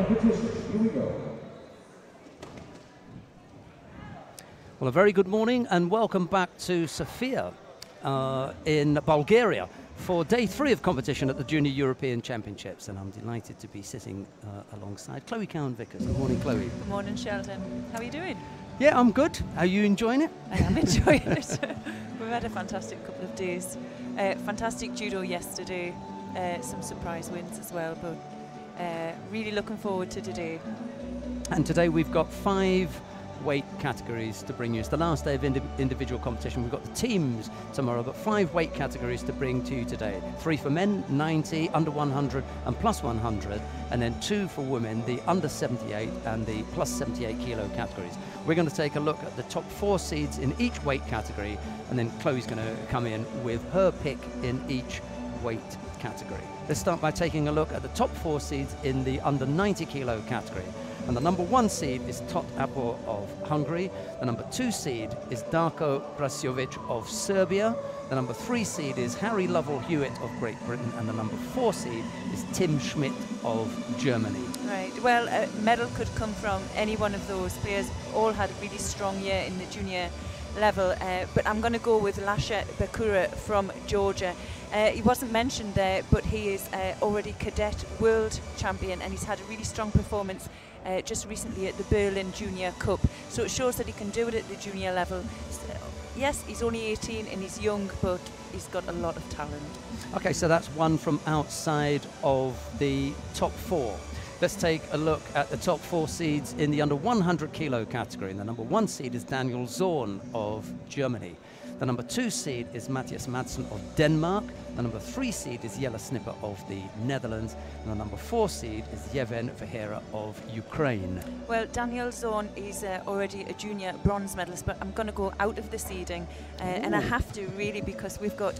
competition. Here we go. Well, a very good morning and welcome back to Sofia in Bulgaria for day 3 of competition at the Junior European Championships. And I'm delighted to be sitting alongside Chloe Cowan-Vickers. Good morning, Chloe. Good morning, Sheldon. How are you doing? Yeah, I'm good. Are you enjoying it? I am enjoying it. We've had a fantastic couple of days. Fantastic judo yesterday, some surprise wins as well, but really looking forward to today. And today we've got 5 weight categories to bring you. It's the last day of individual competition. We've got the teams tomorrow, but 5 weight categories to bring to you today. 3 for men, 90, under 100 and plus 100, and then 2 for women, the under 78 and the plus 78 kilo categories. We're going to take a look at the top 4 seeds in each weight category, and then Chloe's going to come in with her pick in each weight category. Let's start by taking a look at the top 4 seeds in the under 90 kilo category. And the number 1 seed is Tot Apor of Hungary. The number 2 seed is Darko Brasiovic of Serbia. The number 3 seed is Harry Lovell Hewitt of Great Britain. And the number 4 seed is Tim Schmidt of Germany. Right, well, a medal could come from any one of those players. All had a really strong year in the junior level, but I'm going to go with Lasha Bakura from Georgia. He wasn't mentioned there, but he is already cadet world champion, and he's had a really strong performance just recently at the Berlin Junior Cup. So it shows that he can do it at the junior level. Yes, he's only 18 and he's young, but he's got a lot of talent. Okay, so that's one from outside of the top 4. Let's take a look at the top 4 seeds in the under 100 kilo category. And the number 1 seed is Daniel Zorn of Germany. The number 2 seed is Matthias Madsen of Denmark. The number 3 seed is Jelle Snipper of the Netherlands. And the number 4 seed is Yevhen Vehera of Ukraine. Well, Daniel Zorn is already a junior bronze medalist, but I'm going to go out of the seeding. And I have to really, because we've got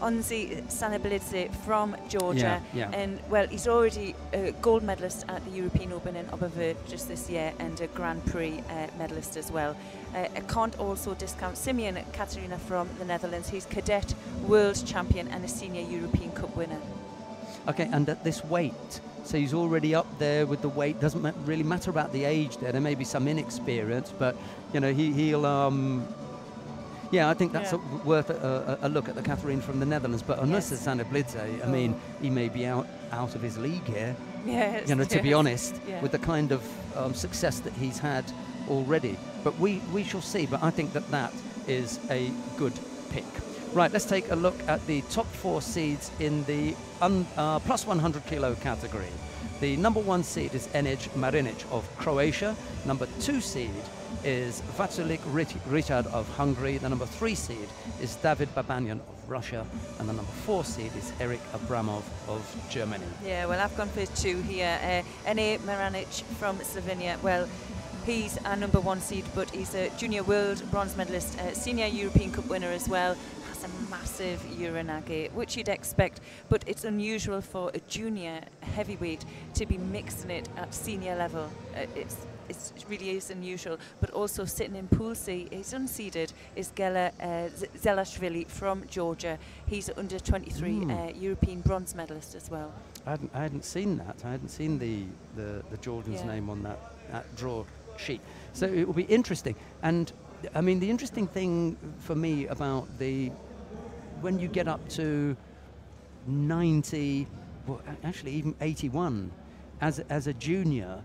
Onzi Sanabelidze from Georgia. Yeah. And, well, he's already a gold medalist at the European Open in Oberwert just this year and a Grand Prix medalist as well. I can't also discount Simeon Katerina from the Netherlands. He's cadet world champion and a senior European Cup winner. Okay, and at this weight, so he's already up there with the weight. Doesn't really matter about the age there. There may be some inexperience, but, you know, he'll... yeah, I think that's worth a look at the Catherine from the Netherlands. But unless it's Sanabelidze, I mean, he may be out of his league here. Yes, you know, to be honest, with the kind of success that he's had already. But we shall see. But I think that is a good pick. Right, let's take a look at the top 4 seeds in the plus 100 kilo category. The number 1 seed is Enej Marinic of Croatia. Number 2 seed is Vaculik Richard of Hungary. The number 3 seed is David Babanyan of Russia. And the number 4 seed is Eric Abramov of Germany. Yeah, well, I've gone for 2 here. Enej Marinic from Slovenia. Well, he's our number 1 seed, but he's a junior world bronze medalist, senior European Cup winner as well. Has a massive uranage, which you'd expect, but it's unusual for a junior heavyweight to be mixing it at senior level. It really is unusual. But also sitting in Pool C, he's unseeded, is Gela Zelashvili from Georgia. He's under 23 European bronze medalist as well. I hadn't seen that. I hadn't seen the Georgian's name on that draw sheet. So it will be interesting. And I mean, the interesting thing for me about when you get up to 90, well, actually even 81 as a junior,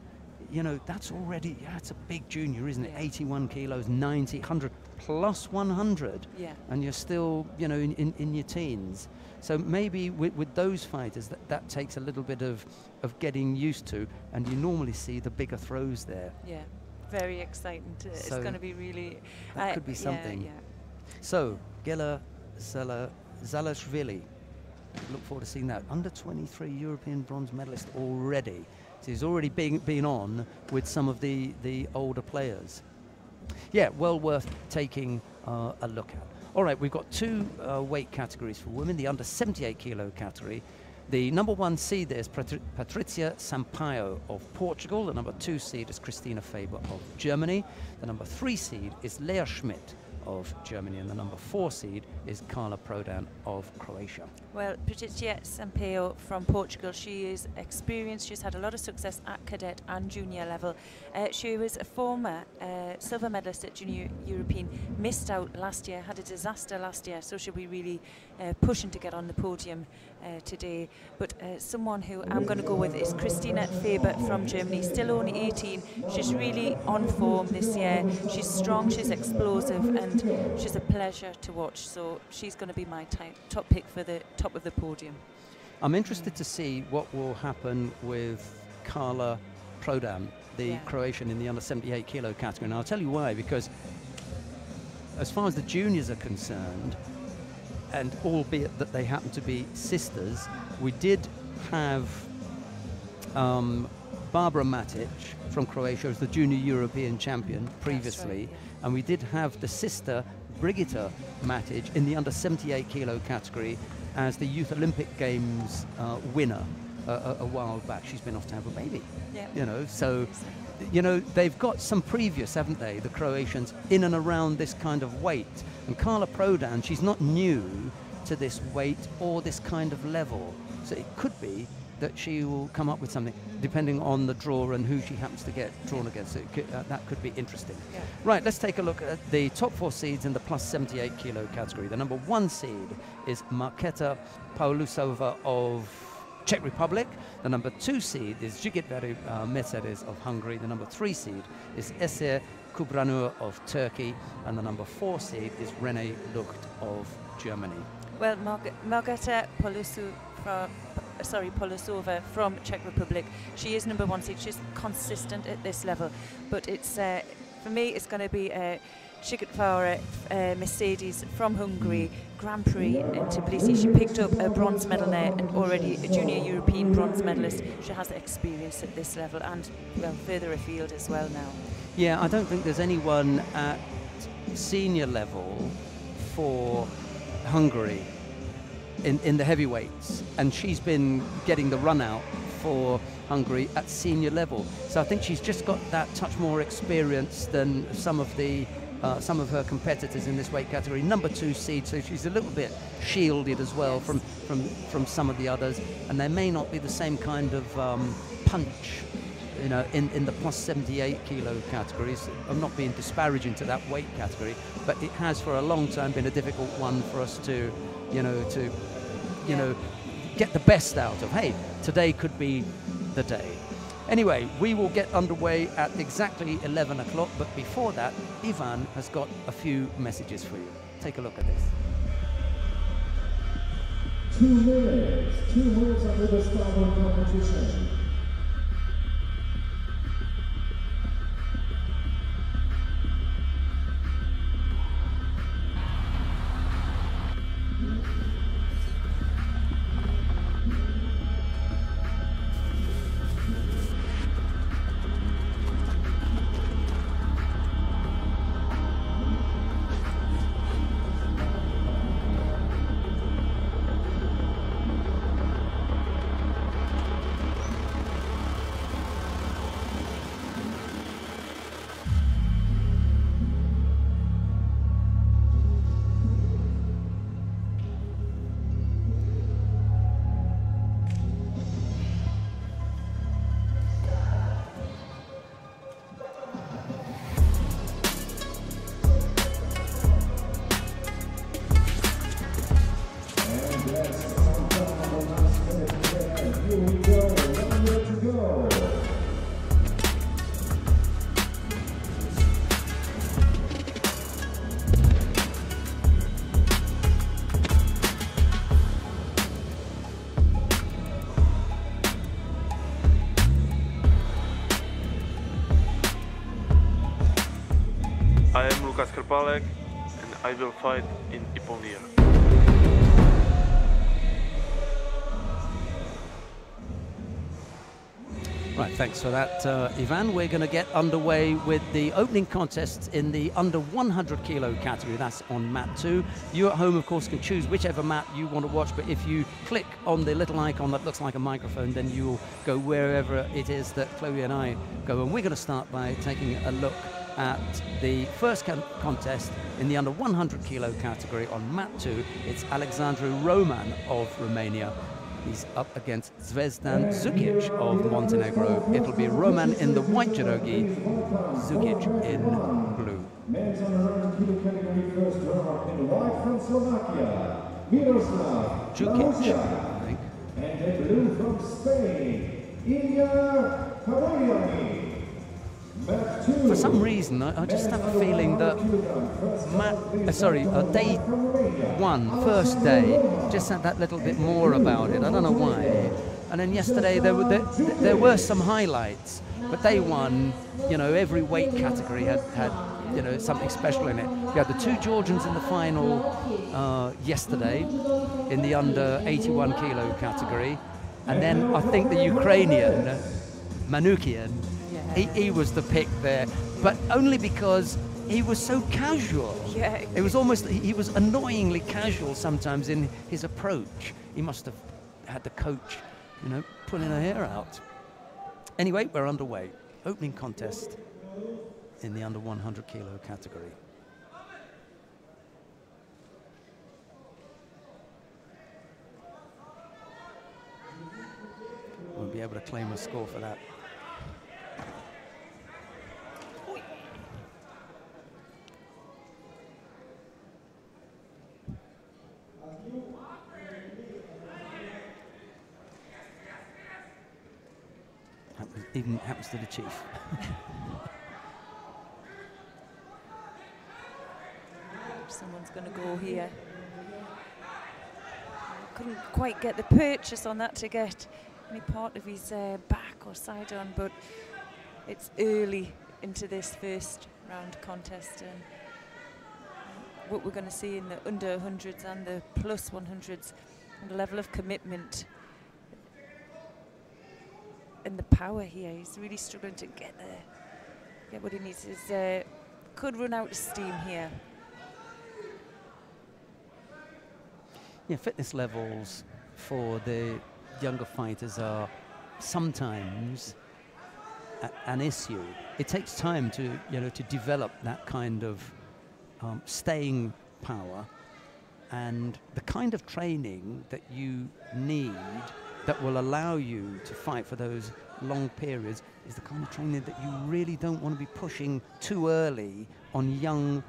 you know, that's already, it's a big junior, isn't it? 81 kilos, 90, 100 plus 100. Yeah. And you're still, you know, in your teens. So maybe with those fighters, that takes a little bit of getting used to, and you normally see the bigger throws there. Yeah. Very exciting. It's going to be really... That could be something. Yeah. So, Gela Zelashvili, look forward to seeing that. Under 23 European bronze medalist already. So he's already been on with some of the older players. Yeah, well worth taking a look at. All right, we've got 2 weight categories for women. The under 78 kilo category. The number 1 seed there is Patricia Sampaio of Portugal. The number 2 seed is Christina Faber of Germany. The number 3 seed is Lea Schmidt of Germany, and the number 4 seed is Carla Prodan of Croatia. Well, Patricia Sampaio from Portugal, she is experienced, she's had a lot of success at cadet and junior level. She was a former silver medalist at Junior European, missed out last year, had a disaster last year, so she'll be really pushing to get on the podium today. But someone who I'm going to go with is Christina Faber from Germany, still only 18. She's really on form this year. She's strong, she's explosive, and she's a pleasure to watch. So she's going to be my top pick for the top of the podium. I'm interested to see what will happen with Carla Prodan, the Croatian in the under 78 kilo category. And I'll tell you why, because as far as the juniors are concerned, and albeit that they happen to be sisters, we did have Barbara Matic from Croatia as the junior European champion previously, right, and we did have the sister Brigitta Matic in the under 78 kilo category as the Youth Olympic Games winner a while back. She's been off to have a baby, you know, so you know they've got some previous, haven't they, the Croatians, in and around this kind of weight. And Carla Prodan, she's not new to this weight or this kind of level, so it could be that she will come up with something depending on the draw and who she happens to get drawn against. So that could be interesting. Right, let's take a look at the top 4 seeds in the plus 78 kilo category. The number 1 seed is Marketa Paulusova of Czech Republic. The number 2 seed is Jigitveru Mercedes of Hungary. The number 3 seed is Esir Kubranur of Turkey. And the number 4 seed is Renée Lucht of Germany. Well, Marketa Paulusova from Czech Republic, she is number 1 seed. She's consistent at this level, but it's for me it's going to be Jigitveru Mercedes from Hungary, Grand Prix in Tbilisi. She picked up a bronze medal there and already a junior European bronze medalist. She has experience at this level and well further afield as well now. Yeah, I don't think there's anyone at senior level for Hungary in the heavyweights, and she's been getting the run out for Hungary at senior level. So I think she's just got that touch more experience than some of her competitors in this weight category. Number 2 seed, so she's a little bit shielded as well from some of the others, and there may not be the same kind of punch, you know, in the plus 78 kilo categories. I'm not being disparaging to that weight category, but it has for a long time been a difficult one for us to, you know, get the best out of. Hey, today could be the day. Anyway, we will get underway at exactly 11 o'clock, but before that, Ivan has got a few messages for you. Take a look at this. 2 minutes after the start of competition. I am Lukas Krpalek and I will fight in Iponger. Right, thanks for that, Ivan. We're going to get underway with the opening contests in the under 100 kilo category. That's on mat 2. You at home, of course, can choose whichever mat you want to watch, but if you click on the little icon that looks like a microphone, then you will go wherever it is that Chloe and I go. And we're going to start by taking a look at the first contest in the under 100 kilo category on mat 2. It's Alexandru Roman of Romania. He's up against Zvezdan Zukic of Montenegro. It'll be Roman in the white judogi, Zukic in blue. Men's under 100 kilo category first runner in the white from Slovakia, Miroslav Jukic, Lauzia. I think. And the blue from Spain, Ilya Karagiani. For some reason, I just have a feeling that day one, first day, just had that little bit more about it. I don't know why. And then yesterday there were some highlights, but day one, you know, every weight category had you know, something special in it. We had the two Georgians in the final yesterday in the under 81 kilo category, and then I think the Ukrainian Manukian. He was the pick there, but only because he was so casual. Yeah. It was almost, he was annoyingly casual sometimes in his approach. He must have had the coach, you know, pulling her hair out. Anyway, we're underway. Opening contest in the under 100 kilo category. Won't be able to claim a score for that. Even happens to the chief. Someone's going to go here. Couldn't quite get the purchase on that to get any part of his back or side on, but it's early into this first round contest, and what we're going to see in the under 100s and the plus 100s, and the level of commitment and the power here. He's really struggling to get what he needs. Is could run out of steam here. Yeah, fitness levels for the younger fighters are sometimes an issue. It takes time to, you know, to develop that kind of staying power, and the kind of training that you need that will allow you to fight for those long periods is the kind of training that you really don't want to be pushing too early on young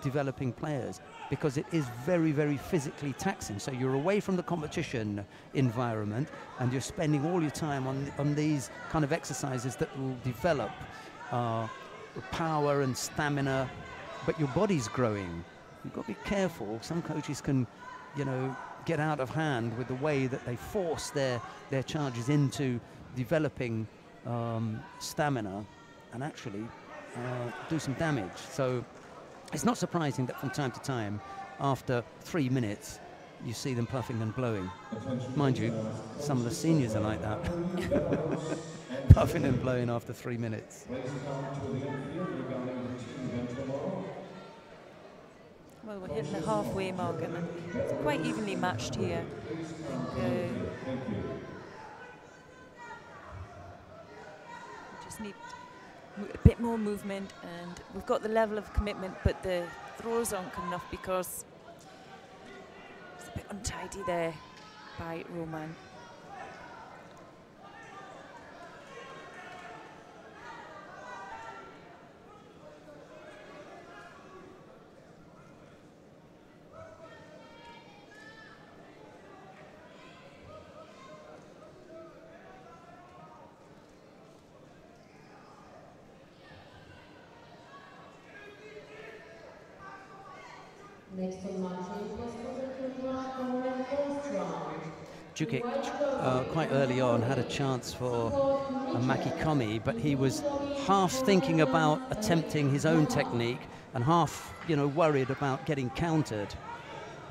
developing players, because it is very, very physically taxing. So you're away from the competition environment and you're spending all your time on these kind of exercises that will develop power and stamina, but your body's growing. You've got to be careful. Some coaches can, you know, get out of hand with the way that they force their charges into developing stamina and actually do some damage. So it's not surprising that from time to time, after 3 minutes, you see them puffing and blowing. Mind you, some of the seniors are like that. Puffing and blowing after 3 minutes. Well, we're hitting the halfway mark, and it's quite evenly matched here. We just need a bit more movement, and we've got the level of commitment, but the throws aren't coming off because it's a bit untidy there by Roman. Next on marching was Jukic quite early on had a chance for a Maki Komi, but he was half thinking about attempting his own technique and half, you know, worried about getting countered.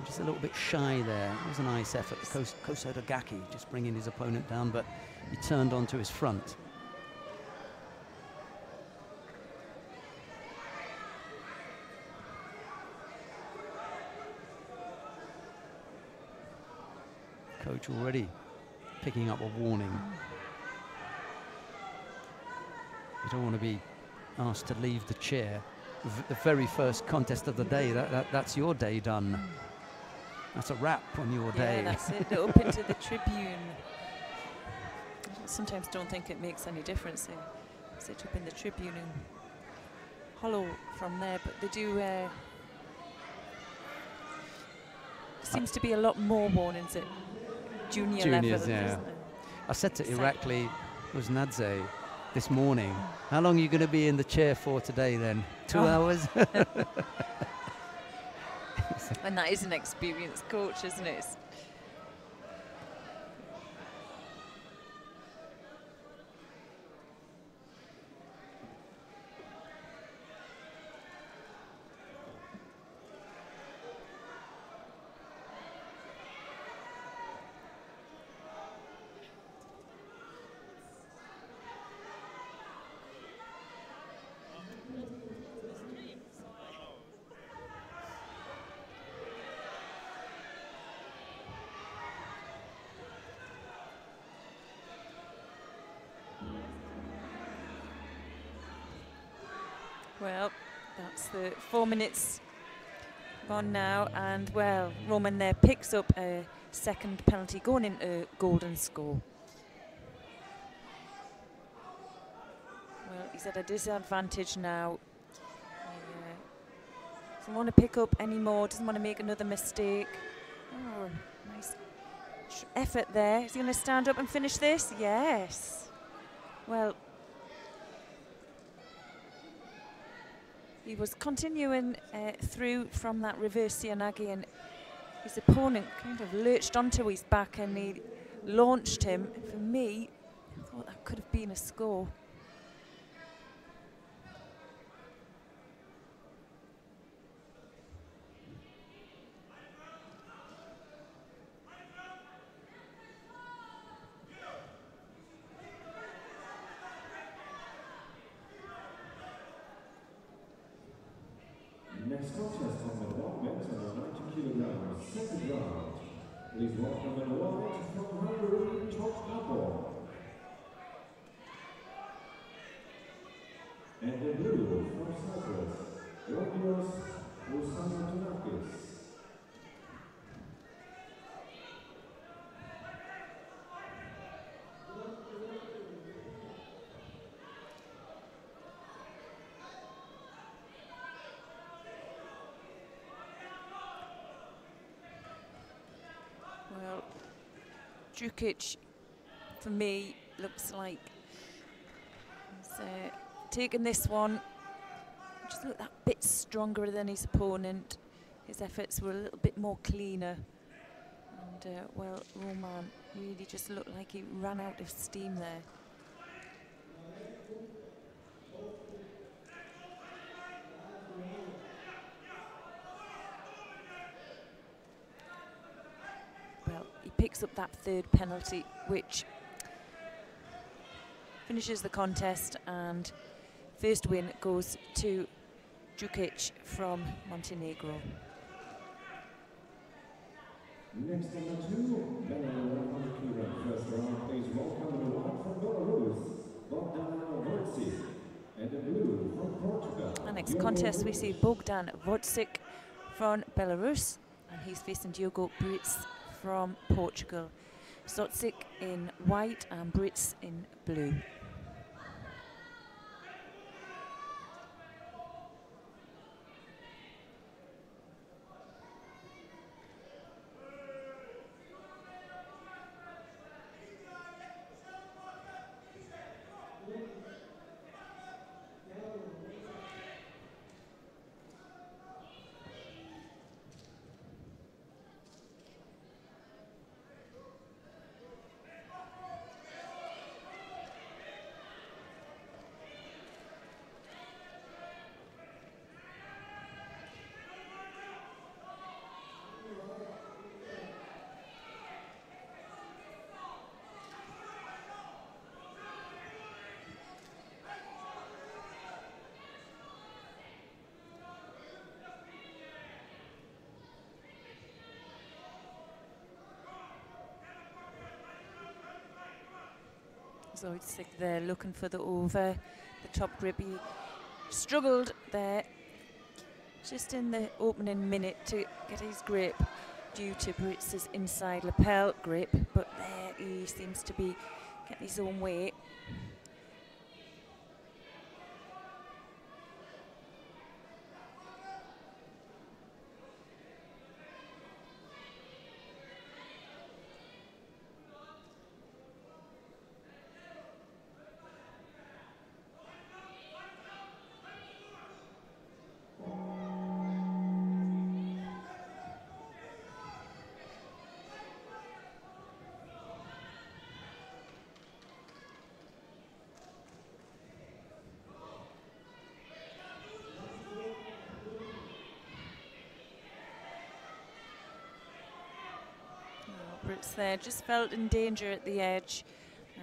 Just a little bit shy there. It was a nice effort. Kosoda Gaki just bringing his opponent down, but he turned onto his front. Coach already picking up a warning. You don't want to be asked to leave the chair, the very first contest of the day, that's your day done. That's a wrap on your day. Yeah, that's it. Up into the tribune. I sometimes don't think it makes any difference. They sit up in the tribune and hollow from there, but they do. Seems to be a lot more warnings at juniors, level. Yeah. I said to Irakli Uznadze this morning, how long are you going to be in the chair for today then? 2 hours? And that is an experienced coach, isn't it? Well, that's the 4 minutes gone now, and well, Roman there picks up a second penalty, going into golden score. Well, he's at a disadvantage now. Doesn't want to pick up any more, doesn't want to make another mistake. Oh, nice effort there. Is he going to stand up and finish this? Yes. Well, he was continuing through from that reverse Sianagi, and his opponent kind of lurched onto his back and he launched him. For me, I thought that could have been a score. Next contest on the one bench under 90 kilograms, second round. Please welcome in white from Hungary, Judo. And the blue from Cyprus, europeanjudo. Well, Jukic, for me, looks like he's taken this one. Just looked that bit stronger than his opponent. His efforts were a little bit more cleaner. And, well, Roman really just looked like he ran out of steam there. Picks up that third penalty, which finishes the contest, and first win goes to Jukic from Montenegro. Next number 2, first round, please welcome the white from Belarus, and the blue from Portugal. The next contest we see Bogdan Vodcik from Belarus, and he's facing Diogo Brits from Portugal. Vodcik in white and Brits in blue. So it's like they're looking for the over, the top grip. He struggled there, just in the opening minute, to get his grip due to Britz's inside lapel grip, but there he seems to be getting his own way. Brits there just felt in danger at the edge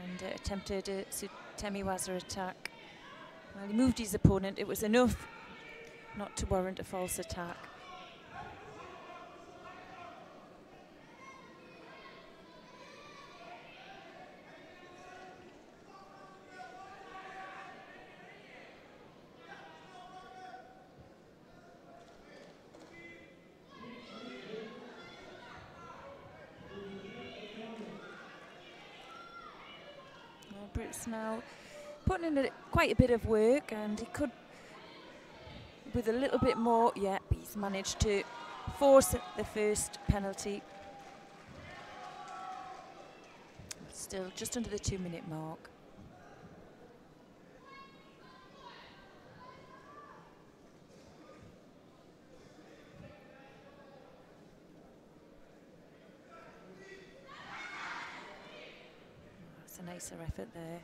and attempted a Temiwaza attack. Well, he moved his opponent. It was enough not to warrant a false attack. Brits now putting in quite a bit of work, and he could, with a little bit more, yeah, he's managed to force the first penalty. Still just under the 2-minute mark. That's a nicer effort there.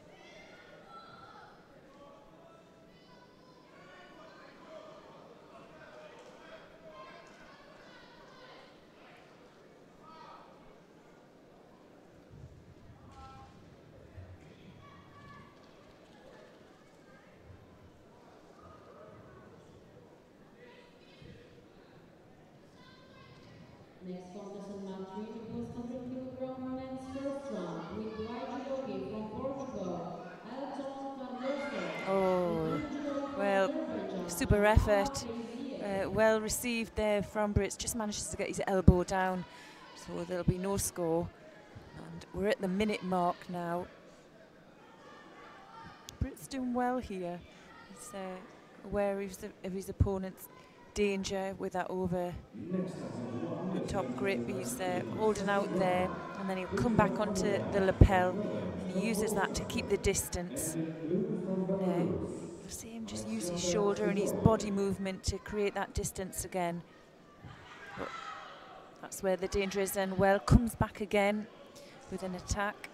Next contestant match 3 equals 100 kilogram men's first round with white judo from Portugal, Oh, well, super effort. Well received there from Brits. Just manages to get his elbow down, so there'll be no score. And we're at the minute mark now. Brits doing well here. He's aware of his opponent's danger with that over the top grip. He's holding out there, and then he'll come back onto the lapel, and he uses that to keep the distance. You'll see him just use his shoulder and his body movement to create that distance again. But that's where the danger is, and well, comes back again with an attack.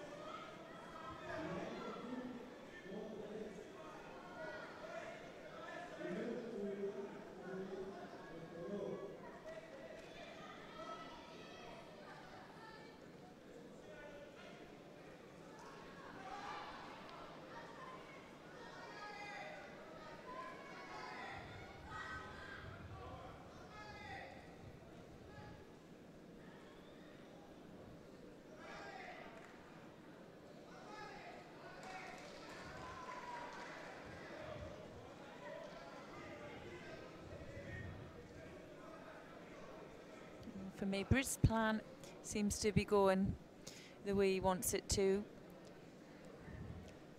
For me, Brits' plan seems to be going the way he wants it to.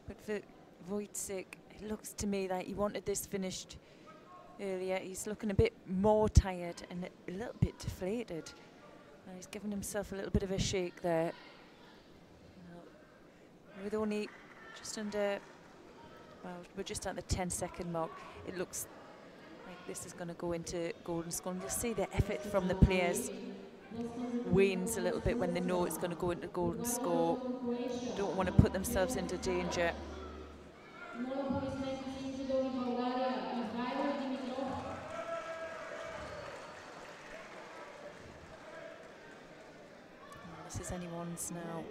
But for Wojcik, it looks to me like he wanted this finished earlier. He's looking a bit more tired and a little bit deflated. He's given himself a little bit of a shake there. With only just under, well, we're just at the 10-second mark. It looks like this is going to go into golden score. And you'll see the effort from the players wanes a little bit when they know it's going to go into golden score. Don't want to put themselves into danger. This is anyone's now.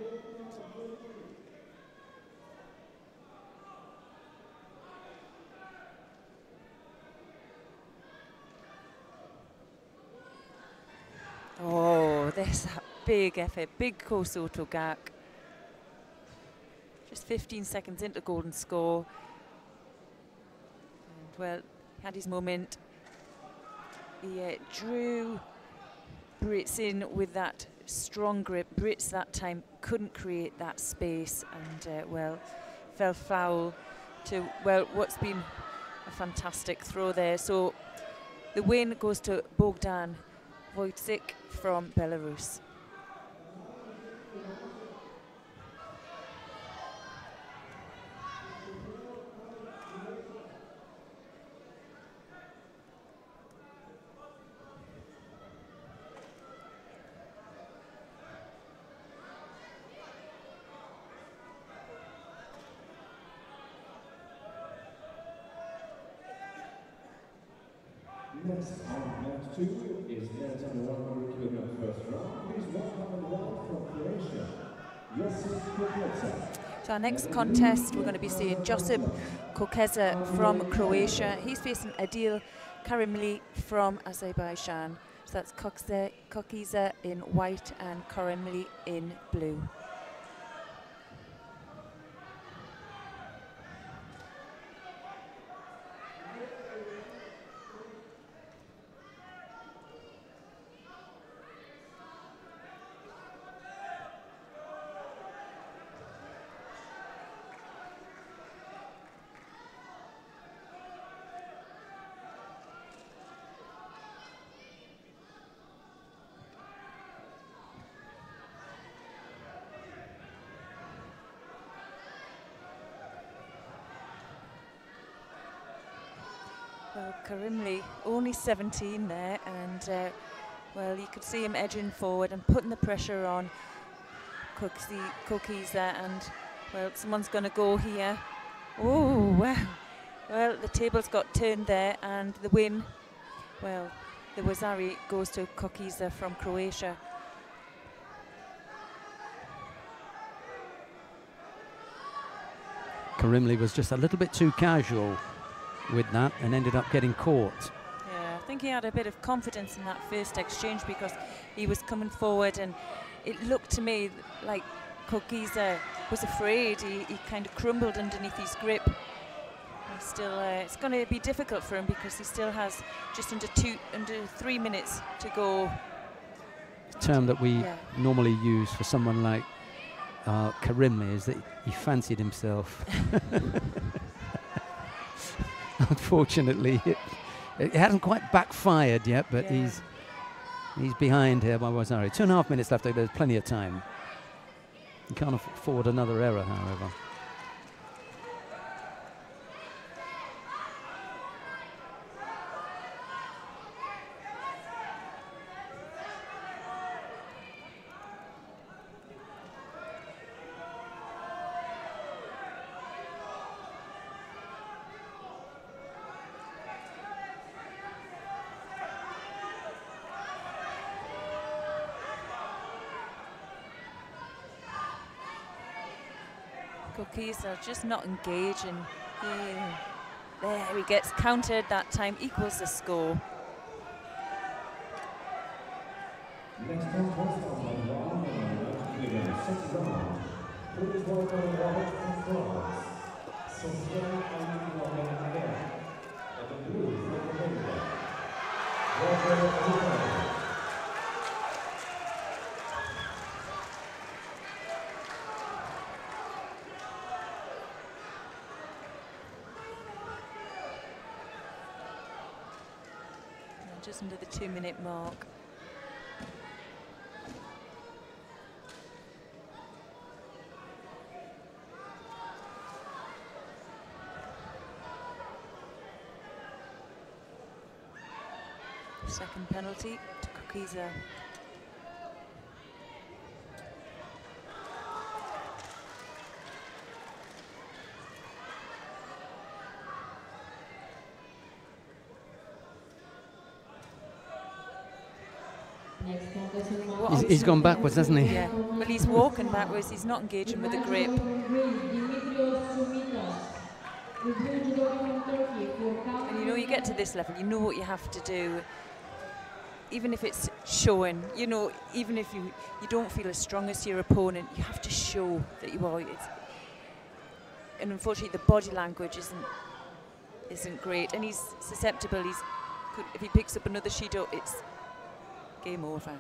Oh, there's that big effort, big Kosoto gak. Just 15 seconds into golden score. well, he had his moment. He drew Brits in with that strong grip. Brits that time couldn't create that space, and well, fell foul to, well, what's been a fantastic throw there. So the win goes to Bogdan Wojcik from Belarus. Next on match 2 is men's under 100 kilogram first round. Please welcome the one from Croatia, Josip Kokeza. So our next contest, we're going to be seeing Josip Kokeza from Croatia. He's facing Adil Karimli from Azerbaijan. So that's Kokeza in white and Karimli in blue. Well, Karimli, only 17 there, and well, you could see him edging forward and putting the pressure on Kokeza, and well, someone's going to go here. Oh, wow. Well, the tables got turned there, and the win, well, the Wazari goes to Kokeza from Croatia. Karimli was just a little bit too casual with that and ended up getting caught. Yeah, I think he had a bit of confidence in that first exchange because he was coming forward, and it looked to me like Kokeza was afraid. He kind of crumbled underneath his grip. And still, it's going to be difficult for him because he still has just under 3 minutes to go. The term that we normally use for someone like Karimli is that he fancied himself. Unfortunately, it hasn't quite backfired yet, but he's behind here by Wazari. 2.5 minutes left, there's plenty of time. You can't afford another error, however. Kokeza just not engaging. There he gets countered that time, equals the score. Next contest on the round, second round. Please welcome the one from France, Sofia and the blue from America. Just under the 2-minute mark. Second penalty to Kokeza. He's gone backwards, hasn't he? Yeah, well, he's walking backwards. He's not engaging with the grip. And you know, you get to this level, you know what you have to do. Even if it's showing, you know, even if you don't feel as strong as your opponent, you have to show that you are. And unfortunately, the body language isn't isn't great, and he's susceptible. If he picks up another Shido, it's game over.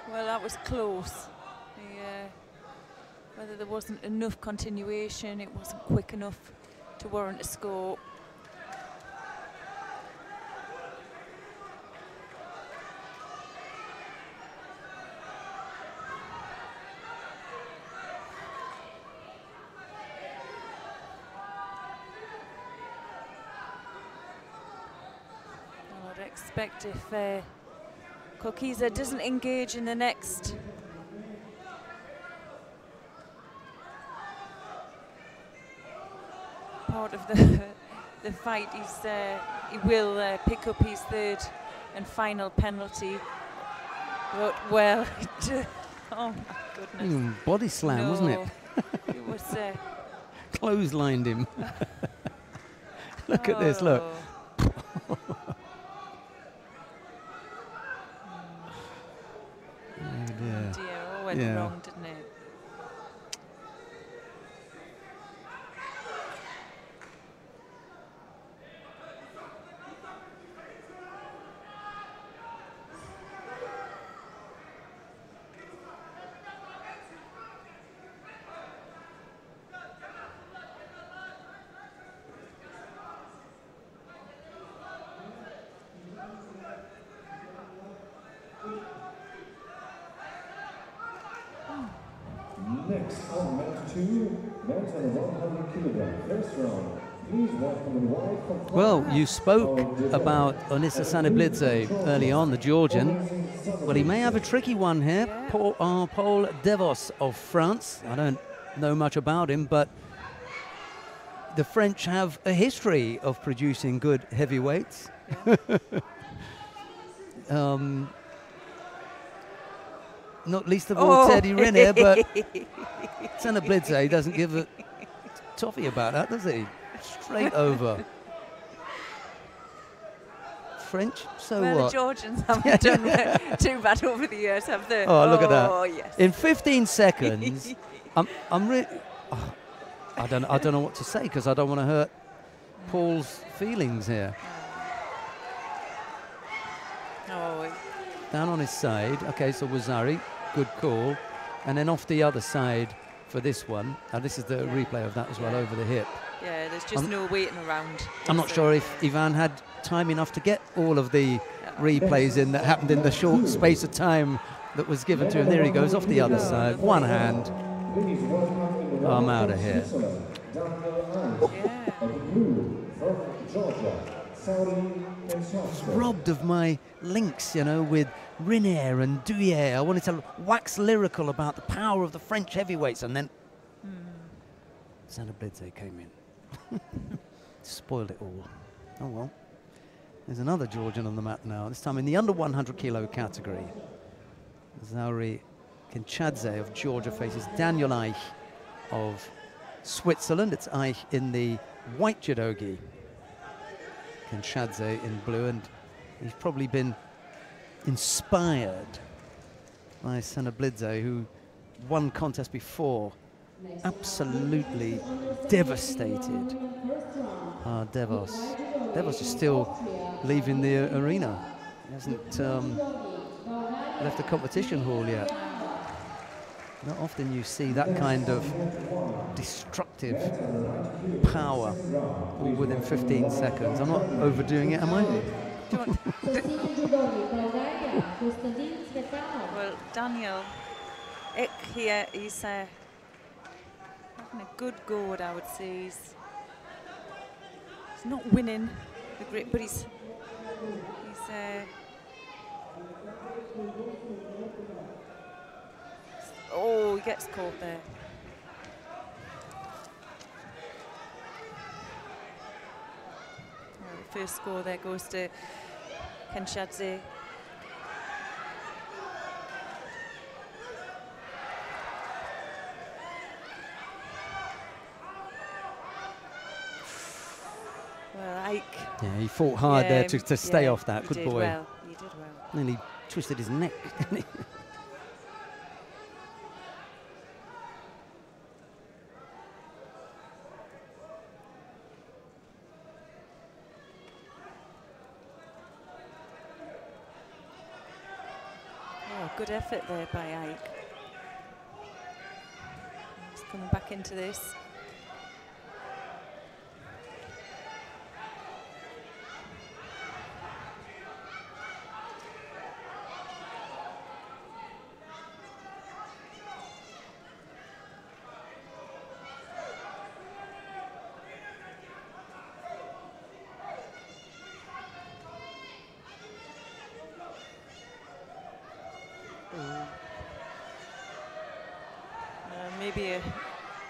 Well, that was close. Whether there wasn't enough continuation, it wasn't quick enough to warrant a score. I'd expect if Kokiza doesn't engage in the next part of the fight, he will pick up his third and final penalty. But well, oh my goodness! Body slam, wasn't it? It was clotheslined him. Look at this! Look. All went wrong, didn't it? Next on match 2, men on the 100 kilogram first round. Please welcome the wife from Well, you spoke about Onisa Sanablidze early on, the Georgian. Well, he may have a tricky one here. Paul Devos of France. I don't know much about him, but the French have a history of producing good heavyweights. Not least of all Teddy Riner, but Sanablidze doesn't give a toffee about that, does he? Straight over. French, so well, what? The Georgians haven't done too bad over the years, have they? Oh, look at that. Oh, yes. In 15 seconds, I'm really... Oh, I don't know what to say, because I don't want to hurt Paul's feelings here. Oh. Down on his side. Okay, so Wazari, good call. And then off the other side for this one. And this is the replay of that as well, over the hip. Yeah, there's just no waiting around. I'm not sure if Ivan had time enough to get all of the replays in that happened in the short space of time that was given to him. There he goes off the other side. One hand. Oh, I'm out of here. Robbed of my links, you know, with Riner and Douillet. I wanted to wax lyrical about the power of the French heavyweights, and then Sanablidze came in. Spoiled it all. Oh well. There's another Georgian on the mat now, this time in the under 100 kilo category. Zauri Kinchadze of Georgia faces Daniel Eich of Switzerland. It's Eich in the white judogi, Kinchadze in blue, and he's probably been inspired by Sanablidze, who won contest before, absolutely devastated. Devos is still leaving the arena. He hasn't left the competition hall yet. Not often you see that kind of destructive power all within 15 seconds. I'm not overdoing it, am I? Well, Daniel Eich here, he's having a good go at, I would say. He's not winning the grip, but he's oh, he gets caught there. Well, the first score there goes to Kenshadze. Well, Ike. Yeah, he fought hard there to stay off that. Good boy. Well. He did well. And he twisted his neck, didn't he? Oh, good effort there by Ike. He's coming back into this. Maybe a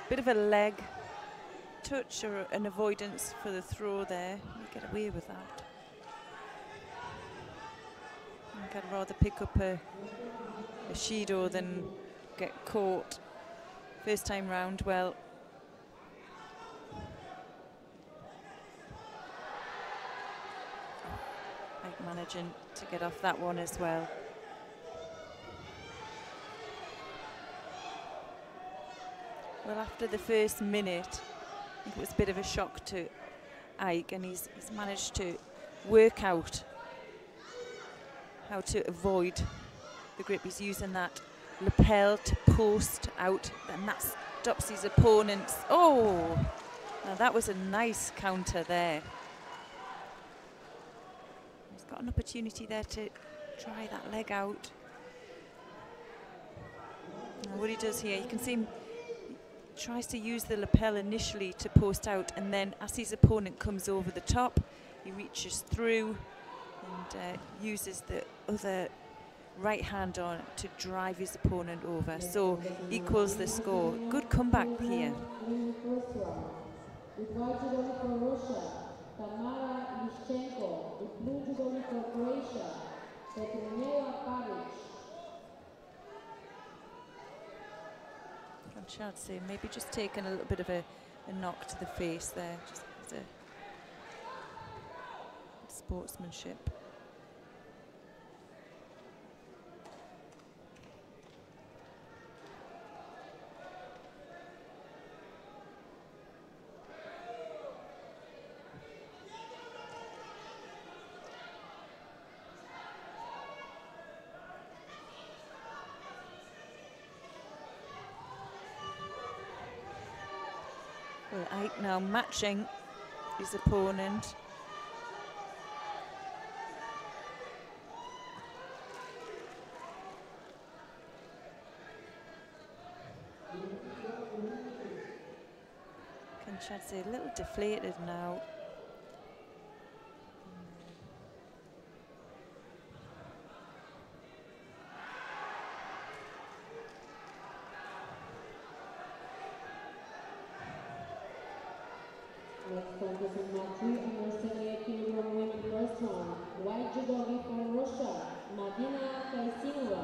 bit of a leg touch or an avoidance for the throw there. You get away with that. I think I'd rather pick up a Judo than get caught first time round. Well, Ike managing to get off that one as well. Well, after the first minute, I think it was a bit of a shock to Ike, and he's managed to work out how to avoid the grip. He's using that lapel to post out, and that stops his opponents. Oh, now that was a nice counter there. He's got an opportunity there to try that leg out. Now what he does here, you can see him tries to use the lapel initially to post out, and then as his opponent comes over the top, he reaches through and uses the other right hand on to drive his opponent over. So equals the score. Good comeback here. I'd say maybe just taking a little bit of a knock to the face there, just as a sportsmanship. Ike now matching his opponent. Kenshadze a little deflated now. Next contest in match 3 under 78 kg women first round. White judogi from Russia, Madina Kaisinova,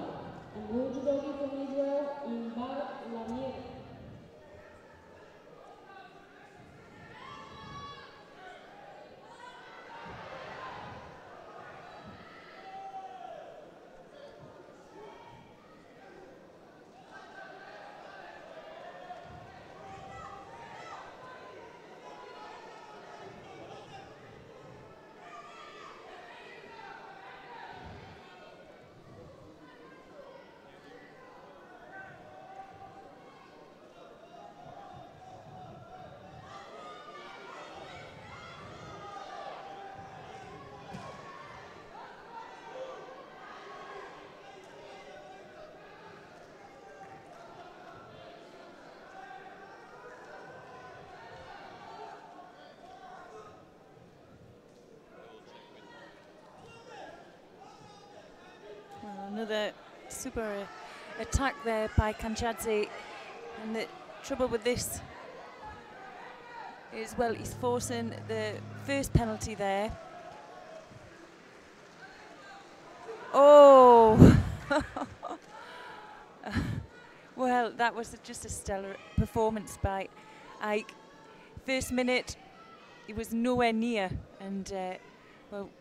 and blue judogi from Israel, Inbar Lamir. Another super attack there by Kanchadze. And the trouble with this is, well, he's forcing the first penalty there. Oh! Well, that was just a stellar performance by Ike. First minute, he was nowhere near, and well,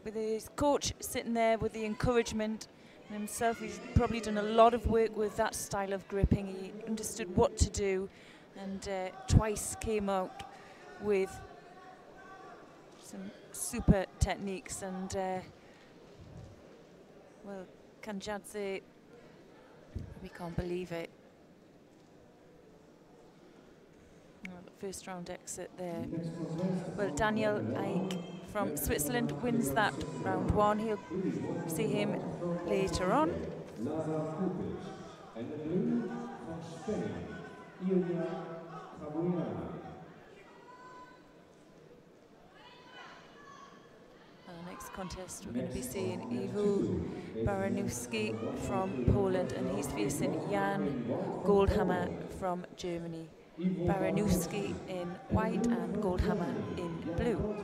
with his coach sitting there with the encouragement and himself, he's probably done a lot of work with that style of gripping. He understood what to do, and twice came out with some super techniques, and well, Kanchadze, we can't believe it. Oh, the first round exit there. Well, Daniel Ike from Switzerland wins that round one. He'll see him later on. And the blue from Spain, Ilya Cabriani. Next contest, we're going to be seeing Ivo Baranowski from Poland, and he's facing Jan Goldhammer from Germany. Baranowski in white and Goldhammer in blue.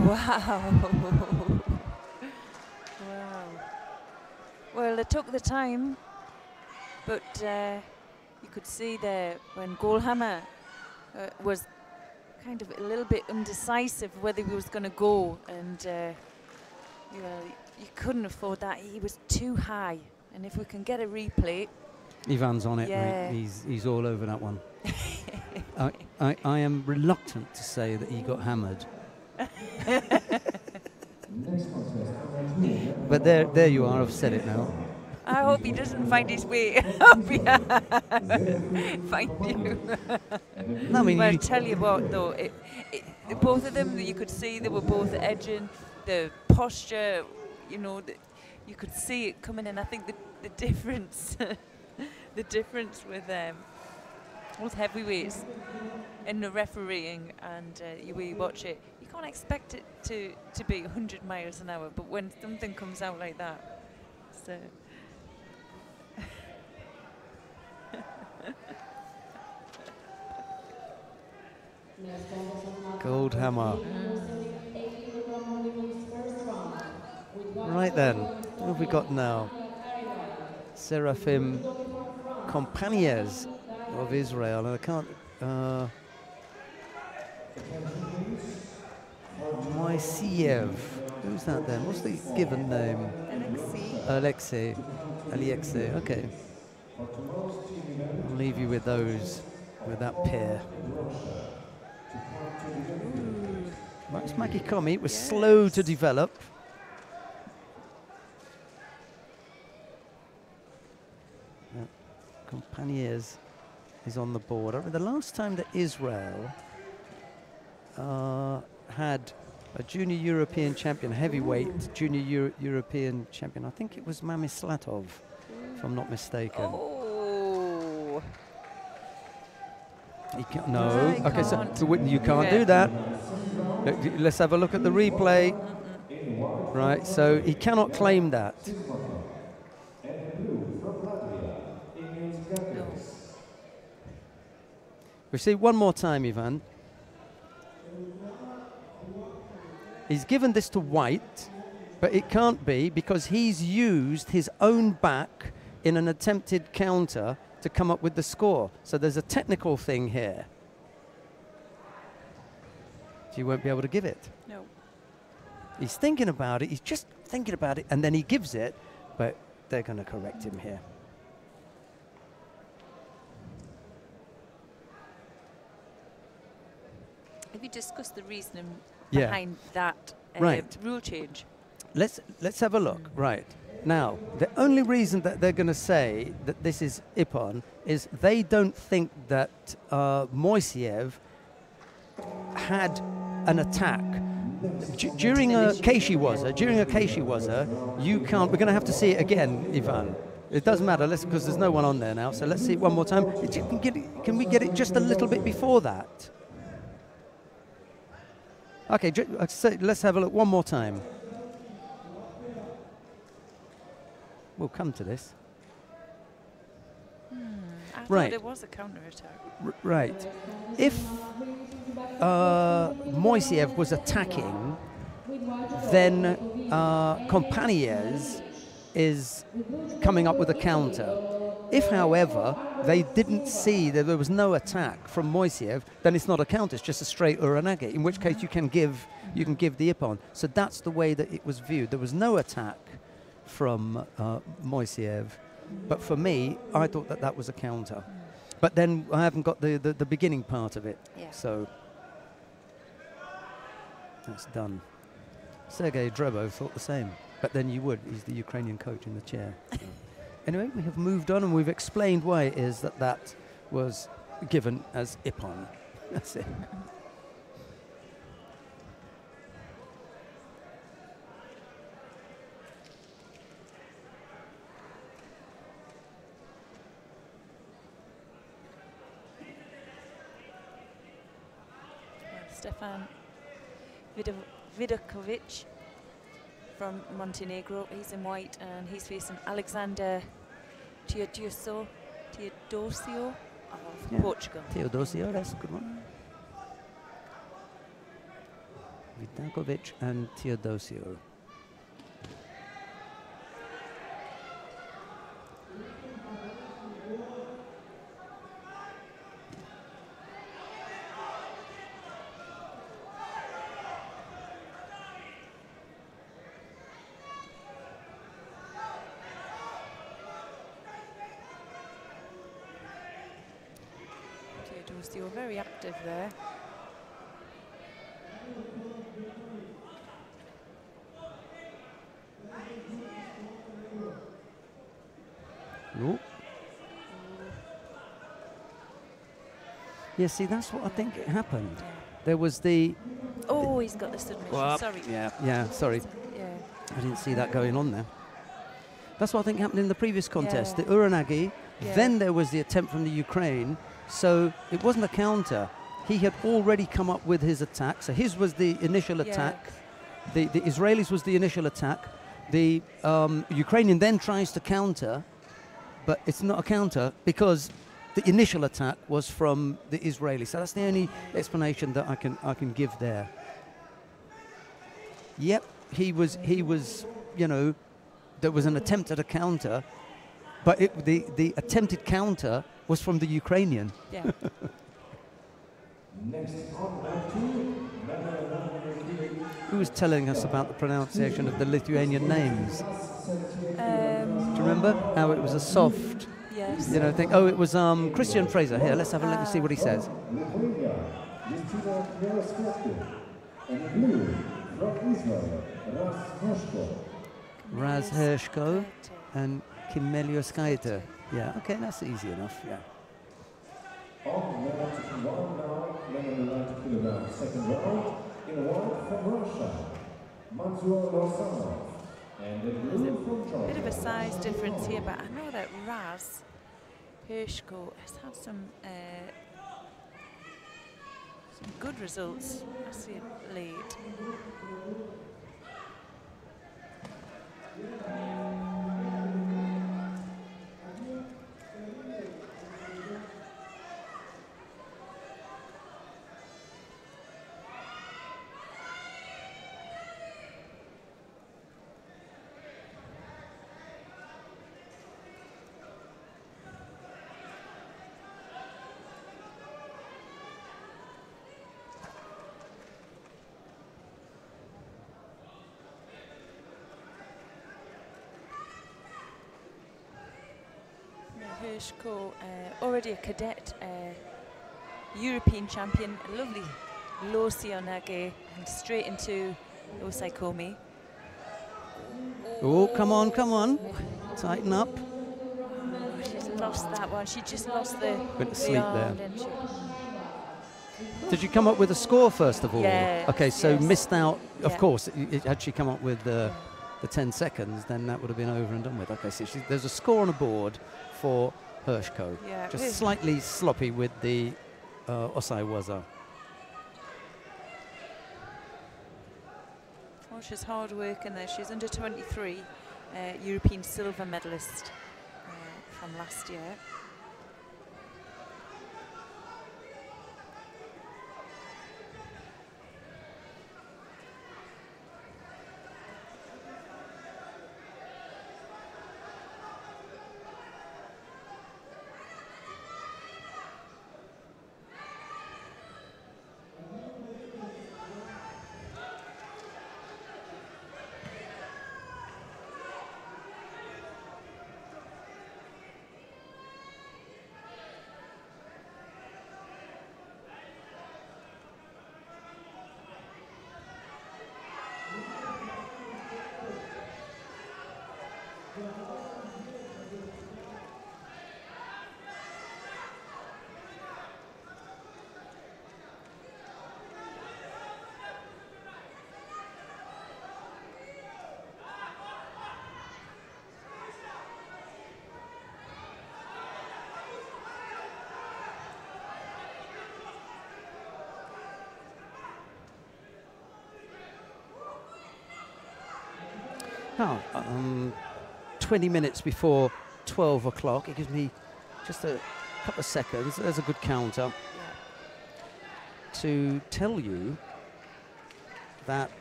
Wow. Wow. Well, it took the time, but you could see there when Goldhammer was kind of a little bit indecisive whether he was going to go, and you couldn't afford that. He was too high, and if we can get a replay. Ivan's on it, yeah. mate. He's all over that one. I am reluctant to say that he got hammered. But there you are, I've said it now. I hope he doesn't find his way find you. No, I mean, well, tell you what though, both of them, you could see they were both edging, the posture, you know, you could see it coming in. I think the difference the difference with both heavyweights in the refereeing and we watch it, you can't expect it to be 100 miles an hour, but when something comes out like that, so Goldhammer. Right then, what have we got now? Serafim Companies of Israel, and I can't. Moiseyev. Who's that then? What's the given name? Alexei. Okay. I'll leave you with those, with that pair. Max Makikomi was slow to develop. Companies is on the board. I mean, the last time that Israel had a junior European champion, heavyweight junior European champion, I think it was Mamislatov, if I'm not mistaken. Oh. No. Okay, so you can't do that. Let's have a look at the replay. Right, so he cannot claim that. We see one more time, Ivan. He's given this to White, but it can't be because he's used his own back in an attempted counter to come up with the score. So there's a technical thing here. So you won't be able to give it. No. He's thinking about it. He's just thinking about it, and then he gives it, but they're going to correct him here. Have you discussed the reasoning Yeah. behind that Right. rule change? Let's have a look. Right. Now, the only reason that they're going to say that this is Ippon is they don't think that Moiseev had an attack. During a Keishiwaza, you can't. We're going to have to see it again, Ivan. It doesn't matter, because there's no one on there now. So let's see it one more time. Can we get it just a little bit before that? Okay, let's have a look one more time. We'll come to this. I Right. thought it was a counter-attack. Right. If Moiseev was attacking, then Compañes is coming up with a counter. If, however, they didn't see that there was no attack from Moiseev, then it's not a counter, it's just a straight uranage, in which case you can give the Ippon. So that's the way that it was viewed. There was no attack from Moiseev, but for me, I thought that that was a counter. But then I haven't got the beginning part of it, Yeah. so that's done. Sergei Drebo thought the same, but then you would. He's the Ukrainian coach in the chair. Anyway, we have moved on and we've explained why it is that that was given as Ippon. That's it. Stefan Vidakovic from Montenegro. He's in white and he's facing Alexander Teodosio of Portugal. Teodosio, that's a good one. Vidakovic and Teodosio. Teodosio very active there. Ooh. Yeah, see, that's what I think it happened. There was the... Oh, he's got the submission. Sorry. Yeah, sorry. Yeah. I didn't see that going on there. That's what I think happened in the previous contest. Yeah. The uranage, Yeah. then there was the attempt from the Ukraine. So it wasn't a counter. He had already come up with his attack. So his was the initial attack. The Israelis was the initial attack. The Ukrainian then tries to counter, but it's not a counter because the initial attack was from the Israeli. So that's the only explanation that I can give there. Yep, he was, you know, there was an attempt at a counter, but the attempted counter was from the Ukrainian. Yeah. Next on round two, Who was telling us about the pronunciation of the Lithuanian names? Do you remember how it was a soft, Yes. you know, thing? Oh, it was Christian Fraser. Here, let's have a look and see what he says. Lithuania, Justina Yaroslawska, and blue from Israel, Ras Hershko. Raz Hershko and Kimelioskaite. Yeah, okay, that's easy enough, yeah. On the line to one now, men on the line to kilogram. Second round, in white from Russia, Mansour Losanov, and the blue from Georgia. Bit of a size difference here, but I know that Raz Hershko has had some good results. I see it late. Hershko, already a cadet European champion, a lovely low Sionage and straight into Osaikomi. Oh, come on, come on. Tighten up. Oh, she's lost that one. She just lost the Went to sleep there. arm, didn't she? Did you come up with a score first of all? Yes, Okay, so yes. missed out. Of Yeah. course, had she come up with the 10 seconds, then that would have been over and done with. Okay, so there's a score on the board for Hershko. Yeah, Just really. slightly sloppy with the Osai Waza. Oh, she's hard working there. She's under 23, European silver medalist from last year. Now, 20 minutes before 12 o'clock. It gives me just a couple of seconds. There's a good counter to tell you that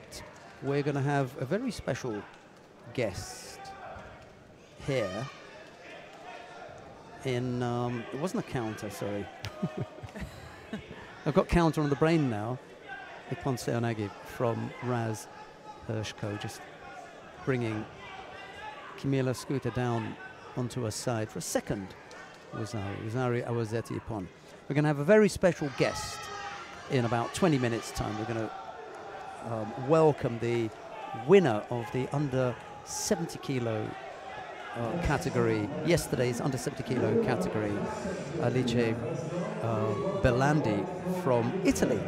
we're going to have a very special guest here in, it wasn't a counter, sorry. I've got counter on the brain now. Ipon Seonagi from Raz Hershko, just bringing Camila Scooter down onto her side for a second. Uzari Awazeti Ipon. We're going to have a very special guest in about 20 minutes time. We're going to welcome the winner of the under 70 kilo category, yesterday's under 70 kilo category, Alice Belandi from Italy.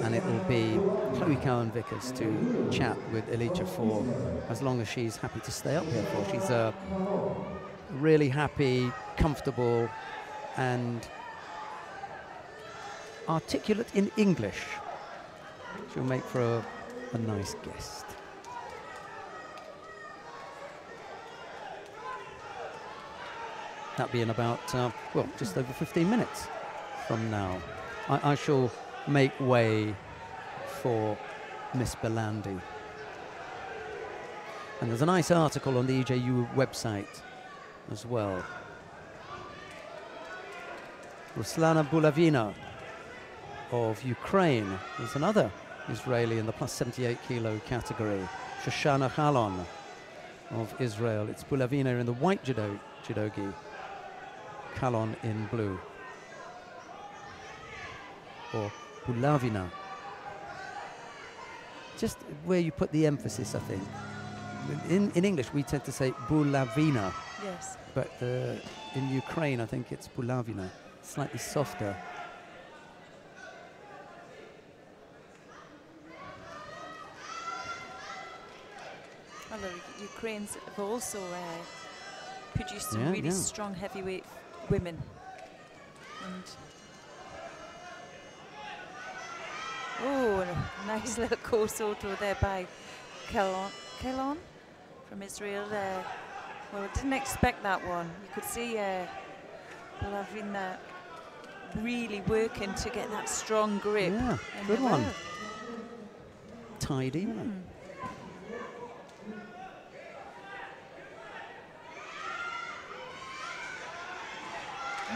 And it will be Chloe Cowan-Vickers to chat with Alicia for as long as she's happy to stay up here for. She's really happy, comfortable, and articulate in English. She'll make for a nice guest. That'll be in about, well, just over 15 minutes from now. I shall make way for Miss Belandi. And there's a nice article on the EJU website as well. Ruslana Bulavina of Ukraine is another Israeli in the plus 78 kilo category. Shoshana Chalon of Israel. It's Bulavina in the white judogi, Chalon in blue. Or Bulavina. Just where you put the emphasis, I think. In English, we tend to say Bulavina. Yes. But in Ukraine, I think it's Bulavina. Slightly softer. Well, the Ukrainians have also produced some really strong heavyweight women. And oh, a nice little course auto there by Kelon from Israel. Well, I didn't expect that one. You could see Lavina really working to get that strong grip. Yeah, good one. Tidy.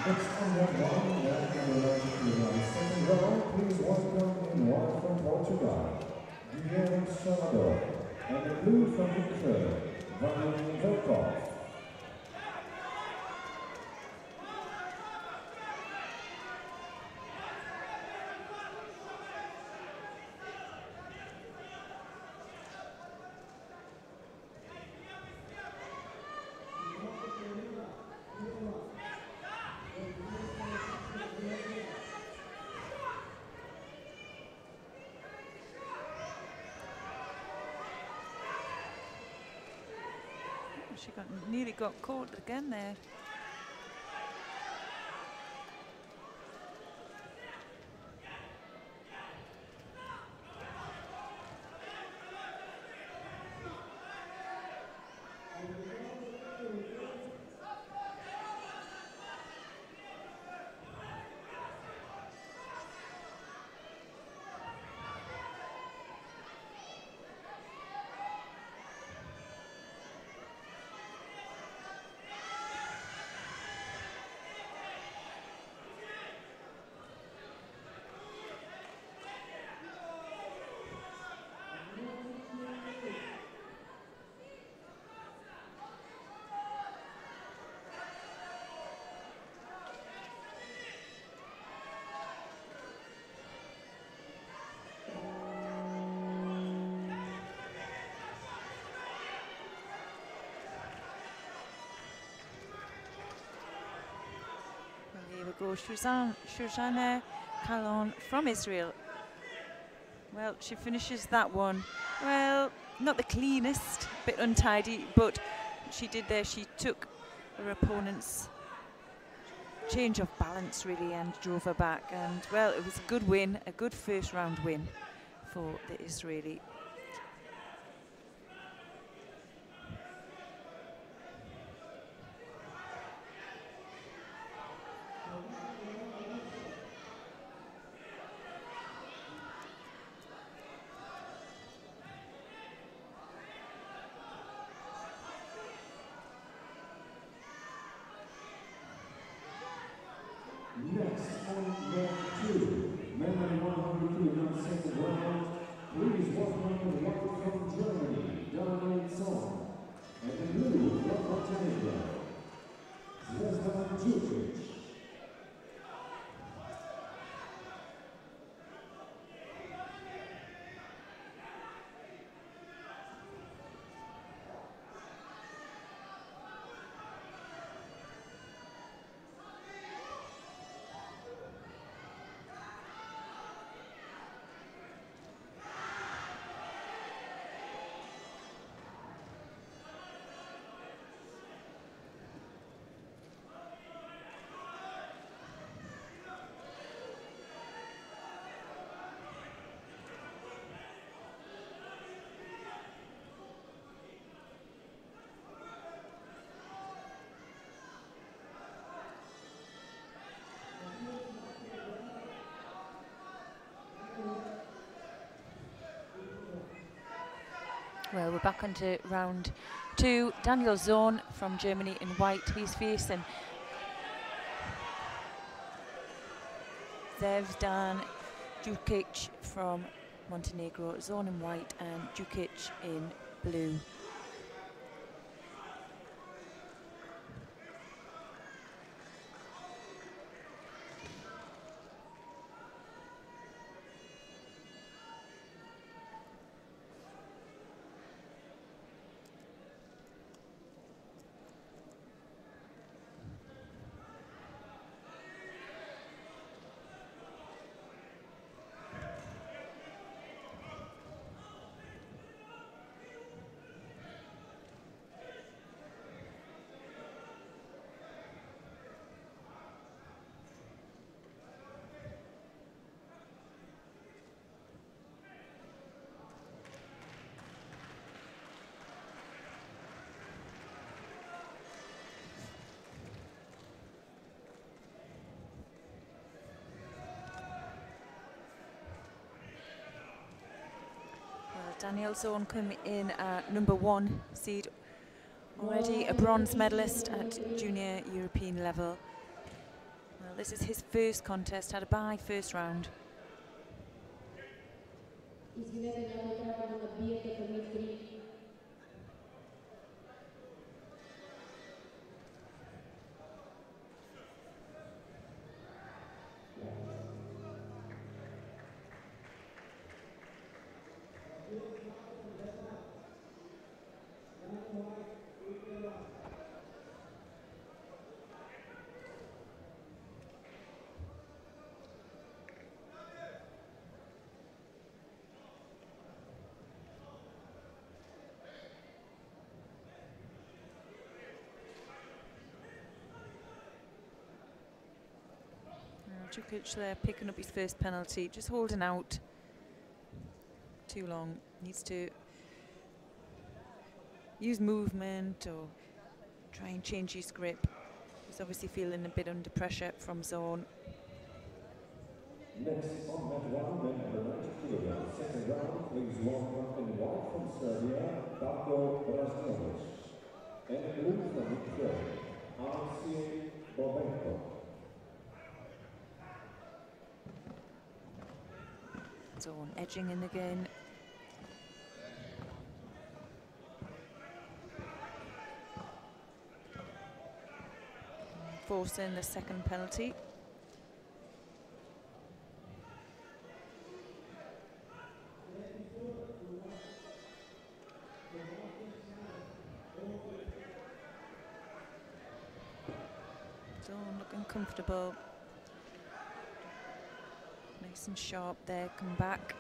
Next on that one, second row, please welcome in white from Portugal, Guilherme Salvador, and the blue from Ukraine, Vadim Volkov. she nearly got caught again there. Here we go, Shoshana Kalon from Israel. Well, she finishes that one. Well, not the cleanest, bit untidy, but she did there. She took her opponent's change of balance really and drove her back. And well, it was a good win, a good first round win for the Israeli. Next on round 2, men at 100 kilograms, second round. Please welcome the white from Germany, Daniel Song, and the blue from Montenegro, Zvezdan Jukic. Well, we're back onto round 2. Daniel Zorn from Germany in white. He's facing Zvezdan Jukic from Montenegro. Zorn in white and Jukic in blue. Daniel Zorn coming in at number 1 seed, already a bronze medalist at junior European level. Well, this is his first contest, had a bye first round. Jukic there picking up his first penalty, just holding out too long. Needs to use movement or try and change his grip. He's obviously feeling a bit under pressure from zone. Next on that round, men under 90 kilograms. Second round, please welcome in white from Serbia, Darko Brasnovic. And in blue from Ukraine, Alexei Bobenko. Zone edging in again. Forcing the second penalty. Zone looking comfortable. Nice and sharp there, come back.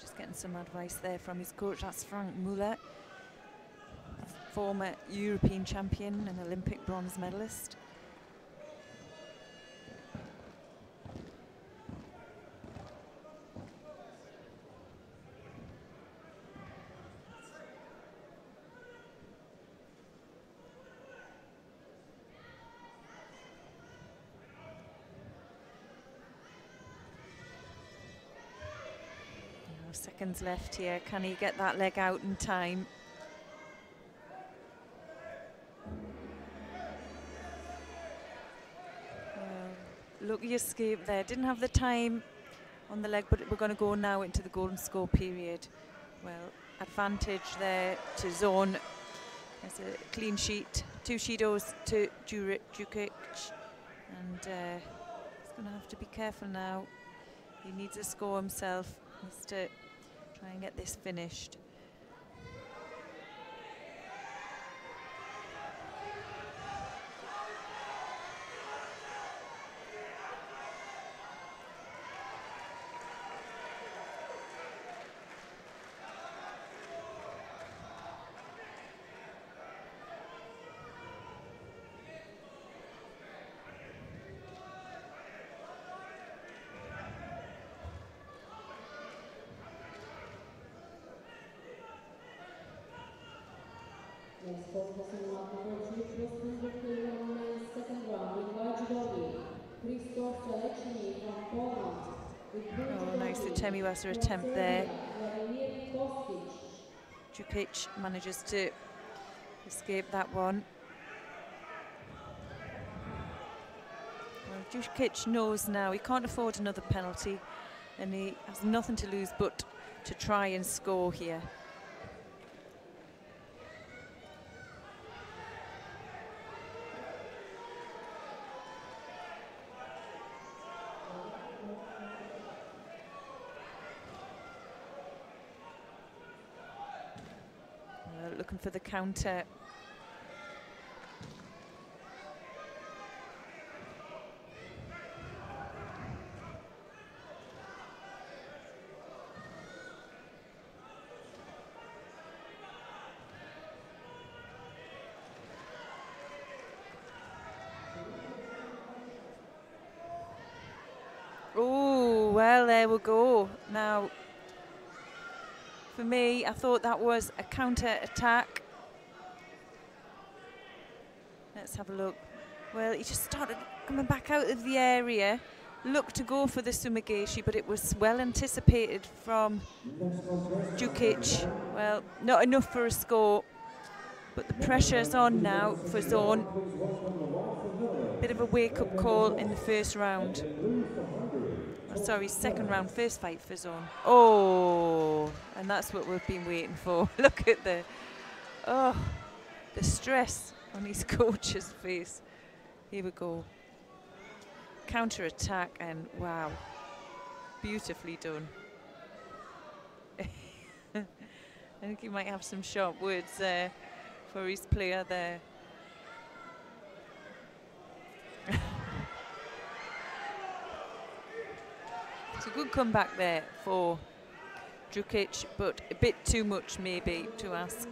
Just getting some advice there from his coach. That's Frank Muller, former European champion and Olympic bronze medalist. Seconds left here. Can he get that leg out in time? Lucky escape there. Didn't have the time on the leg, but we're going to go now into the golden score period. Well, advantage there to zone. There's a clean sheet. 2 Shidos to Jukic. And he's going to have to be careful now. He needs a score himself. He needs to try and get this finished. Next person mark number 3 plus 100 kilogram men's second round in white judo. Christoph Salechny from Poland. Oh, nice Temiwasa attempt there. Jukic manages to escape that one. Well, Jukic knows now he can't afford another penalty, and he has nothing to lose but to try and score here. Looking for the counter. Oh, well, there we go. Now, for me, I thought that was a counter attack. Let's have a look. Well, he just started coming back out of the area, looked to go for the sumigashi, but it was well anticipated from Jukic. Well, not enough for a score, but the pressure's on now for zone. Bit of a wake-up call in the first round. Oh, sorry, second round, first fight for zone. Oh, and that's what we've been waiting for. Look at the stress on his coach's face. Here we go. Counter attack, and wow, beautifully done. I think he might have some sharp words there for his player there. It's a good comeback there for Jukic, but a bit too much maybe to ask.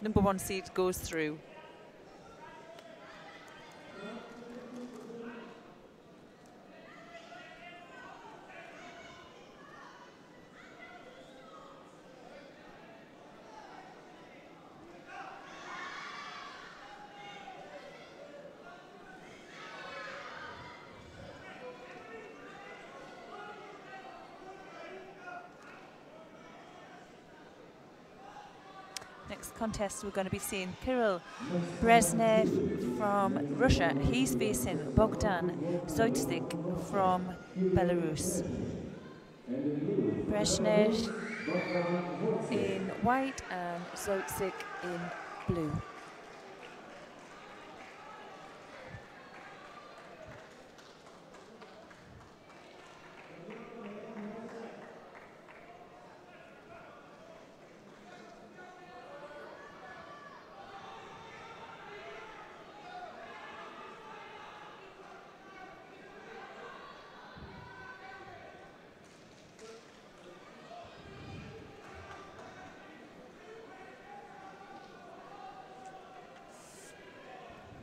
number 1 seed goes through. Next contest, we're going to be seeing Kirill Brezhnev from Russia. He's facing Bogdan Zoytsik from Belarus. Brezhnev in white and Zoytsik in blue.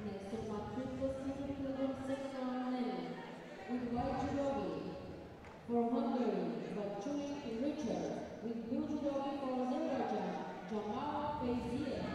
Next up, our triple seated program second round men with white judogi for Hungary, Bachulik Richard, with blue judogi for Azerbaijan, Jamal Feyziev.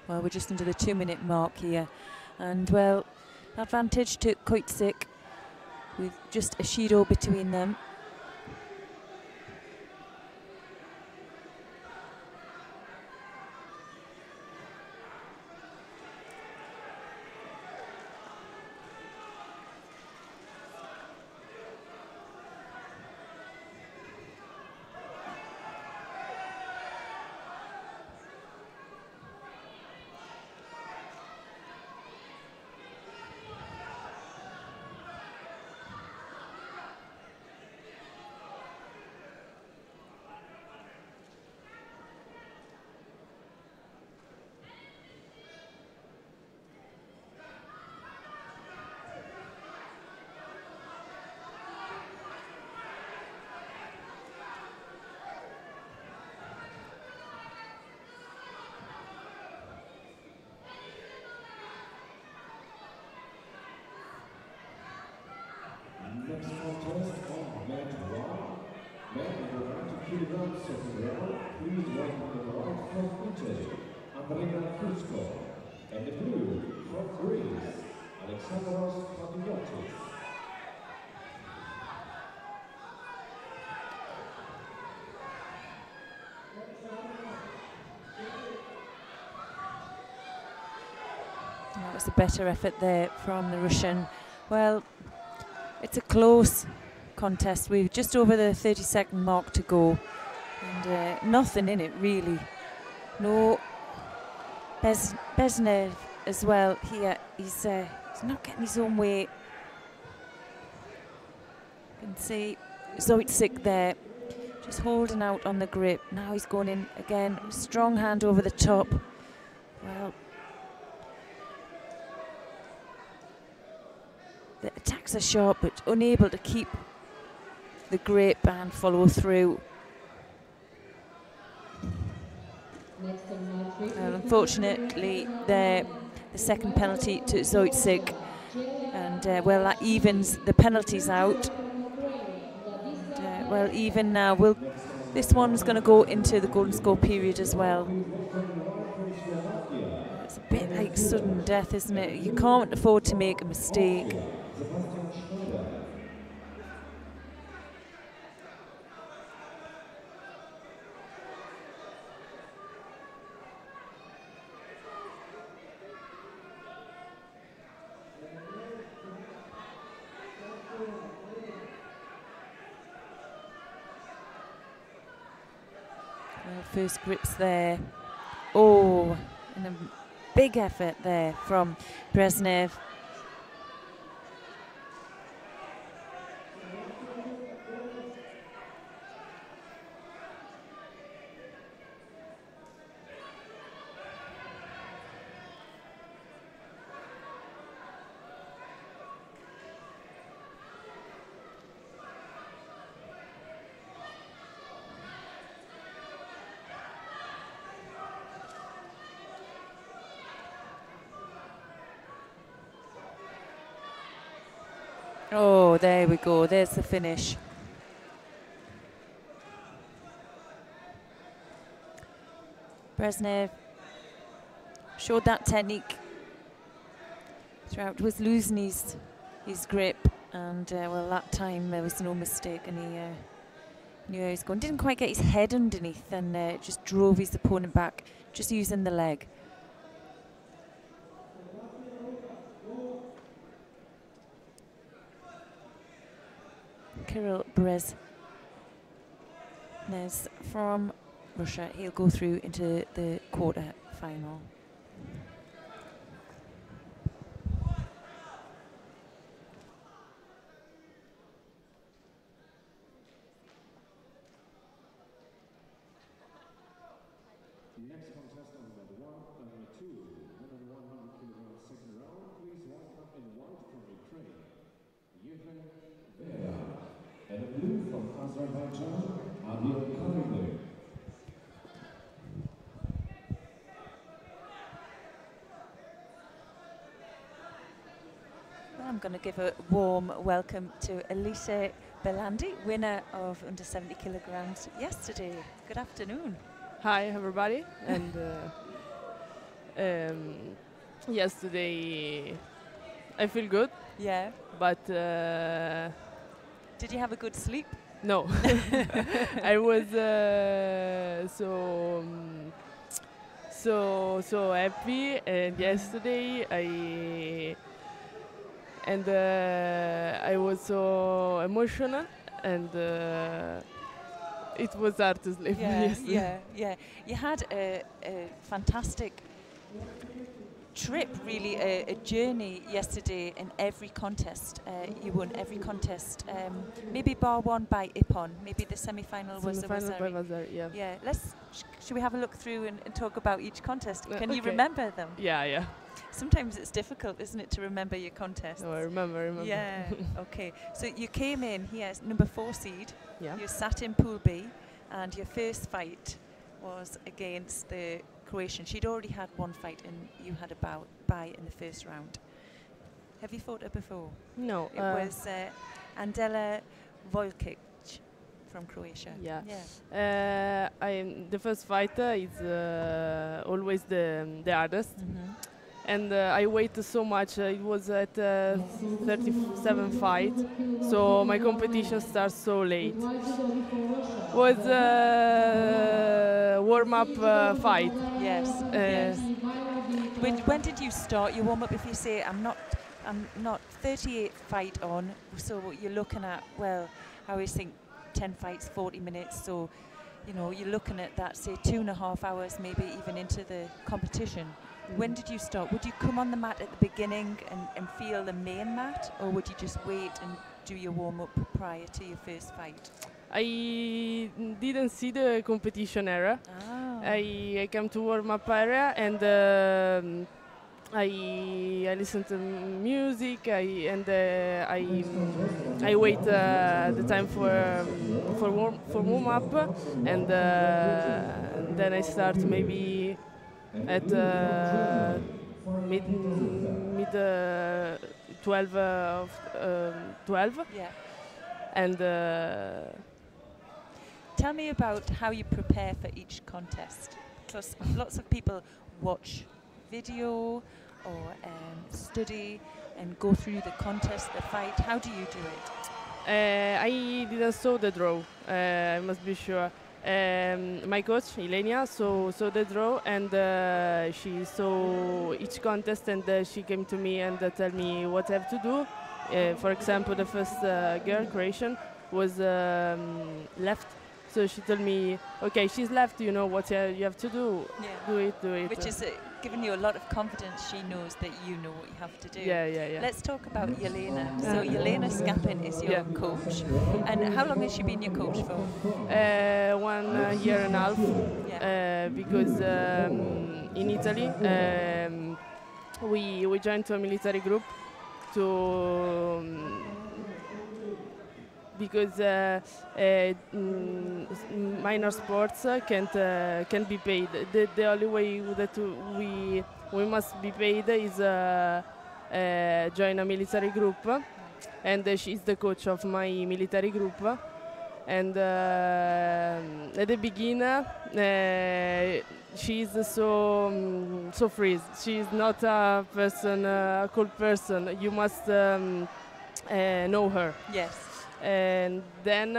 Well, we're just under the 2-minute mark here, and well, advantage to Koitsik with just a Shido between them. Next contest on mat 1. Men under 90 kilograms second round. Please welcome the right from Italy, Andrea Fusco. And the blue from Greece, Alexandros Patriotis. That was a better effort there from the Russian. Well, it's a close contest. We're just over the 30-second mark to go, and nothing in it really. No, Brezhnev as well here. He's not getting his own way. You can see Zoytsik there. Just holding out on the grip. Now he's going in again. Strong hand over the top. Well, the attacks are sharp, but unable to keep the grip and follow through. Unfortunately, the second penalty to Zoitsik, and well, that evens the penalties out. And, well, even now, this one's going to go into the golden score period as well. It's a bit like sudden death, isn't it? You can't afford to make a mistake. First grips there. Oh, and a big effort there from Brezhnev. Oh, there we go. There's the finish. Brezhnev showed that technique throughout, was losing his grip, and well, that time there was no mistake, and he knew where he was going. Didn't quite get his head underneath, and just drove his opponent back, just using the leg. Kirill Brezhnev from Russia. He'll go through into the quarter final. Next contestant number 1 and number 2, women 100 kilograms second round. Please welcome in white from Ukraine, Vera, and blue from Azerbaijan, Adil. I'm going to give a warm welcome to Elise Belandi, winner of under 70 kilograms yesterday. Good afternoon. Hi everybody, and yesterday I feel good. Yeah. But did you have a good sleep? No. I was so happy, and yesterday I was so emotional, and it was hard to sleep. Yeah. You had a fantastic trip, really, a journey yesterday in every contest. You won every contest, maybe bar one by Ippon. Maybe the semi-final was the Vasari. Yeah. Should we have a look through and talk about each contest? Can you okay. remember them? Yeah. Sometimes it's difficult, isn't it, to remember your contests? No, I remember. Yeah. Okay. So you came in here as number 4 seed. Yeah. You sat in Pool B, and your first fight was against the Croatian. She'd already had one fight, and you had a bye in the first round. Have you fought her before? No. It was Andela Vojkic from Croatia. Yeah. The first fight is always the hardest. Mm-hmm. And I waited so much. It was at 37 fight, so my competition starts so late. Was a warm-up fight. Yes. When did you start your warm-up? If you say I'm not 38 fight on, so you're looking at, well, I always think 10 fights, 40 minutes. So, you're looking at that, say 2.5 hours, maybe even into the competition. When did you start? Would you come on the mat at the beginning and feel the main mat, or would you just wait and do your warm-up prior to your first fight? I didn't see the competition area. Oh. I came to warm up area and I listen to music. I wait the time for warm up, and then I start maybe at mid 12 of 12, Yeah. and Tell me about how you prepare for each contest. Because lots of people watch video or study and go through the contest, the fight. How do you do it? I didn't saw the draw. I must be sure. My coach Ilenia saw the draw, and she saw each contest, and she came to me and tell me what I have to do. For example, the first girl creation was left, so she told me, okay, she's left. You know what you have to do. Yeah. Do it. Which is giving you a lot of confidence. She knows that you know what you have to do. Yeah. Let's talk about Jelena. So Jelena Skapin is your coach. And how long has she been your coach for? 1 year and a half. Yeah. Because in Italy we joined to a military group to because minor sports can't be paid. The only way that we must be paid is join a military group, and she's the coach of my military group. And at the beginning, she's so free. She's not a person, a cool person. You must know her. Yes. And then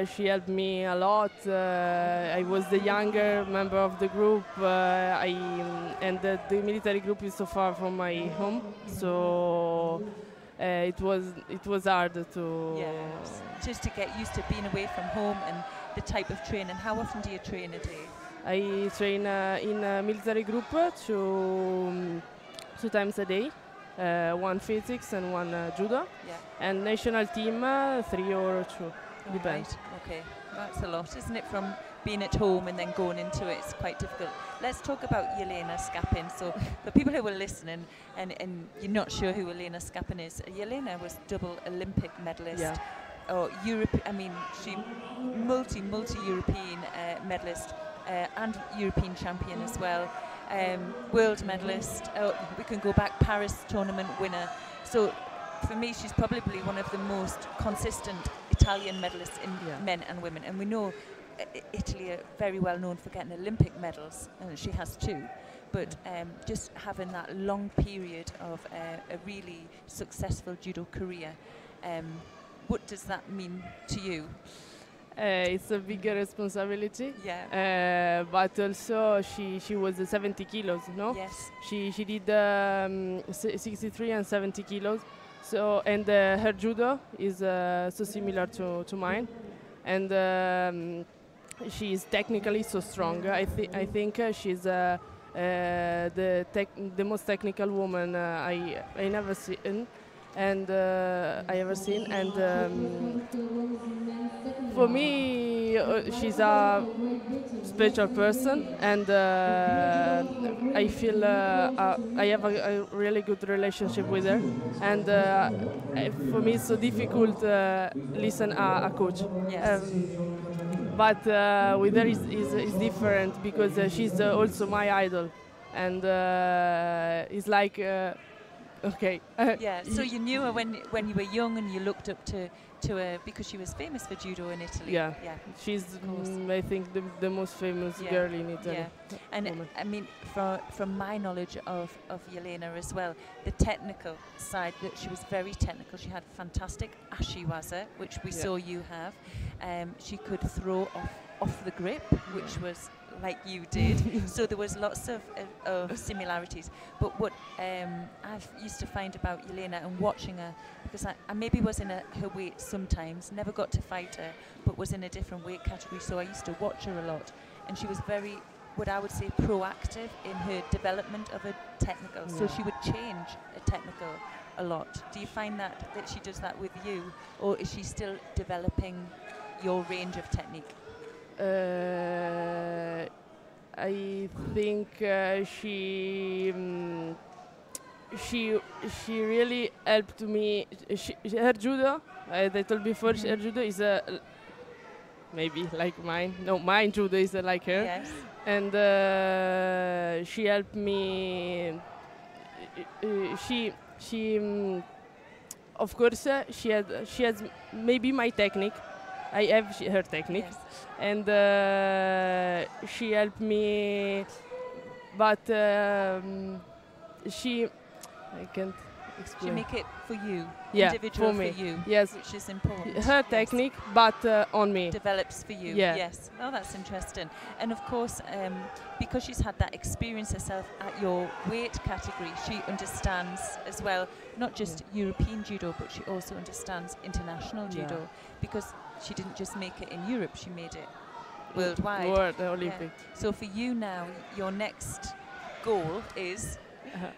she helped me a lot. I was the younger member of the group, and the military group is so far from my home, so it was hard to. Yes. Just to get used to being away from home and the type of training. How often do you train a day? I train in a military group two times a day. 1 physics and 1 judo, and national team 3 or 2, depends. Right. Okay, that's a lot, isn't it? From being at home and then going into it, it's quite difficult. Let's talk about Jelena Skapin. So for people who are listening and you're not sure who Jelena Skapin is, Jelena was double Olympic medalist. Or Europe. I mean, she multi-European medalist and European champion as well. World medalist. We can go back, Paris tournament winner. So for me, she's probably one of the most consistent Italian medalists in men and women. And we know Italy are very well known for getting Olympic medals, and she has 2. But just having that long period of a really successful judo career, what does that mean to you? It's a bigger responsibility. But also she was 70 kilos, no? Yes. She did 63 and 70 kilos. So and her judo is so similar to mine, and she is technically so strong. I think she's the most technical woman I never seen. And I ever seen, and for me she's a special person, and I feel I have a really good relationship with her, and for me it's so difficult listen a coach. Yes. But with her is different, because she's also my idol, and it's like okay. So you knew her when you were young, and you looked up to her because she was famous for judo in Italy. Yeah. She's I think the most famous girl in Italy. Yeah. And I mean, from my knowledge of Jelena as well, the technical side, that she was very technical. She had fantastic ashiwaza, which we saw you have. She could throw off the grip, which was like you did. So there was lots of similarities. But what I've used to find about Jelena and watching her, because I maybe was in her weight sometimes, never got to fight her, but was in a different weight category, so I used to watch her a lot. And she was very, what I would say, proactive in her development of a technical. So she would change a technical a lot. Do you find that she does that with you, or is she still developing your range of technique? I think she really helped me. Her judo, as I told before, her judo is maybe like mine. No, mine judo is like her. Yes. And she helped me. Of course, she has maybe my technique. I have her technique, Yes. and she helped me. But I can't She explain. make it for you, Yeah, individual for me. you, Yes. which is important. Her Yes. technique, but on me. Develops for you. Yeah. Yes. Oh, that's interesting. And of course, because she's had that experience herself at your weight category, she understands as well not just European judo, but she also understands international judo, because she didn't just make it in Europe; she made it worldwide. World Olympic. So for you now, your next goal is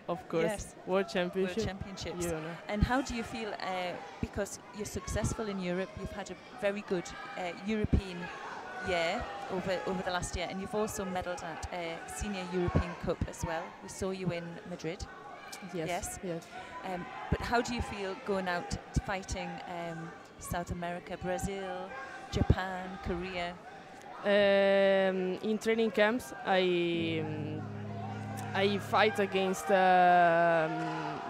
Of course. Yes. World Championship. World Championships. You know. And how do you feel, because you're successful in Europe, you've had a very good European year over the last year, and you've also medalled at Senior European Cup as well. We saw you in Madrid. Yes. Yes. But how do you feel going out fighting South America, Brazil, Japan, Korea? In training camps, I fight against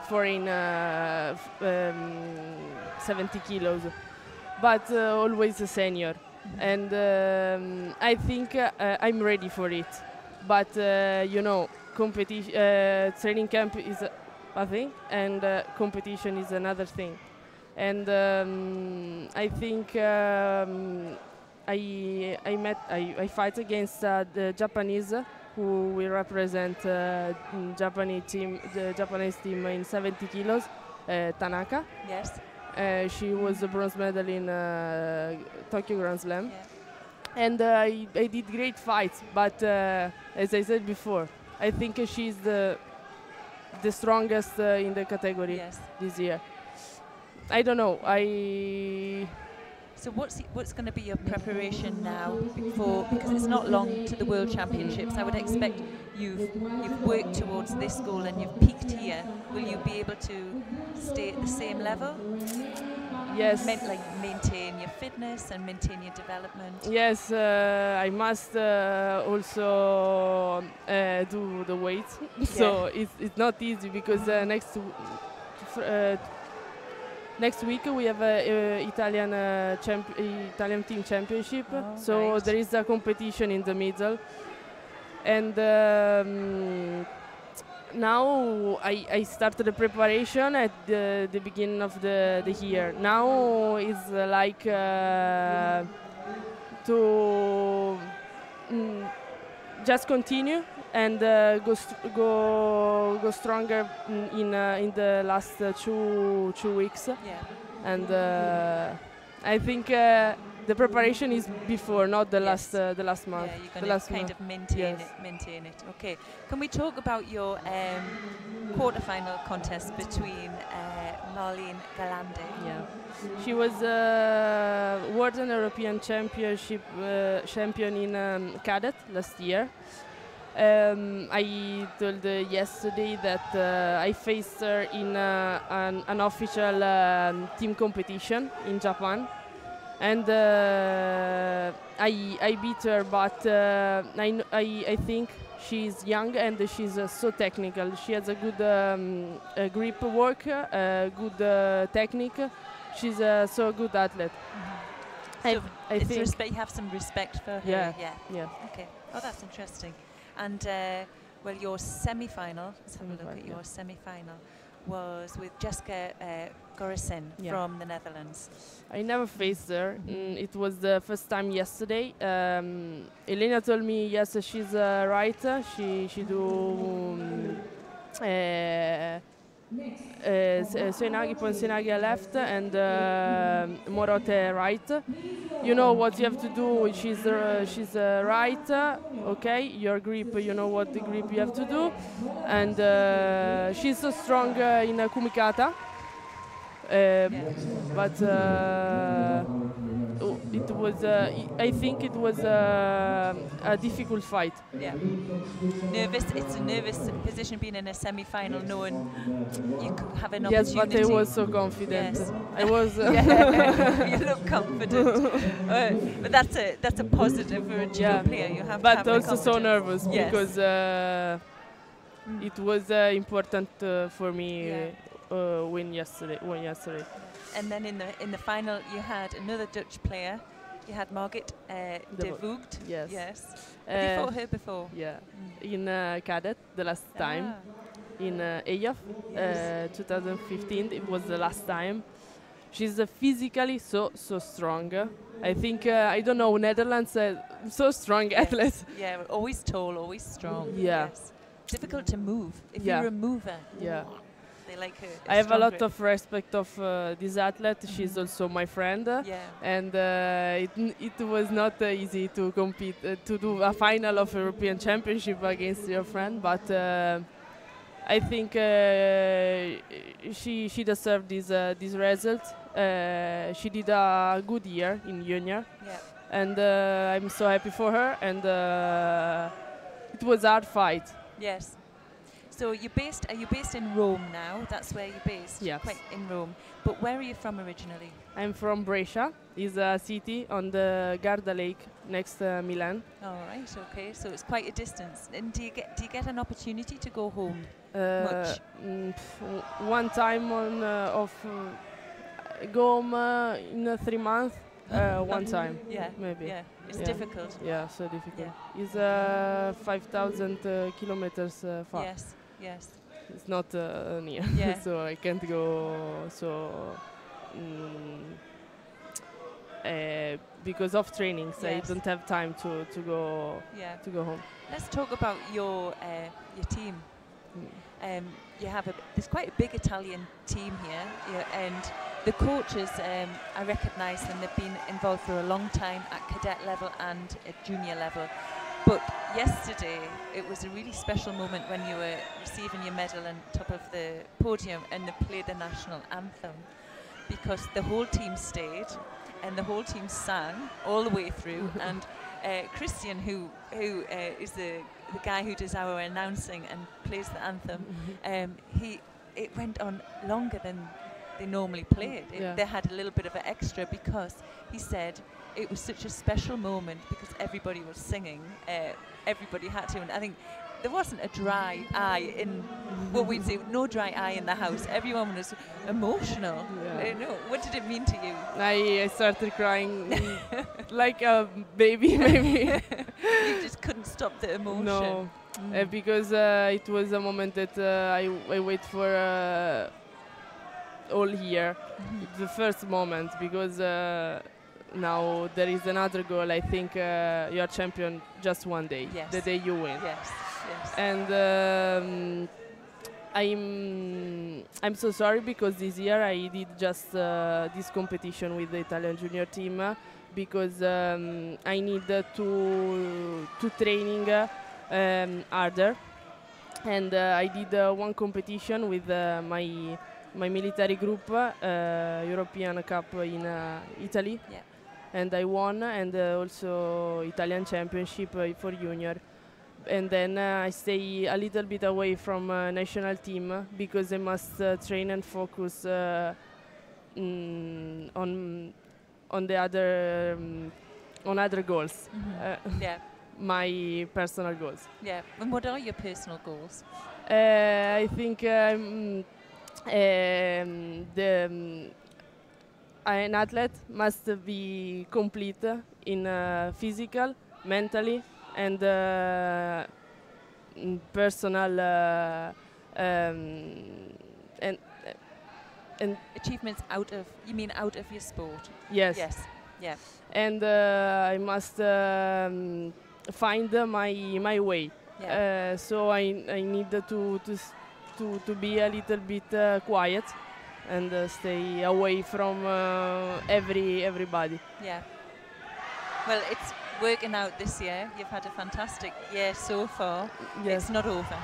foreign 70 kilos, but always a senior. And I think I'm ready for it. But competition, training camp is a thing, and competition is another thing. And I think I fight against the Japanese, who will represent the Japanese team in 70 kilos, Tanaka. Yes. She was a bronze medal in Tokyo Grand Slam. Yeah. And I did great fights, but as I said before, I think she's the strongest in the category this year. I don't know. So what's going to be your preparation now because it's not long to the World Championships? I would expect you've worked towards this goal and you've peaked here. Will you be able to stay at the same level? Yes. Maintain your fitness and maintain your development. Yes, I must also do the weight. So it's not easy because next week we have a Italian team championship, so there is a competition in the middle, and now I started the preparation at the beginning of the year. Now it's like to just continue and go stronger in the last two weeks. Yeah. And I think the preparation is before, not the last month. Yeah, you're going to kind of maintain it. Okay. Can we talk about your quarterfinal contest between Marlene Galande? Yeah. She was World and European Championship champion in cadet last year. I told yesterday that I faced her in an official team competition in Japan, and I beat her. But I think she's young and she's so technical. She has a good grip work, good technique. She's so good athlete. So I think you have some respect for her. Yeah. Okay. Oh, that's interesting. And well, your semi-final. Let's have a look at your semi-final. Was with Jessica Gorisen from the Netherlands. I never faced her. It was the first time yesterday. Elena told me yes, she's right. She do Senagi left and Morote right. You know what you have to do. She's right. Okay, your grip. You know what the grip you have to do, and she's so strong in Kumikata. But it was. I think it was a difficult fight. Yeah. Nervous. It's a nervous position being in a semi-final, knowing you could have an Yes, opportunity. but I was so confident. Yes. I was. Yeah, you look confident. But that's a positive for a judo player. You have to but have the also so confidence. nervous Yes. because it was important for me win yesterday. And then in the final, you had another Dutch player. You had Margit de Voogd. Yes. Yes. Have you fought her before? Yeah. In cadet the last time. In EJAF 2015, it was the last time. She's physically so strong. I think I don't know, Netherlands so strong athletes. Yeah, always tall, always strong. Yeah. Yes. Difficult to move. If you're a mover. Yeah. They like her. I have a lot of respect of this athlete. She's also my friend. Yeah. And it was not easy to compete, to do a final of European Championship against your friend, but I think she deserved this result. She did a good year in junior, and I'm so happy for her. And it was a hard fight. Yes. So are you based in Rome now? That's where you're based. Yes. Quite in Rome. But where are you from originally? I'm from Brescia. It's a city on the Garda Lake next to Milan. All right. Okay. So it's quite a distance. And do you get an opportunity to go home much? One time go home in 3 months. One time. Yeah. Maybe. Yeah. It's difficult. Yeah, so difficult. Yeah. It's 5,000 kilometers far. Yes. Yes. It's not near, Yeah. so I can't go. Because of trainings, I Yes. don't have time to go. Yeah. To go home. Let's talk about your team. You have there's quite a big Italian team here, and the coaches, I recognise them. They've been involved for a long time at cadet level and at junior level. But yesterday, it was a really special moment when you were receiving your medal on top of the podium and they played the national anthem, because the whole team stayed and the whole team sang all the way through. And Christian, who is the guy who does our announcing and plays the anthem, it went on longer than they normally played. They had a little bit of an extra because he said it was such a special moment because everybody was singing. Everybody had to, and I think there wasn't a dry eye in what we'd say, no dry eye in the house. Everyone was emotional. What did it mean to you? I started crying like a baby, maybe. You just couldn't stop the emotion. No, because it was a moment that I wait for all year. The first moment, because now there is another goal. I think you are champion just one day, the day you win. Yes, yes. And I'm so sorry because this year I did just this competition with the Italian junior team because I need to training harder, and I did one competition with my military group, European Cup in Italy, and I won, and also Italian Championship for junior. And then I stay a little bit away from national team because I must train and focus on the other on other goals. My personal goals. Yeah. And what are your personal goals? I think an athlete must be complete in physical, mentally, and personal and achievements out of your sport. Yes. Yes. Yeah. And I must find my way. Yeah. So I need to be a little bit quiet and stay away from everybody. Yeah. Well, it's working out this year. You've had a fantastic year so far. Yes. It's not over.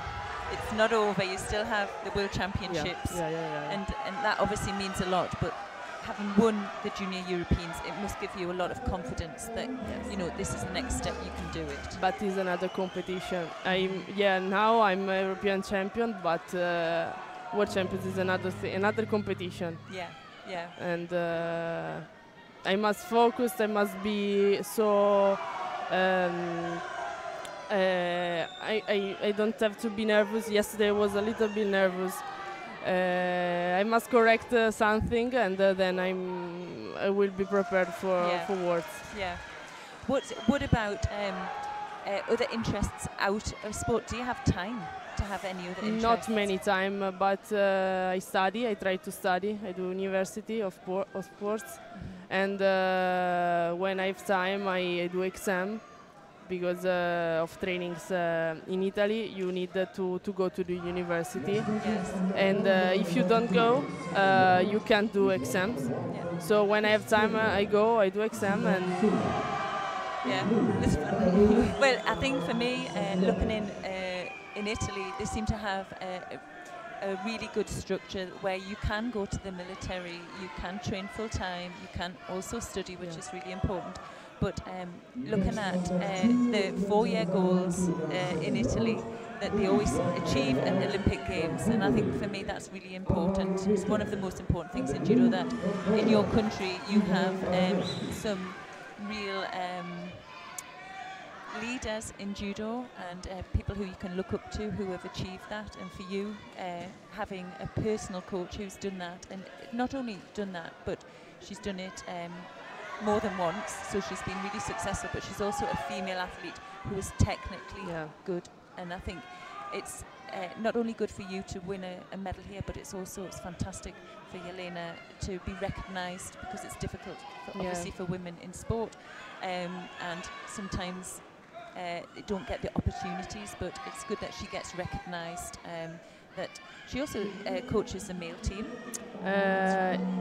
It's not over. You still have the World Championships. Yeah. And that obviously means a lot. But having won the Junior Europeans, it must give you a lot of confidence that you know this is the next step, you can do it. But it's another competition. Now I'm a European champion, but World Champions is another competition. Yeah. And I must focus. I must be so. I don't have to be nervous. Yesterday I was a little bit nervous. I must correct something, and then I will be prepared for Worlds. Yeah. What about other interests out of sport? Do you have time to have any other interests? Not many time, but I study. I try to study. I do university of sports, and when I have time, I do exam. Because of trainings in Italy, you need to go to the university. Yes. And if you don't go, you can't do exams. Yeah. So when I have time, I go, I do exam, and yeah, it's fun. Well, I think for me, looking in Italy, they seem to have a really good structure where you can go to the military, you can train full time, you can also study, which is really important. But looking at the 4-year goals in Italy, that they always achieve at Olympic Games, and I think for me that's really important. It's one of the most important things in judo, that in your country you have some real leaders in judo and people who you can look up to who have achieved that. And for you, having a personal coach who's done that, and not only done that, but she's done it more than once, so she's been really successful, but she's also a female athlete who is technically good. And I think it's not only good for you to win a medal here, but it's fantastic for Jelena to be recognised, because it's difficult obviously for women in sport, and sometimes they don't get the opportunities, but it's good that she gets recognised. That she also coaches the male team.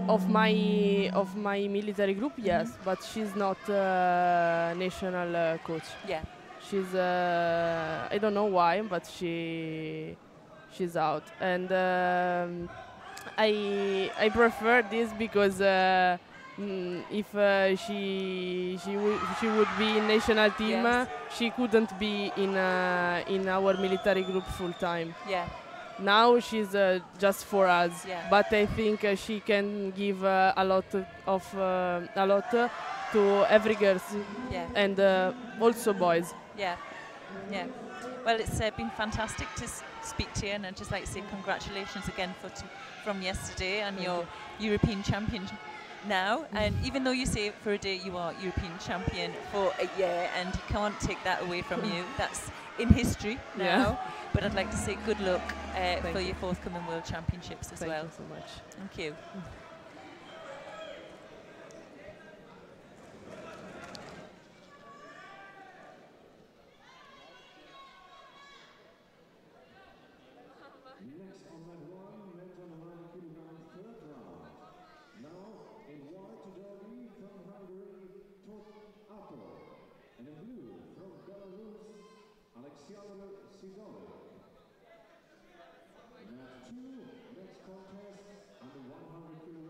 Of my military group, yes, but she's not national coach. Yeah. She's I don't know why, but she's out, and I prefer this because if she would be in national team, she couldn't be in our military group full time. Yeah. Now she's just for us, but I think she can give a lot to every girls, and also boys. Yeah. Well, it's been fantastic to speak to you, and I'd just like to say congratulations again from yesterday and your European champion now. And even though you say for a day you are European champion for a year, and you can't take that away from you, that's in history now. But I'd like to say good luck for your forthcoming World Championships as well. Thank you so much. Thank you. Next on that one, met on 1 kilogram third round. Now in white judogi from Hungary, Apple, and in blue from Belarus, Alexander Sidorov. Match 2, next contest on the 100 kilogram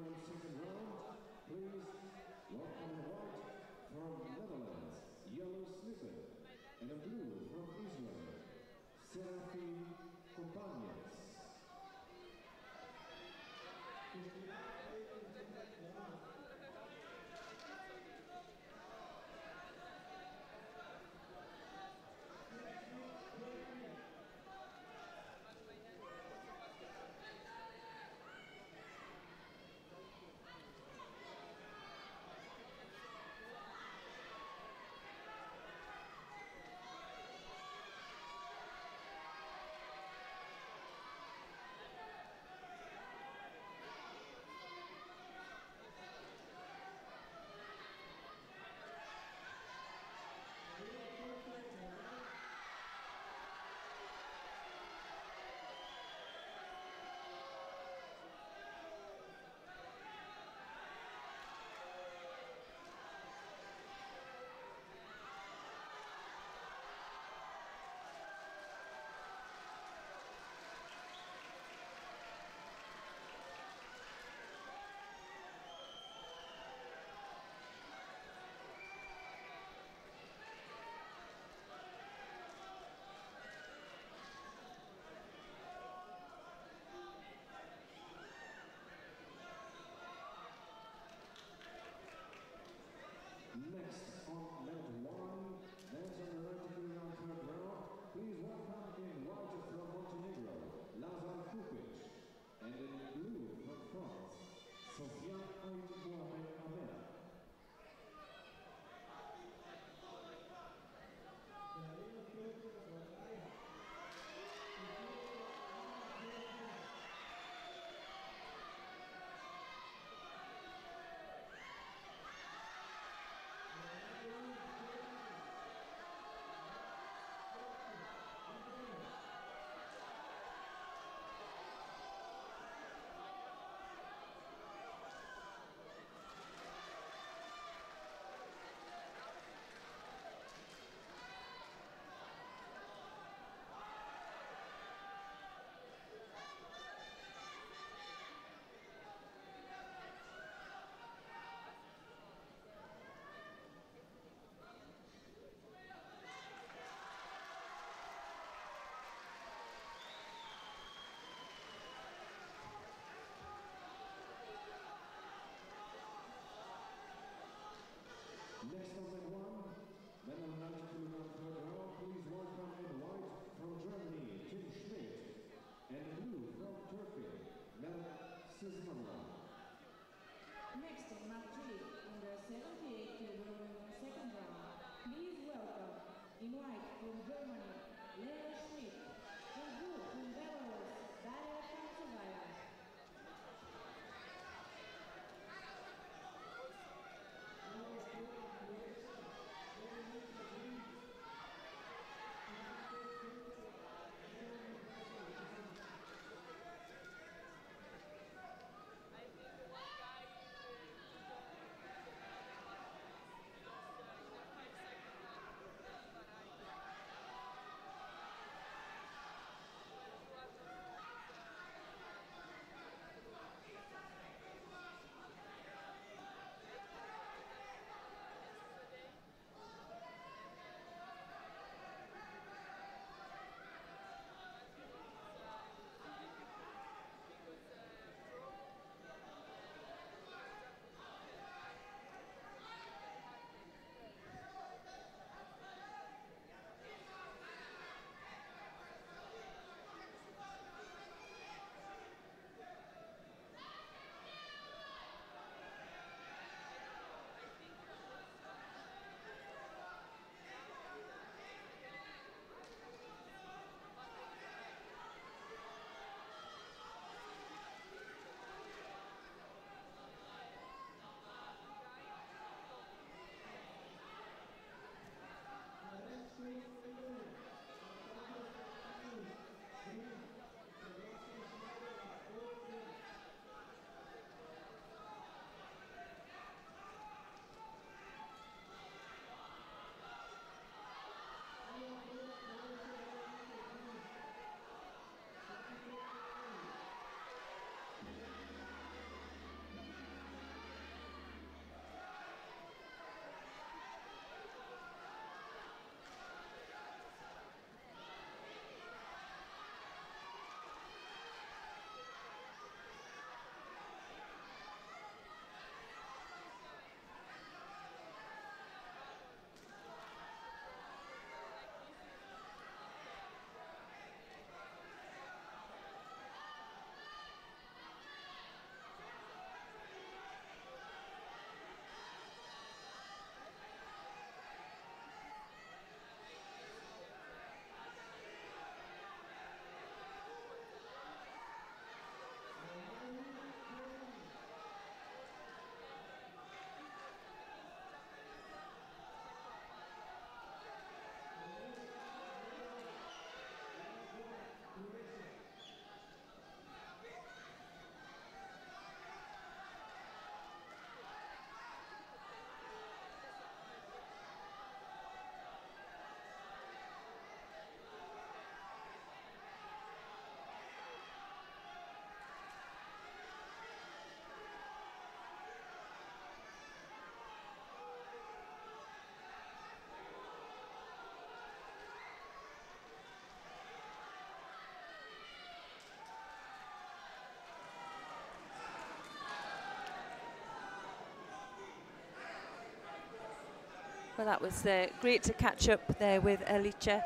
Well, that was great to catch up there with Alicia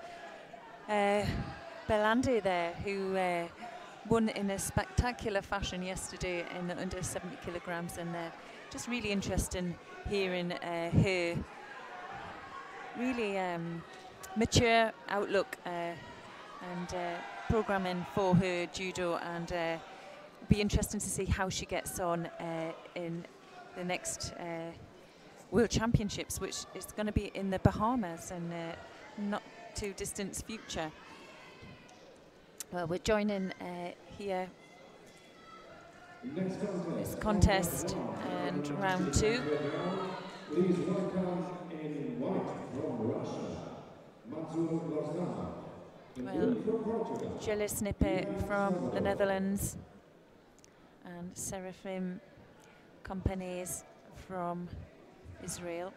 Belandi there, who won in a spectacular fashion yesterday in the under 70 kilograms, and just really interesting hearing her really mature outlook and programming for her judo, and be interesting to see how she gets on in the next World Championships, which is going to be in the Bahamas in not too distant future. Well, we're joining here this contest and round 2. Please welcome in white from Russia, Well, Jelle Snippet from the Netherlands and Seraphim Companies from Israel.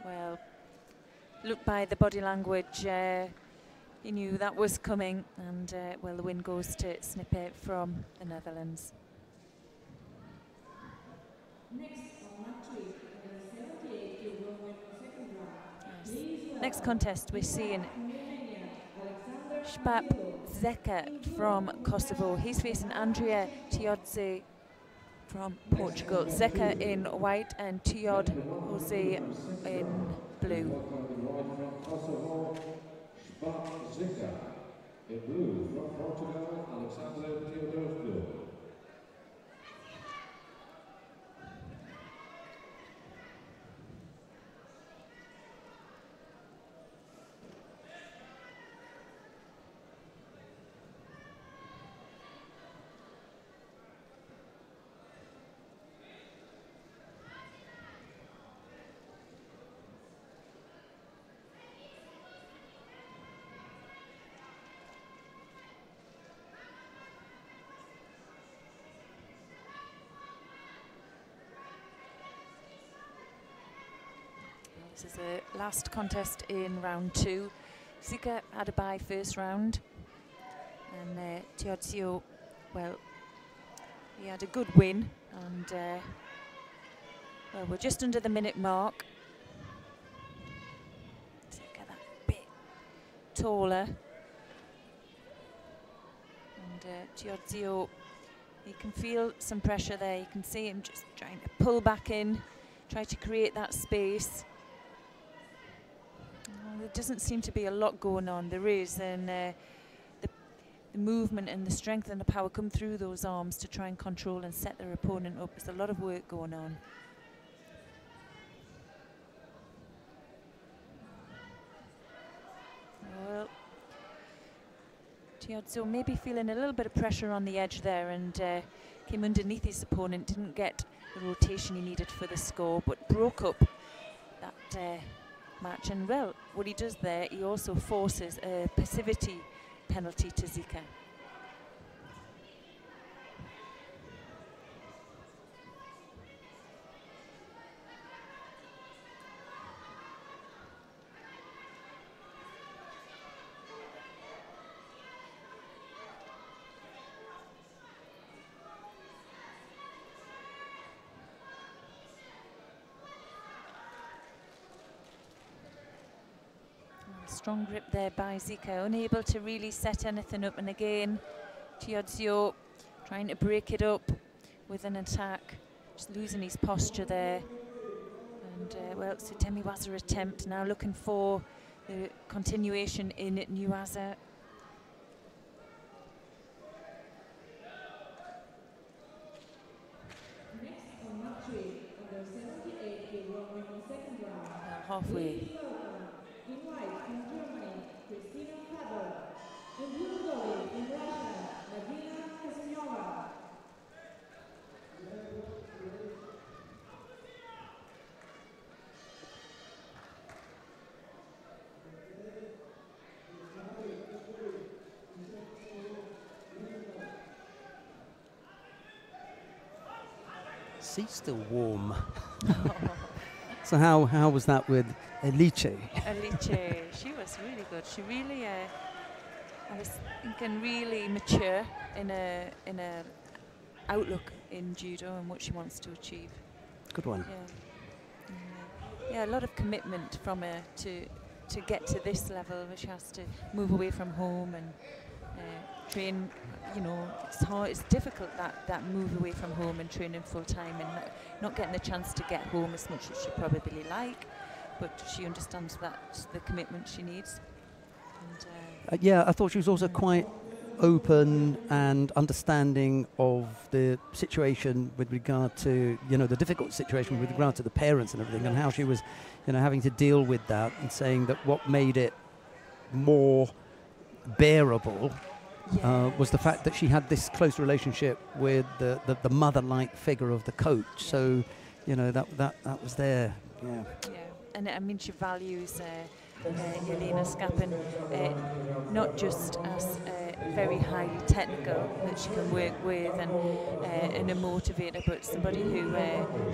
Well, look by the body language, he knew that was coming, and well, the win goes to Snippet from the Netherlands. Next contest, we're seeing Špap Zeka from Kosovo. He's facing Andrea Tiodze from Portugal. Zeka in white and Tiodze in blue. Špap Zeka in blue from Portugal, Alexander Teodosio. This is the last contest in round 2. Zika had a bye first round, and Teodzio, well, he had a good win, and well, we're just under the minute mark. Zika that bit taller, and Teodzio, you can feel some pressure there. You can see him just trying to pull back in, try to create that space. There doesn't seem to be a lot going on. There is, and the movement and the strength and the power come through those arms to try and control and set their opponent up. There's a lot of work going on. Well, Teodzio maybe feeling a little bit of pressure on the edge there, and came underneath his opponent, didn't get the rotation he needed for the score, but broke up that match. And well, what he does there, he also forces a passivity penalty to Zika. Strong grip there by Zika, unable to really set anything up, and again Teodzio trying to break it up with an attack, just losing his posture there. And well, Sutemiwaza attempt, now looking for the continuation in Nuwaza. Halfway. Seat's still warm. So how was that with Alice? Alice, she was really good. She really I was thinking really mature in a outlook in judo and what she wants to achieve. Good one. Yeah. Yeah, a lot of commitment from her to get to this level where she has to move away from home and train. You know, it's hard, it's difficult that move away from home and training full time and not getting the chance to get home as much as she probably like, but she understands that's the commitment she needs. And, yeah, I thought she was also quite open and understanding of the situation with regard to, you know, the difficult situation with regard to the parents and everything, and how she was, you know, having to deal with that, and saying that what made it more bearable was the fact that she had this close relationship with the mother-like figure of the coach. So, you know, that was there. Yeah. Yeah, and I mean, she values Jelena Skapin not just as very highly technical that she can work with and a motivator, but somebody who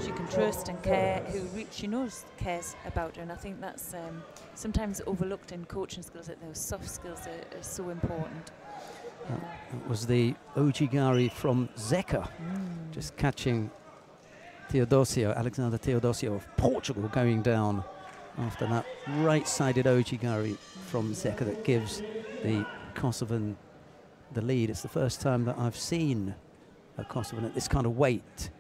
she can trust and care, who she knows cares about her. And I think that's sometimes overlooked in coaching skills, that those soft skills are so important. That was the Ojigari from Zeka, just catching Alexander Teodosio of Portugal going down after that right-sided Ojigari from Zeka that gives the Kosovan the lead. It's the first time that I've seen a Kosovan at this kind of weight.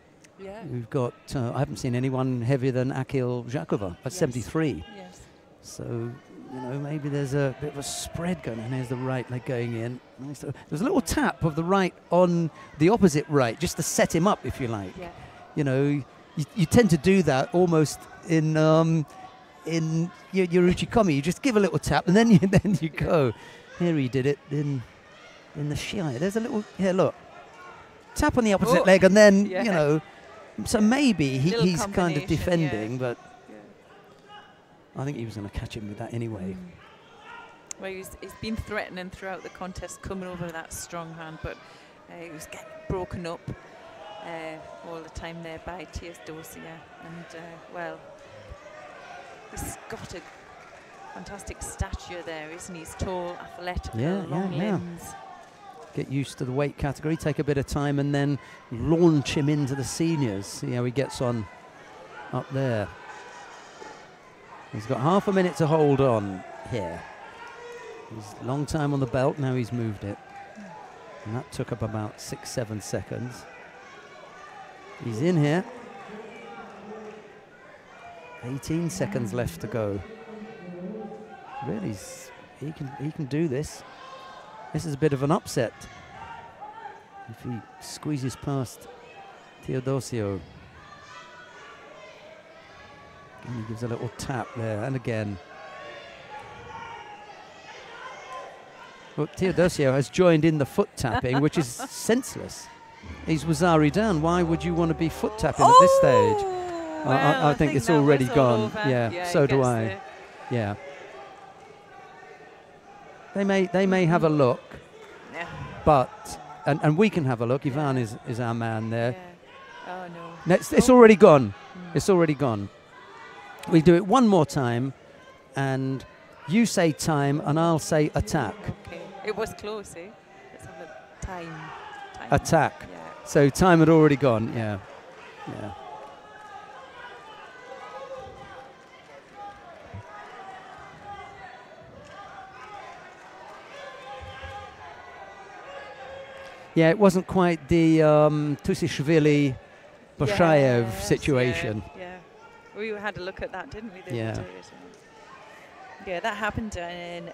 Yeah. We've got, I haven't seen anyone heavier than Akil Jakova at 73. Yes. So, you know, maybe there's a bit of a spread going on. There's the right leg going in. There's a little tap of the right on the opposite right, just to set him up, if you like. Yeah. You know, you tend to do that almost in your uchikomi. You just give a little tap and then you go. Here he did it in the shiai. There's a little, here, look. Tap on the opposite leg and then, you know, so maybe he's kind of defending, but I think he was going to catch him with that anyway. Well, he's been threatening throughout the contest, coming over with that strong hand, but he was getting broken up all the time there by Teodosio. And, well, he's got a fantastic stature there, isn't he? He's tall, athletic, long limbs. Get used to the weight category, take a bit of time, and then launch him into the seniors. See how he gets on up there. He's got half a minute to hold on here. He's a long time on the belt, now he's moved it. And that took up about 6-7 seconds. He's in here. 18 seconds left to go. Really, he can do this. This is a bit of an upset. If he squeezes past Teodosio. And he gives a little tap there, and again. Well, Teodosio has joined in the foot tapping, which is senseless. He's Wazari down. Why would you want to be foot tapping at this stage? Well, I think it's already gone. Yeah, so do I. Yeah. They may have a look, but and we can have a look. Ivan is our man there. Oh no. It's already gone. It's already gone. We do it one more time, and you say time, and I'll say attack. Okay. It was close, eh? Let's have a time. Attack. Yeah. So time had already gone. Yeah. Yeah. Yeah, it wasn't quite the Tusishvili Bashayev situation. Yeah. We had a look at that, didn't we? Yeah. Yeah, that happened in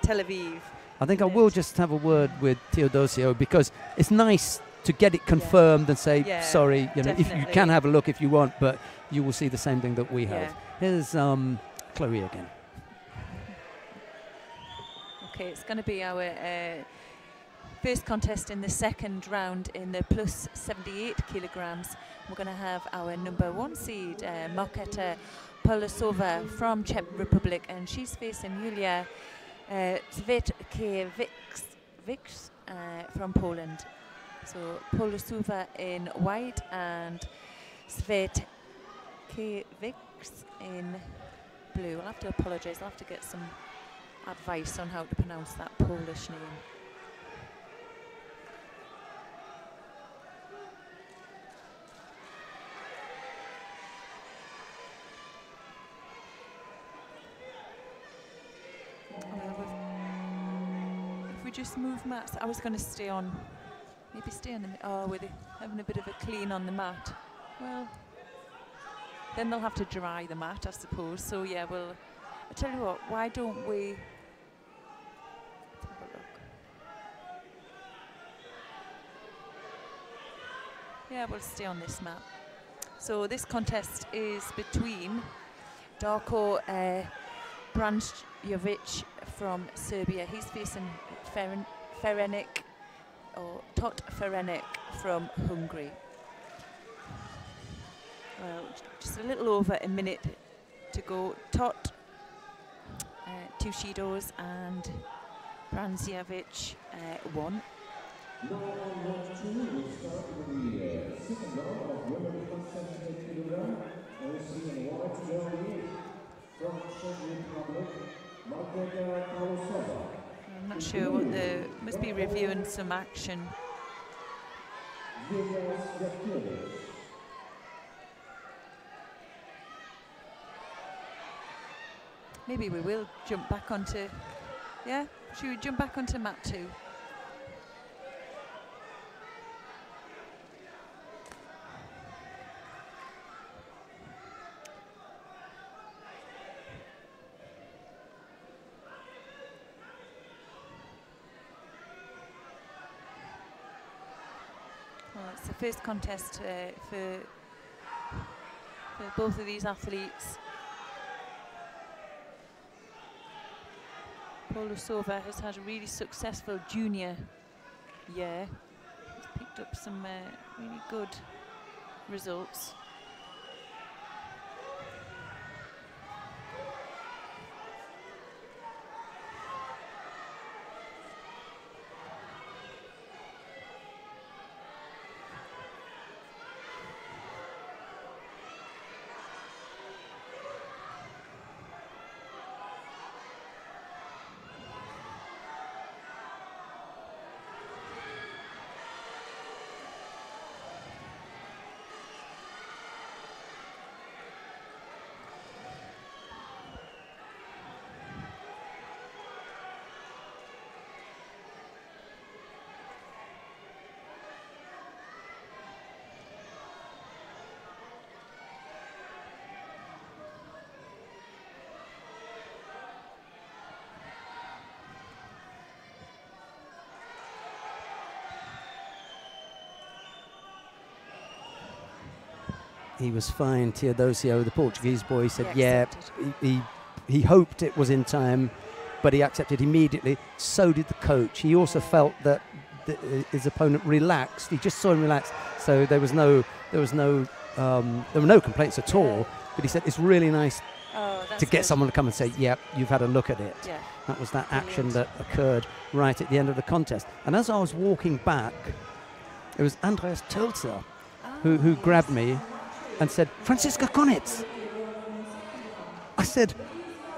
Tel Aviv. I think I will just have a word with Teodosio, because it's nice to get it confirmed and say, sorry, you know, if you can have a look if you want, but you will see the same thing that we have. Here's Chloe again. Okay, it's going to be our first contest in the second round in the plus 78 kilograms. We're going to have our number 1 seed, Marketa Polosova from Czech Republic, and she's facing Julia Tsvetkiewicz from Poland. So Polosova in white and Tsvetkiewicz in blue. I'll have to apologise, I'll have to get some advice on how to pronounce that Polish name. If we just move mats, I was going to stay on, maybe stay on the, oh, with having a bit of a clean on the mat. Well, then they'll have to dry the mat, I suppose. So yeah, well, I tell you what, why don't we have a look? Yeah, we'll stay on this mat. So this contest is between Darko Branjovic from Serbia. He's facing Ferenik, or Tot Ferenik from Hungary. Well, just a little over a minute to go. Tot, 2 Judos, and Branjovic, 1. Now on round 2, we start with the second round of women plus 78 kg. And we see in white Germany from Czech Republic, Sofia. I'm not sure what the, must be reviewing some action. Maybe we will jump back onto, yeah? Should we jump back onto mat 2? Well, it's the first contest for both of these athletes. Sofia has had a really successful junior year. He's picked up some really good results. He was fine. Teodosio, the Portuguese boy, said, yeah, he hoped it was in time, but he accepted immediately. So did the coach. He also felt that his opponent relaxed. He just saw him relax. So there were no complaints at all. But he said it's really nice to get someone to come and say, yeah, you've had a look at it. Yeah. That was that action that occurred right at the end of the contest. And as I was walking back, it was Andreas Tölzer who grabbed me and said, Franziska Konitz. I said,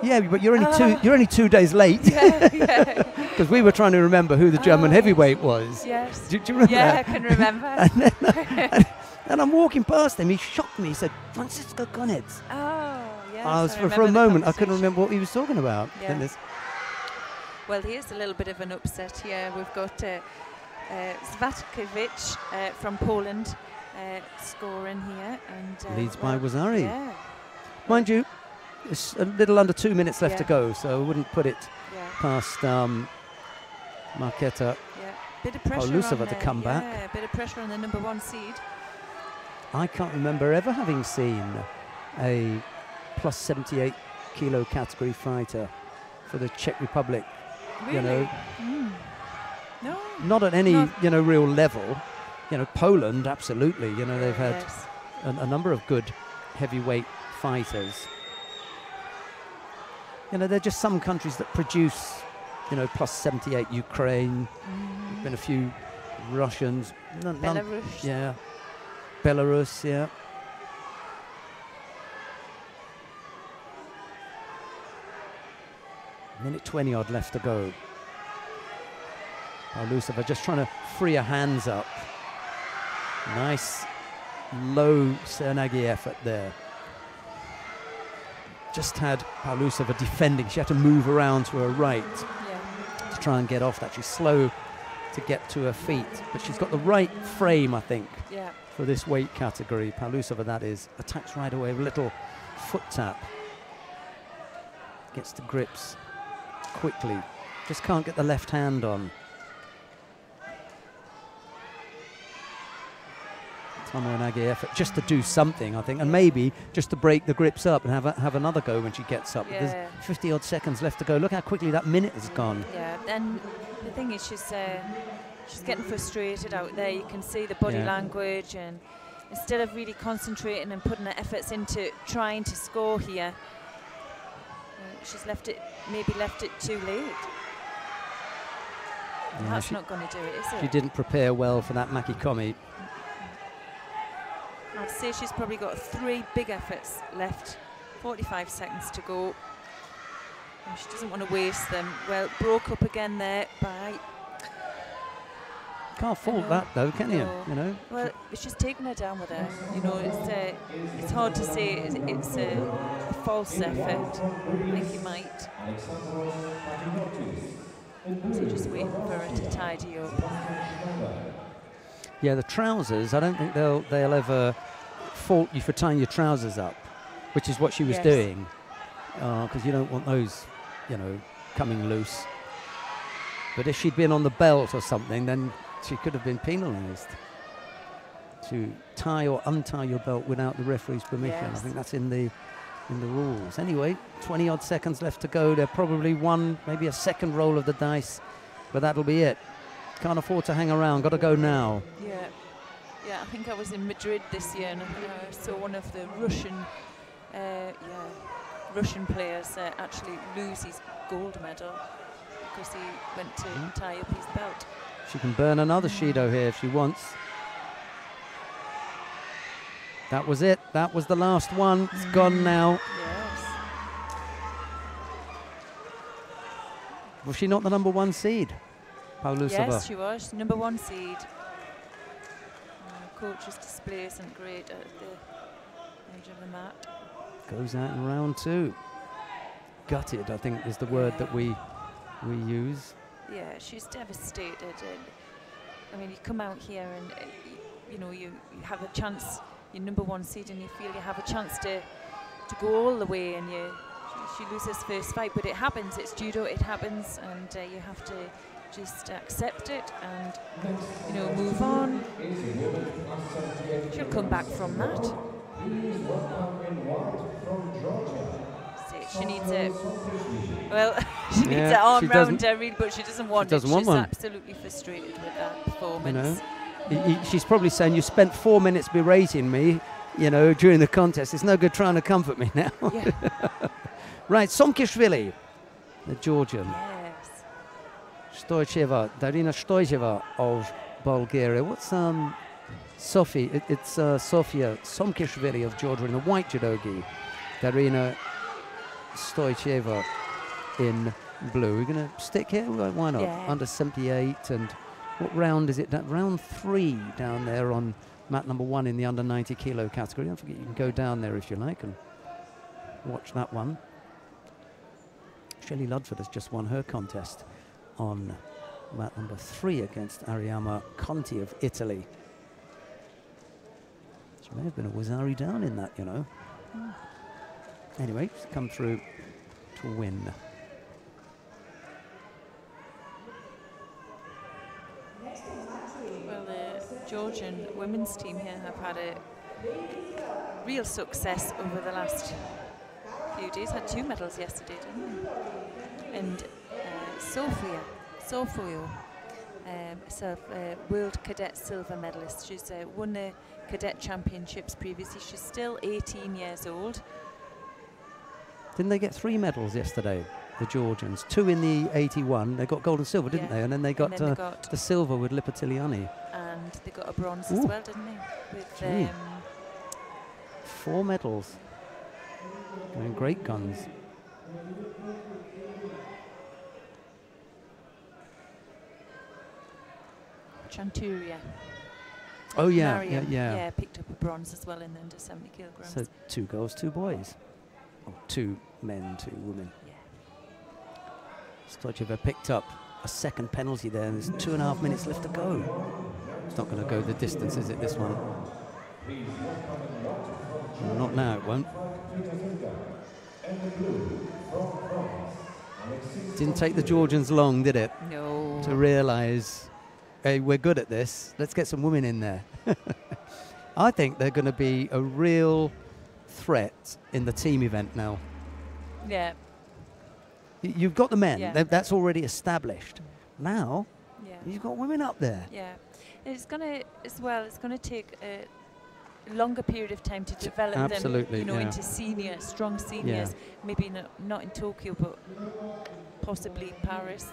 yeah, but you're only 2 days late. Because we were trying to remember who the German heavyweight was. Yes. Do you remember that? I can remember. and I'm walking past him. He shocked me. He said, Franziska Konitz. Oh, yes. For a moment, I couldn't remember what he was talking about. Yeah. Well, here's a little bit of an upset here. We've got Zvatkovic from Poland scoring here. And leads by Wazari. Yeah. Mind you, it's a little under 2 minutes left to go, so I wouldn't put it past Marketa Bit of pressure Paulusova to come back. Yeah, a bit of pressure on the number 1 seed. I can't remember ever having seen a plus 78 kilo category fighter for the Czech Republic. Really? You know, no, not at any real level. You know, Poland, absolutely. You know, they've had a number of good heavyweight fighters. You know, there are just some countries that produce, plus 78. Ukraine, been a few Russians. Belarus. Yeah. Belarus, yeah. Minute 20 odd left to go. Pavlusova just trying to free her hands up. Nice low Sernagi effort there. Just had Pavlusova defending. She had to move around to her right to try and get off that. She's slow to get to her feet, but she's got the right frame, I think, for this weight category. Pavlusova, that is, attacks right away, a little foot tap. Gets to grips quickly. Just can't get the left hand on. Sernagi effort just to do something, I think, and maybe just to break the grips up and have another go when she gets up. There's 50 odd seconds left to go. Look how quickly that minute has gone. Yeah, and the thing is, she's getting frustrated out there. You can see the body language, and instead of really concentrating and putting her efforts into trying to score here, she's maybe left it too late. Yeah, that's not going to do it, is it? She didn't prepare well for that Makikomi. I'd say she's probably got 3 big efforts left. 45 seconds to go. And she doesn't want to waste them. Well, broke up again there by... Can't fault that though, can you? You know. Well, she's taking her down with her. You know, it's hard to say it's a false effort. I think you might. So just waiting for her to tidy up. Yeah, the trousers, I don't think they'll ever fault you for tying your trousers up, which is what she was doing, because you don't want those, you know, coming loose. But if she'd been on the belt or something, then she could have been penalised. To tie or untie your belt without the referee's permission. I think that's in the rules. Anyway, 20 odd seconds left to go. They're probably maybe a second roll of the dice, but that'll be it. Can't afford to hang around, got to go now. Yeah, I think I was in Madrid this year, and I saw one of the Russian players actually lose his gold medal because he went to tie up his belt. She can burn another Shido here if she wants. That was it, that was the last one, it's gone now. Yes. Was she not the number 1 seed? Pavlusova. Yes, she was, number 1 seed. Coach's display isn't great at the edge of the mat. Goes out in round 2. Gutted, I think, is the word that we use. Yeah, she's devastated. And, I mean, you come out here and you know you have a chance. You're number 1 seed, and you feel you have a chance to go all the way, and she loses first fight. But it happens. It's judo. It happens, and you have to just accept it and, you know, move on. She'll come back from that. See, she needs a she needs an arm round her, really, but she doesn't want it. She's absolutely frustrated with that performance. You know, she's probably saying, you spent 4 minutes berating me, you know, during the contest. It's no good trying to comfort me now. Yeah. Right, Somkishvili, the Georgian. Yes. Darina Stoicheva of Bulgaria. What's Sofia? It's Sofia Somkishvili of Georgia in the white judogi. Darina Stoicheva in blue. We're going to stick here? Why not? Yeah. Under 78. And what round is it? Round 3 down there on mat number 1 in the under 90 kilo category. Don't forget, you can go down there if you like and watch that one. Shelley Ludford has just won her contest on mat number 3 against Ariama Conti of Italy. She may have been a Wazari down in that, you know. Anyway, she's come through to win. Well, the Georgian women's team here have had a real success over the last few days. Had 2 medals yesterday, didn't they? And Sofia, world cadet silver medalist. She's won the cadet championships previously. She's still 18 years old. Didn't they get 3 medals yesterday, the Georgians? 2 in the 81. They got gold and silver, didn't they? And then they got, the silver with Lipatiliani. And they got a bronze as well, didn't they? With 4 medals. Going great guns. Chanturia. Oh yeah, Mariam, yeah. picked up a bronze as well in the under 70 kilograms. So 2 girls, 2 boys. Or 2 men, 2 women. Yeah. Stojeva picked up a second penalty there, and there's 2.5 minutes left to go. It's not going to go the distance, is it, this one? Well, not now, it won't. Didn't take the Georgians long, did it? No. To realise, hey, we're good at this. Let's get some women in there. I think they're going to be a real threat in the team event now. Yeah. You've got the men. Yeah. That's already established. Now, Yeah. you've got women up there. Yeah. It's going to, as well, it's going to take a longer period of time to develop Absolutely, them, yeah. into strong seniors. Maybe not in Tokyo, but possibly Paris.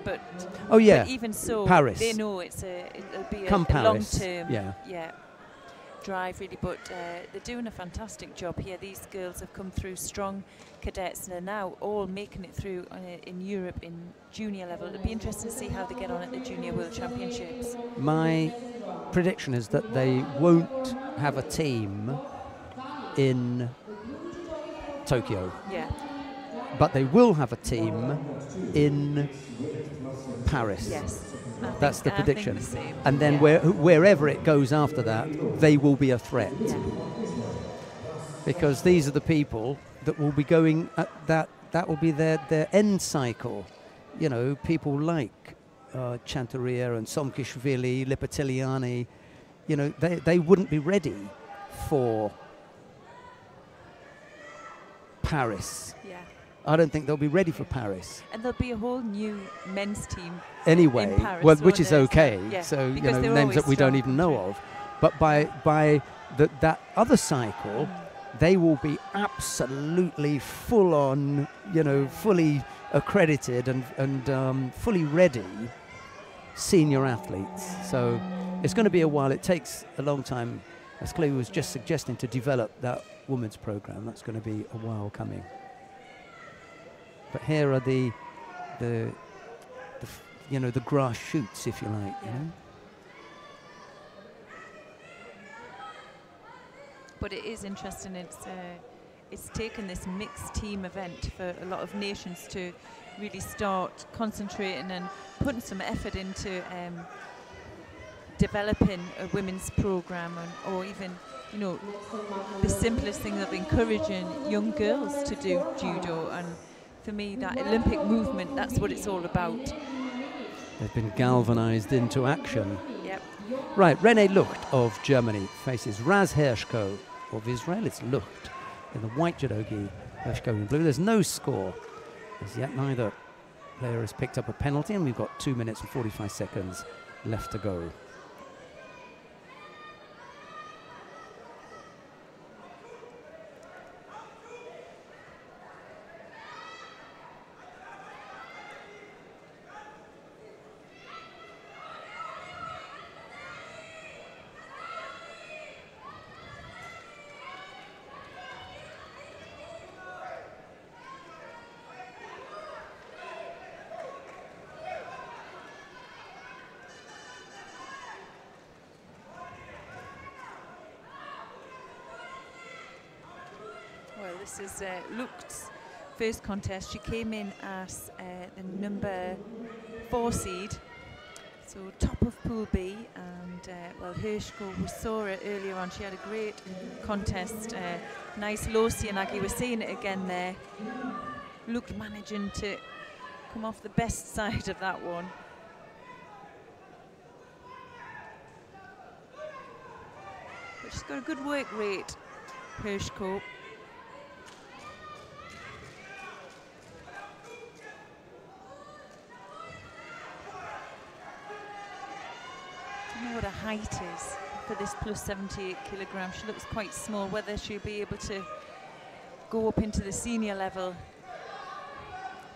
But Oh yeah, but even so, Paris. they know it'll be Come a long Paris, term yeah. drive really. But they're doing a fantastic job here. These girls have come through strong cadets and are now all making it through in Europe in junior level. It'll be interesting to see how they get on at the Junior World Championships. My prediction is that they won't have a team in Tokyo, Yeah. but they will have a team in Paris. Yes. That's the prediction. I think the same. And then Yeah. wherever it goes after that, they will be a threat. Yeah. Because these are the people that will be going at that will be their end cycle. You know, people like Chanturia and Somkishvili, Lipatiliani, you know, they wouldn't be ready for Paris. Yeah. I don't think they'll be ready for Paris. And there'll be a whole new men's team Anyway, in Paris, well, which is won't there? okay. Yeah, So, you because know, they're names that always we don't strong. even know of. But by that other cycle, they will be absolutely full on, you know, fully accredited and fully ready senior athletes. So it's going to be a while. It takes a long time, as Chloe was just suggesting, to develop that women's program. That's going to be a while coming. But here are the you know, the grass shoots, if you like. You know? But it is interesting. It's taken this mixed team event for a lot of nations to really start concentrating and putting some effort into developing a women's program, or even, you know, the simplest thing of encouraging young girls to do judo. And for me, that Olympic movement, that's what it's all about. They've been galvanized into action. Yep. Right, René Lucht of Germany faces Raz Hershko of Israel. It's Lucht in the white judogi, Hershko in blue. There's no score as yet. Neither player has picked up a penalty, and we've got 2 minutes and 45 seconds left to go. Well, this is Lucht's first contest. She came in as the number 4 seed, so top of Pool B. And well, Hershko, we saw her earlier on. She had a great contest, nice low Sianagi. We're seeing it again there. Lucht managing to come off the best side of that one. But she's got a good work rate, Hershko. I don't know what her height is for this plus 78 kilograms. She looks quite small. Whether she'll be able to go up into the senior level.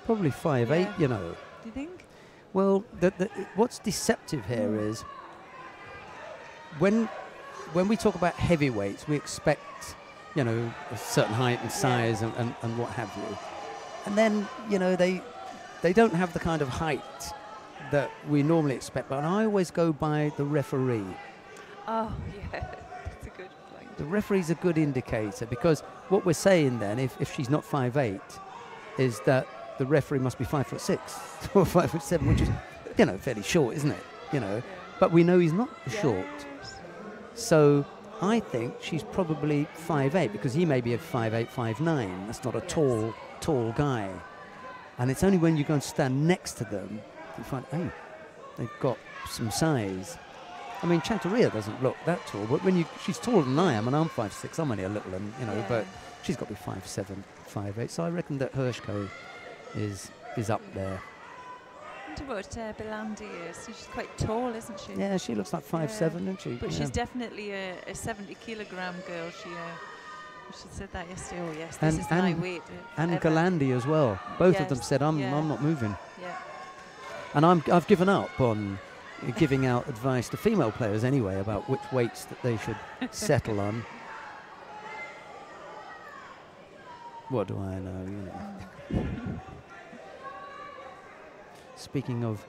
Probably 5'8", you know. Do you think? Well, what's deceptive here is when we talk about heavyweights, we expect, you know, a certain height and size and what have you. And then, you know, they don't have the kind of height that we normally expect, but I always go by the referee. Oh, yeah, that's a good point. The referee's a good indicator, because what we're saying then, if she's not 5'8", is that the referee must be 5'6" or 5'7", which is, you know, fairly short, isn't it? You know, Yeah. but we know he's not short. Yes. So I think she's probably 5'8", because he may be a 5'8", 5'9". That's not a Yes. tall guy. And it's only when you go and stand next to them that you find, oh, they've got some size. I mean, Chanteria doesn't look that tall, but when she's taller than I am, and I'm 5'6", I'm only a little, and you know, Yeah. but she's got to be 5'7", 5'8". So I reckon that Hershko is up there. I wonder what Belandi is. She's quite tall, isn't she? Yeah, she looks like 5'7", doesn't she? But Yeah. she's definitely a 70-kilogram girl. She said that yesterday. Oh yes, this is my weight. And ever. Galandi as well. Both of them Yes, said, I'm yeah. not moving. Yeah. And I've given up on giving out advice to female players anyway about which weights that they should settle on. What do I know, you know? Speaking of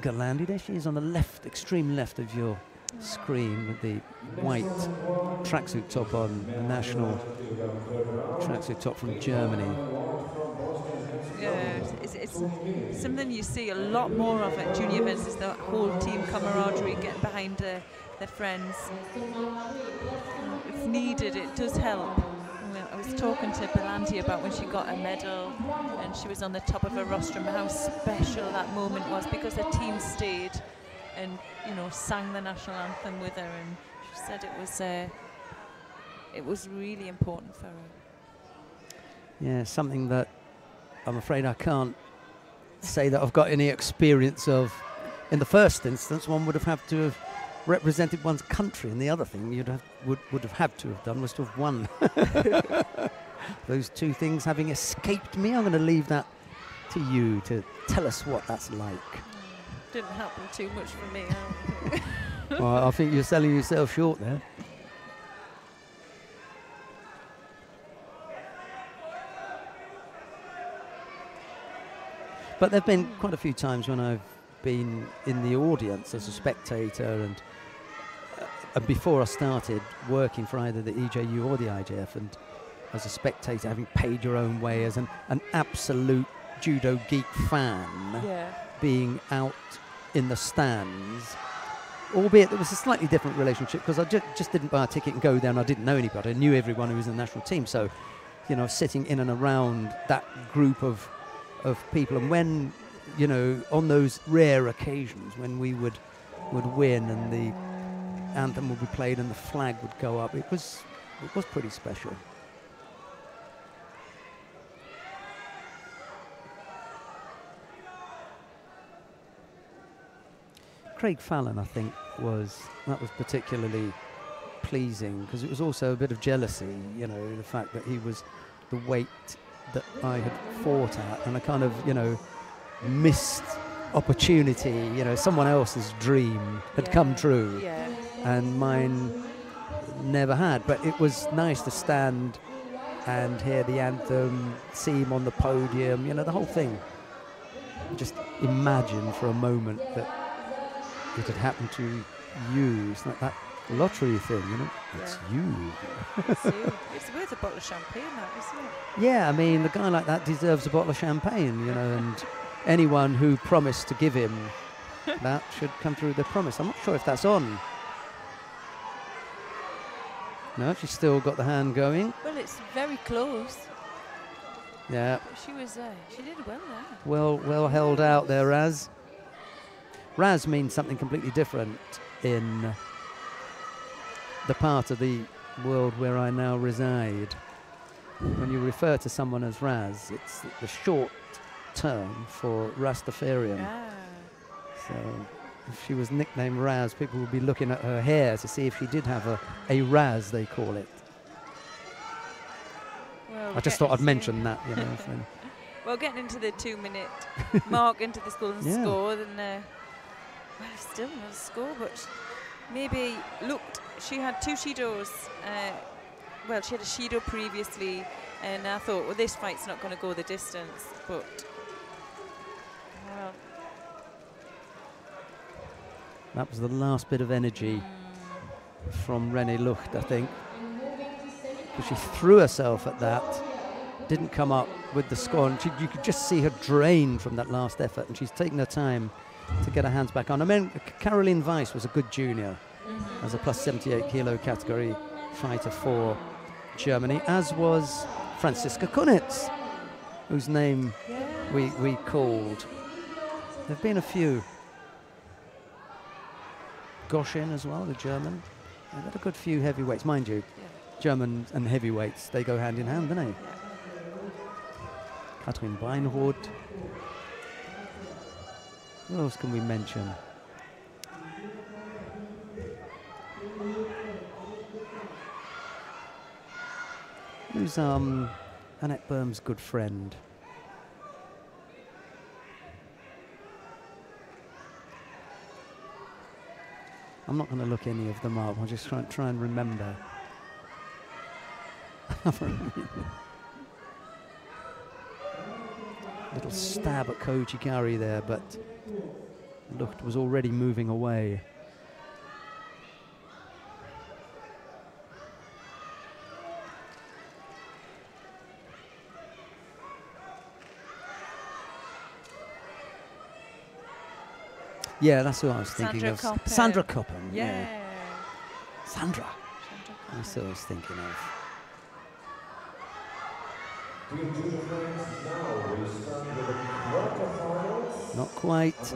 Galandi, there she is on the left, extreme left of your screen, with the white tracksuit top on, the national tracksuit top from Germany. Yeah, it's something you see a lot more of at junior events, is the whole team camaraderie, getting behind their friends. If needed, it does help. I was talking to Belandi about when she got a medal and she was on the top of her rostrum, how special that moment was, because her team stayed and, you know, sang the national anthem with her, and she said it was really important for her. Yeah, something that I'm afraid I can't say that I've got any experience of. In the first instance, one would have had to have represented one's country, and the other thing would have had to have done was to have won. Those two things having escaped me, I'm going to leave that to you to tell us what that's like. Didn't happen too much for me, I don't think. Well, I think you're selling yourself short there. But there have been quite a few times when I've been in the audience as a spectator, and before I started working for either the EJU or the IJF, and as a spectator, having paid your own way as an absolute judo geek fan, Yeah. being out in the stands, albeit there was a slightly different relationship, because I just didn't buy a ticket and go there, and I didn't know anybody. I knew everyone who was in the national team, so, you know, sitting in and around that group of people, and when, you know, on those rare occasions when we would win and the anthem would be played and the flag would go up, it was pretty special. Craig Fallon, I think, was particularly pleasing, because it was also a bit of jealousy, you know, the fact that he was the weight that I had fought at, and I kind of, you know, missed opportunity, you know, someone else's dream had come true, Yeah. and mine never had. But it was nice to stand and hear the anthem, see him on the podium, you know, the whole thing. Just imagine for a moment that it had happened to you. It's like that lottery thing, you know. It's you. It's you. It's worth a bottle of champagne, that, isn't it? Yeah, I mean, the guy like that deserves a bottle of champagne, you know, and anyone who promised to give him that should come through their promise. I'm not sure if that's on. No, she's still got the hand going. Well, it's very close. Yeah, But she did well there. well held out there, Raz. Raz means something completely different in the part of the world where I now reside. When you refer to someone as Raz, it's the short term for Rastafarian. Ah. So if she was nicknamed Raz, people would be looking at her hair to see if she did have a Raz, they call it. Well, I just thought I'd mention that, you know. So. Well, getting into the 2-minute mark into this golden Yeah. score, then well, still not a score, but maybe looked. She had 2 Shidos. Well, she had a Shido previously, and I thought, well, this fight's not going to go the distance, but well, That was the last bit of energy from René Lucht, I think. But she threw herself at that, didn't come up with the score, and you could just see her drain from that last effort, and she's taken her time to get her hands back on. I mean, Caroline Weiss was a good junior as a plus 78 kilo category fighter for Germany, as was Franziska Kunitz, whose name we called. There have been a few. Goschen as well, the German. They've got a good few heavyweights, mind you. German and heavyweights, they go hand in hand, don't they? Katrin Beinhard. Who else can we mention? Who's Annette Berm's good friend? I'm not going to look any of them up. I'll just try and remember. Little stab at Koji Gari there, but Lucht was already moving away. Yeah, that's who I was thinking of. Sandra Koppen. Yeah. Sandra. That's who I was thinking of. Not quite.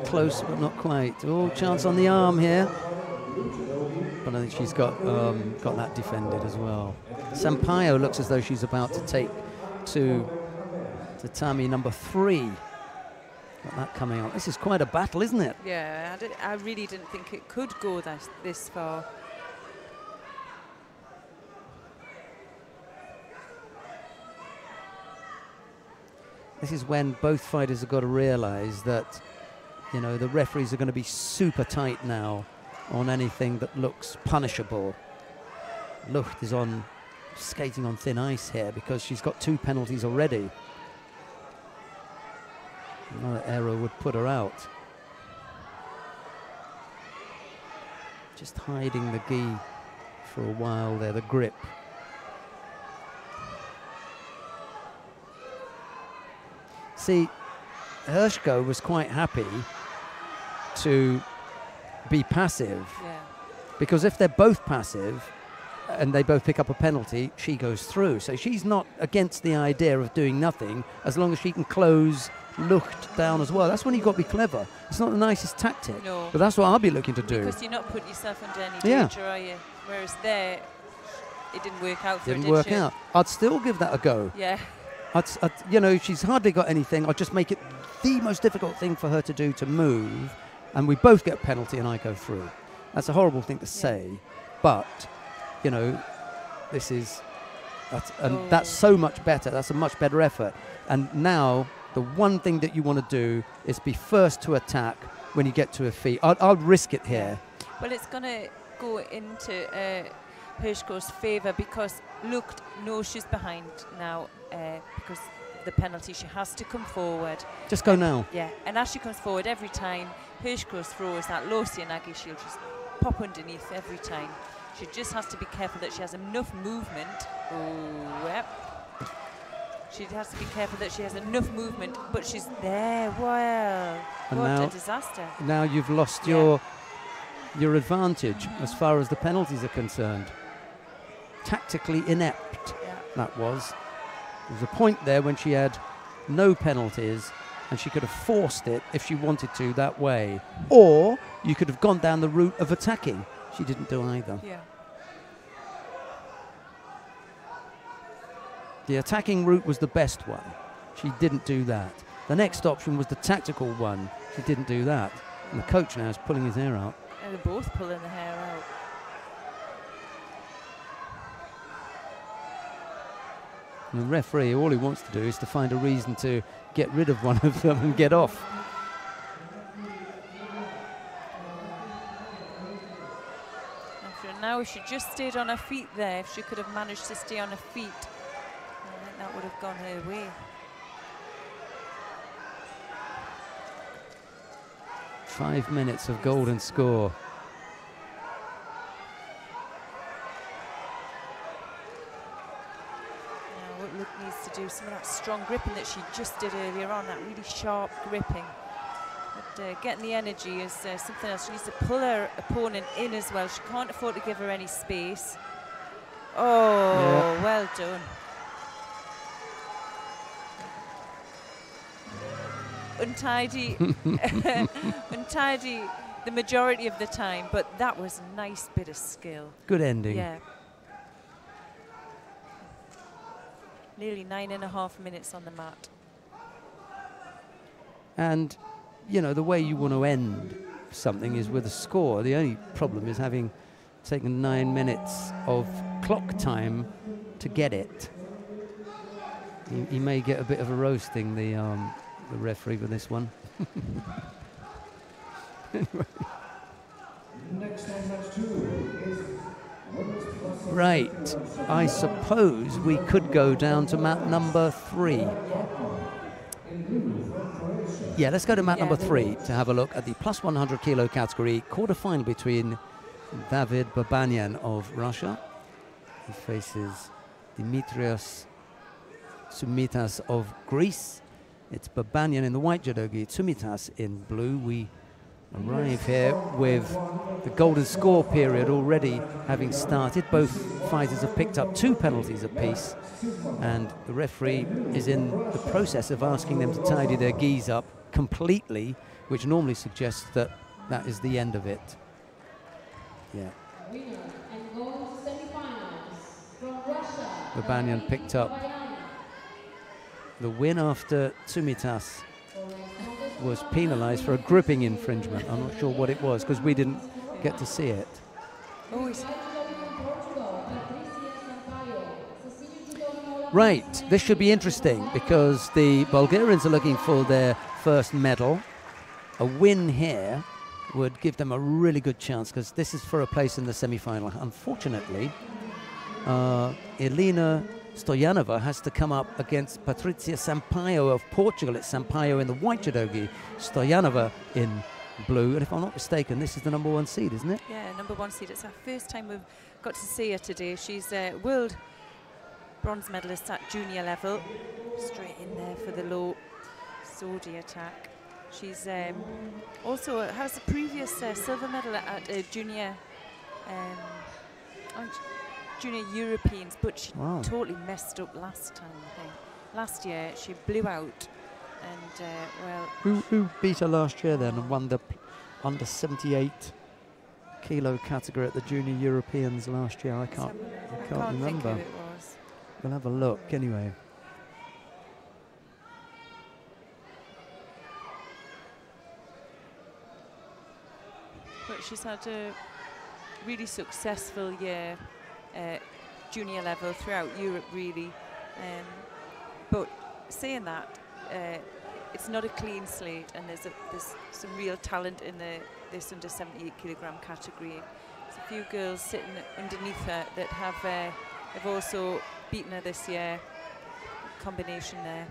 Close, but not quite. Oh, chance on the arm here. But I think she's got that defended as well. Sampaio looks as though she's about to take to tatami number 3. Got that coming up. This is quite a battle, isn't it? Yeah, I really didn't think it could go this far. This is when both fighters have got to realise that, you know, the referees are going to be super tight now on anything that looks punishable. Lucht is skating on thin ice here because she's got 2 penalties already. Another error would put her out. Just hiding the gi for a while there, the grip. See, Hershko was quite happy to be passive, because if they're both passive and they both pick up a penalty, she goes through. So she's not against the idea of doing nothing as long as she can close Lucht down as well. That's when you've got to be clever. It's not the nicest tactic, but that's what I'll be looking to do. Because you're not putting yourself under any danger, are you? Whereas there, it didn't work out for her, didn't work out. I'd still give that a go. Yeah. You know, she's hardly got anything. I'll just make it the most difficult thing for her to do, to move, and we both get a penalty and I go through. That's a horrible thing to say, but, you know, that's so much better. That's a much better effort. And now the one thing that you want to do is be first to attack when you get to her feet. I'll risk it here. Well, it's going to go into Hershko's favour because Lucht knows she's behind now because of the penalty. She has to come forward. Just go now. Yeah, and as she comes forward every time, Hershko's throws that low Sianagi, she'll just pop underneath every time. She just has to be careful that she has enough movement. Oh, yep. She has to be careful that she has enough movement, but she's there. Wow, and what a disaster. Now you've lost your advantage as far as the penalties are concerned. Tactically inept, that was. There was a point there when she had no penalties and she could have forced it if she wanted to that way. Or you could have gone down the route of attacking. She didn't do either. Yeah. The attacking route was the best one. She didn't do that. The next option was the tactical one. She didn't do that. And the coach now is pulling his hair out. And they're both pulling the hair out. And the referee, all he wants to do is to find a reason to get rid of one of them and get off. Now if she just stayed on her feet there, if she could have managed to stay on her feet, I think that would have gone her way. 5 minutes of golden score. Now what Luke needs to do, some of that strong gripping that she just did earlier on, that really sharp gripping. But getting the energy is something else. She needs to pull her opponent in as well. She can't afford to give her any space. Oh, yeah. Well done. Untidy, untidy the majority of the time, but that was a nice bit of skill. Good ending. Yeah. Nearly 9.5 minutes on the mat. And, you know, the way you want to end something is with a score. The only problem is having taken 9 minutes of clock time to get it. He may get a bit of a roasting, the referee, with this one. Anyway. Next on match 2 is right. I suppose we could go down to mat number 3. Yeah, let's go to mat number 3 to have a look at the plus 100 kilo category quarter-final between David Babanyan of Russia. He faces Dimitrios Tsumitas of Greece. It's Babanyan in the white judogi, Tsumitas in blue. We arrive here with the golden score period already having started. Both fighters have picked up 2 penalties apiece, and the referee is in the process of asking them to tidy their gis up completely, which normally suggests that that is the end of it. Yeah. Babanyan picked up the win after Tsumitas was penalised for a gripping infringement. I'm not sure what it was because we didn't get to see it. Right, this should be interesting because the Bulgarians are looking for their first medal. A win here would give them a really good chance because this is for a place in the semi-final. Unfortunately, Elena Stoyanova has to come up against Patricia Sampaio of Portugal. It's Sampaio in the white judogi, Stoyanova in blue. And if I'm not mistaken, this is the number 1 seed, isn't it? Yeah, number 1 seed. It's our first time we've got to see her today. She's a world bronze medalist at junior level. Straight in there for the low Sodi attack. She's also has a previous silver medal at junior Junior Europeans, but she totally messed up last time, I think. Last year she blew out, and well... Who beat her last year then and won the under 78 kilo category at the Junior Europeans last year? I can't remember. Think who it was. We'll have a look anyway. But she's had a really successful year. Junior level throughout Europe, really. But saying that, it's not a clean slate, and there's some real talent in this under 78 kilogram category. There's a few girls sitting underneath her that have also beaten her this year. Combination there.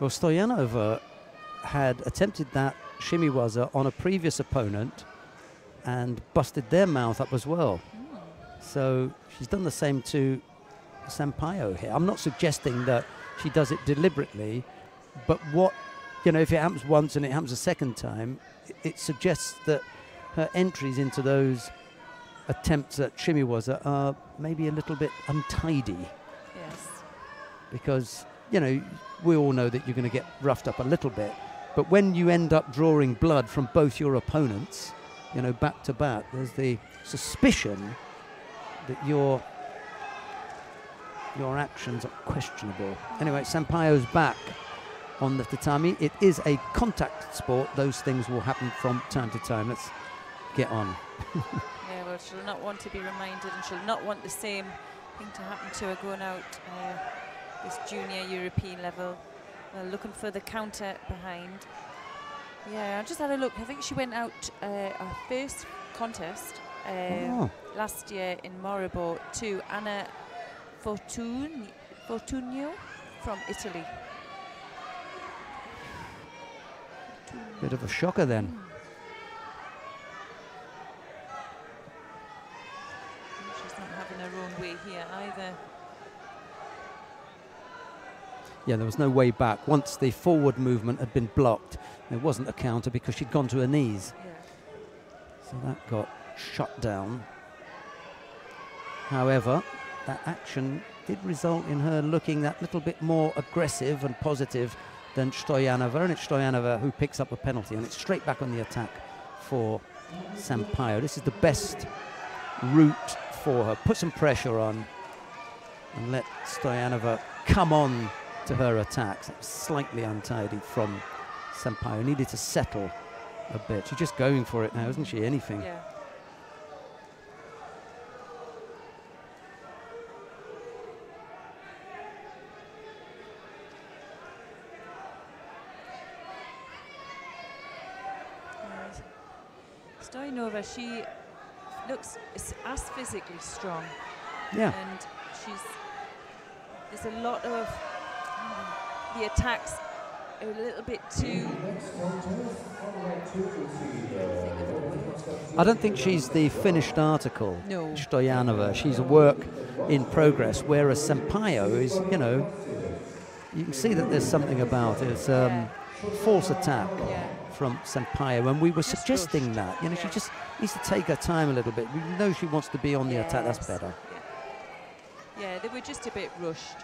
Well, Stoyanova had attempted that shimiwaza on a previous opponent and busted their mouth up as well. So she's done the same to Sampaio here. I'm not suggesting that she does it deliberately, but what, you know, if it happens once and it happens a second time, it suggests that her entries into those attempts at shimiwaza are maybe a little bit untidy. Yes. Because, you know, we all know that you're going to get roughed up a little bit, but when you end up drawing blood from both your opponents, you know, back to back, there's the suspicion that your actions are questionable. Anyway, Sampaio's back on the tatami. It is a contact sport. Those things will happen from time to time. Let's get on. Yeah, well, she'll not want to be reminded, and she'll not want the same thing to happen to her going out this junior European level. Well, looking for the counter behind. Yeah, I just had a look. I think she went out her first contest last year in Moribor to Anna Fortunio from Italy. Bit of a shocker then. She's not having her own way here either. Yeah, there was no way back. Once the forward movement had been blocked, there wasn't a counter because she'd gone to her knees. Yeah. So that got shut down. However, that action did result in her looking that little bit more aggressive and positive than Stoyanova, and it's Stoyanova who picks up a penalty, and it's straight back on the attack for Sampaio. This is the best route for her. Put some pressure on and let Stoyanova come on to her attacks. Slightly untidy from Sampaio. Needed to settle a bit. She's just going for it now, isn't she? Anything. Yeah. Stoyanova, she looks as physically strong. Yeah. And there's a lot of the attacks are a little bit too. I don't think she's the finished article. No. Stoyanova. She's a work in progress, whereas Sampaio is, you know, you can see that there's something about it. It's false attack. Yeah. From Sampaio, and we were Just suggesting rushed. that, you know, Yeah. she just needs to take her time a little bit. We know she wants to be on the attack. That's better. Yeah, they were just a bit rushed.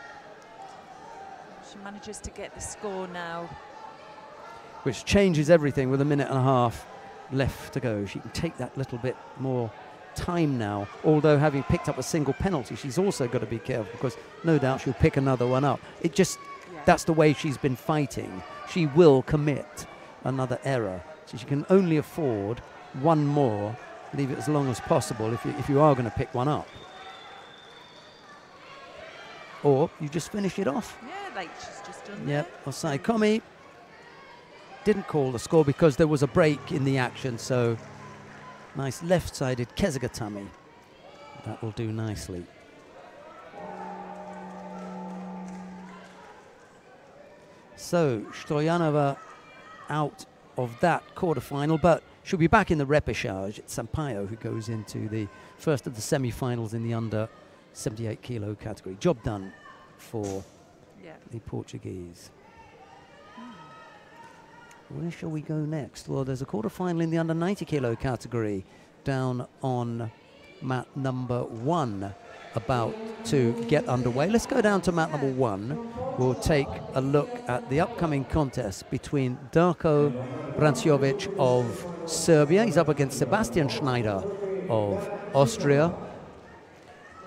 She manages to get the score now. Which changes everything with a minute and a half left to go. She can take that little bit more time now, although having picked up a single penalty, she's also got to be careful because no doubt she'll pick another one up. It just, that's the way she's been fighting. She will commit another error, so she can only afford one more. Leave it as long as possible if you are going to pick one up, or you just finish it off. Yeah, like she's just done Yep. there. Osai Komi didn't call the score because there was a break in the action, so nice left-sided Kezigatami. That will do nicely. So Stoyanova out of that quarter-final, but she'll be back in the repechage. It's Sampaio who goes into the first of the semi-finals in the under 78 kilo category. Job done for the Portuguese. Where shall we go next? Well, there's a quarter-final in the under 90 kilo category down on mat number 1, about to get underway. Let's go down to mat number 1. We'll take a look at the upcoming contest between Darko Branciovic of Serbia. He's up against Sebastian Schneider of Austria.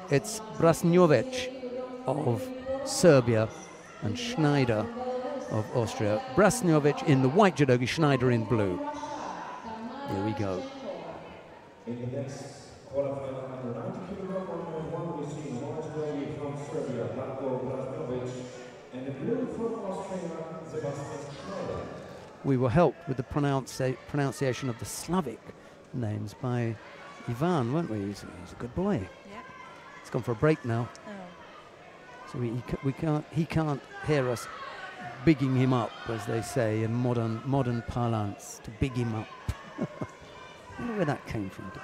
It's Brasnjovic of Serbia and Schneider of Austria. Brasnjovic in the white judogi, Schneider in blue. Here we go. In the next quarterfinal under 90 kilogram, one we see white judogi from Serbia, Darko Branciovic, and the blue from Austria, Sebastian Schneider. We were helped with the pronunciation of the Slavic names by Ivan, weren't we? He's a good boy. Yeah. He's gone for a break now, so he can't hear us bigging him up, as they say in modern parlance, to big him up. I wonder where that came from, to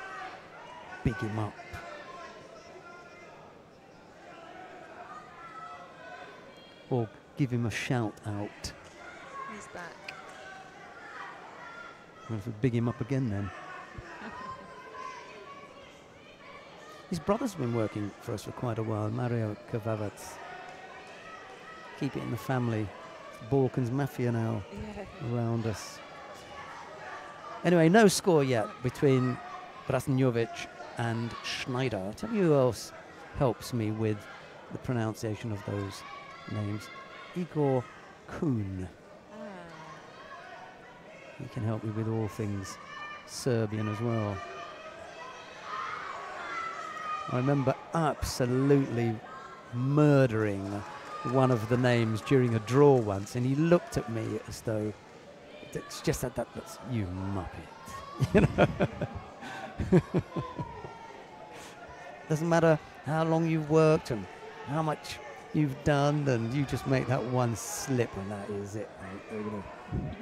big him up. Or give him a shout out. He's back. We'll have to big him up again then. His brother's been working for us for quite a while, Mario Kavavac. Keep it in the family. Balkans Mafia now around us. Anyway, no score yet between Brasnjovic and Schneider. I'll tell you who else helps me with the pronunciation of those names. Igor Kuhn. He can help me with all things Serbian as well. I remember absolutely murdering one of the names during a draw once, and he looked at me as though it's just that's you muppet. You know? Doesn't matter how long you've worked and how much you've done, and you just make that one slip, and that is it. They're going to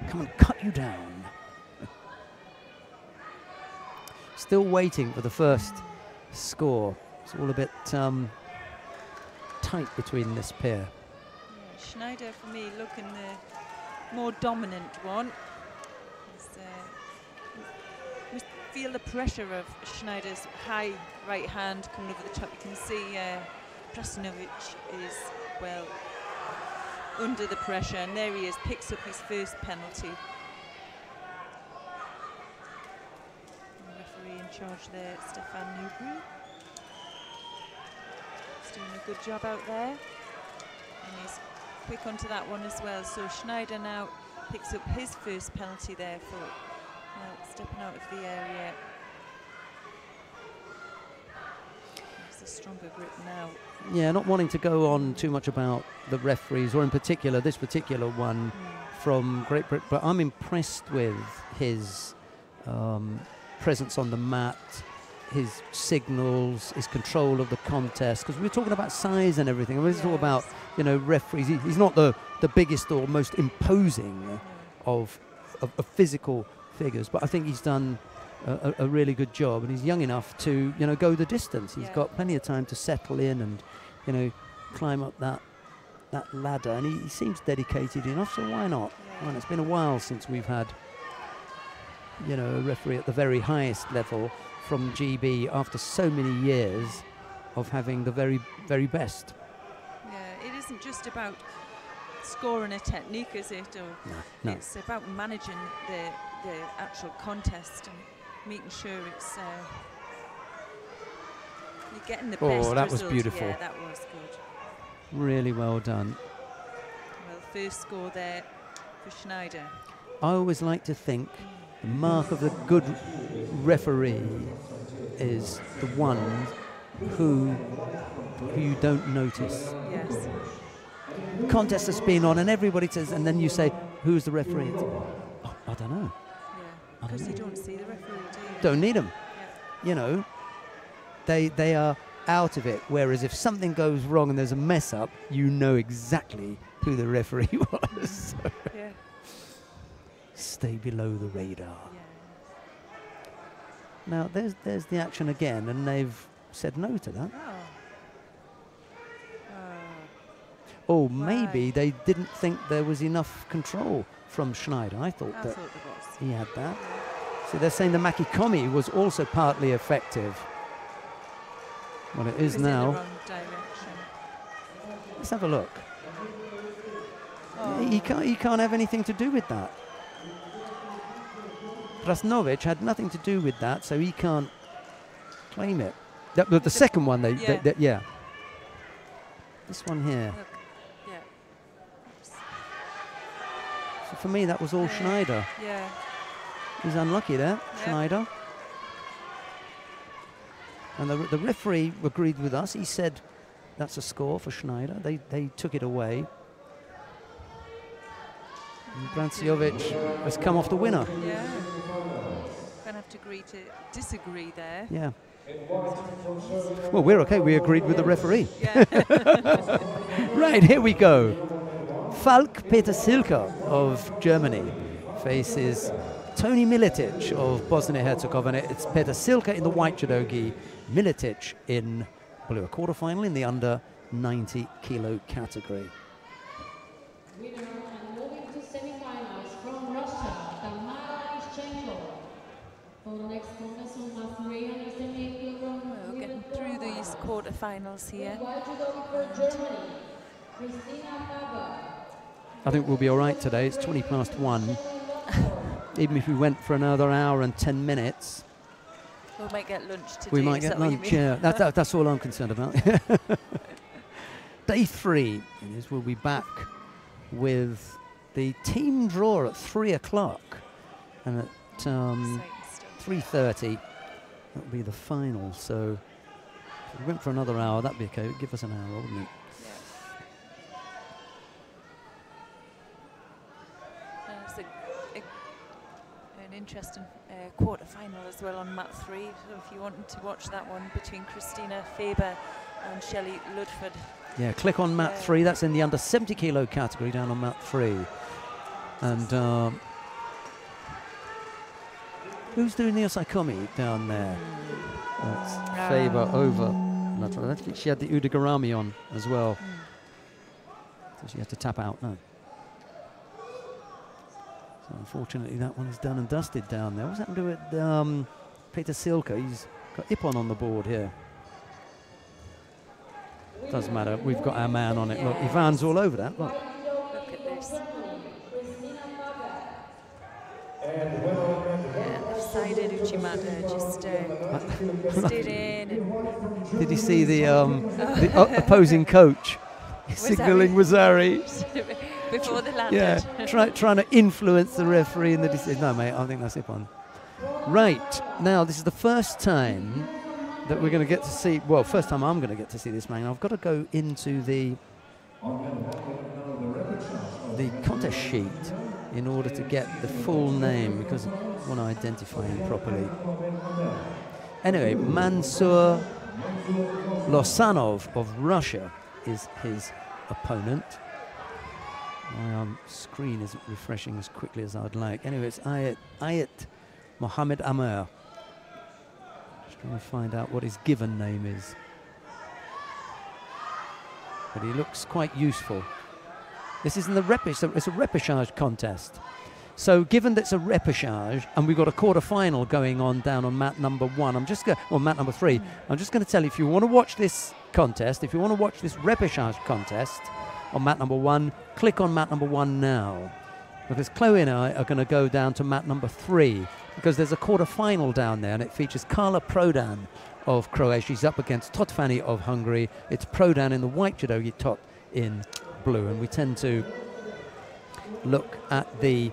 come and cut you down. Still waiting for the first score. It's all a bit tight between this pair. Yeah, Schneider, for me, looking the more dominant one. We feel the pressure of Schneider's high right hand coming over the top. You can see Prasinovic is, well, under the pressure, and there he is, picks up his first penalty. And the referee in charge there, Stefan Newbury. He's doing a good job out there, and he's quick onto that one as well. So Schneider now picks up his first penalty there for stepping out of the area. It's a stronger grip now. Yeah, not wanting to go on too much about the referees, or in particular this particular one from Great Britain, but I'm impressed with his presence on the mat, his signals, his control of the contest, because we're talking about size and everything. I mean, it's all about, you know, referees. He's not the biggest or most imposing of physical figures, but I think he's done a really good job, and he's young enough to, you know, go the distance. He's got plenty of time to settle in and, you know, climb up that ladder, and he seems dedicated enough, so why not? Well, it's been a while since we've had, you know, a referee at the very highest level from GB after so many years of having the very, very best. Yeah, it isn't just about scoring a technique, is it? Or no. It's about managing the actual contest and making sure it's you're getting the best that result. was beautiful. Yeah, that was good. Really well done. Well, first score there for Schneider. I always like to think the mark of the good referee is the one who you don't notice. Yes. The contest has been on and everybody says, and then you say, who's the referee? Oh, I don't know. Yeah, because you don't see the referee, do you? Don't need them. Yeah. You know, they are out of it. Whereas if something goes wrong and there's a mess up, you know exactly who the referee was. So Yeah. stay below the radar. Yeah. Now there's the action again, and they've said no to that. Oh, maybe they didn't think there was enough control from Schneider. I thought that he had that. So they're saying the Makikomi was also partly effective. Well, it is now. In the wrong direction. Let's have a look. He can't have anything to do with that. Prasnovic had nothing to do with that, so he can't claim it. The second one, yeah. This one here. Look, yeah. So for me, that was all Schneider. Yeah. He's unlucky there, Schneider. And the referee agreed with us. He said that's a score for Schneider. They took it away. And Branciovic has come off the winner. Yeah. Gonna have to agree to disagree there. Yeah. Well, we're okay. We agreed with the referee. Yeah. Right, here we go. Falk Peter Silka of Germany faces Tony Miletic of Bosnia-Herzegovina. It's Peter Silka in the white judogi, Miletic in blue. A quarterfinal in the under 90 kilo category. Winner and moving to semifinals from Russia, Tamara Ischenko. For the next contest on 378 kilogram. We're getting through these quarterfinals here. White judogi for Germany, Christina Faber. I think we'll be all right today. It's 1:20. Even if we went for another hour and 10 minutes, We might get lunch today. we might get lunch. Yeah, that's all I'm concerned about. Day 3 is we'll be back with the team draw at 3 o'clock, and at 3:30. That'll be the final. So if we went for another hour, that'd be okay. It'd give us an hour, wouldn't it? It's an interesting quarter-final as well on mat 3. So if you wanted to watch that one between Christina Faber and Shelley Ludford. Yeah, click on mat 3. That's in the under 70 kilo category down on mat 3. And who's doing the Osaikomi down there? That's Faber over. I think she had the Udagarami on as well. So she had to tap out now. So unfortunately that one's done and dusted down there. What's happened to it? Peter Silka, he's got Ippon on the board here. Doesn't matter, we've got our man on it. Look, Ivan's all over that. Look. Look at this. Offsided Uchimata just stood in. And did you see the opposing coach signalling Wazari? Before they landed. Yeah, trying to influence the referee in the decision. No, mate, I think that's Ippon. Right, now this is the first time that we're going to get to see, well, first time I'm going to get to see this man. I've got to go into the contest sheet in order to get the full name because I want to identify him properly. Anyway, Mansur Losanov of Russia is his opponent. My screen isn't refreshing as quickly as I'd like. Anyway, it's Ayat Mohammed Amer. Just trying to find out what his given name is. But he looks quite useful. This isn't the repechage, it's a repechage contest. So given that it's a repechage and we've got a quarter-final going on down on mat number 1, I'm just going, or mat number 3, I'm just going to tell you, if you want to watch this contest, if you want to watch this repechage contest on mat number 1, click on mat number 1 now. Because Chloe and I are going to go down to mat number 3 because there's a quarter-final down there and it features Carla Prodan of Croatia. She's up against Totfani of Hungary. It's Prodan in the white judogi, Tot in blue, and we tend to look at the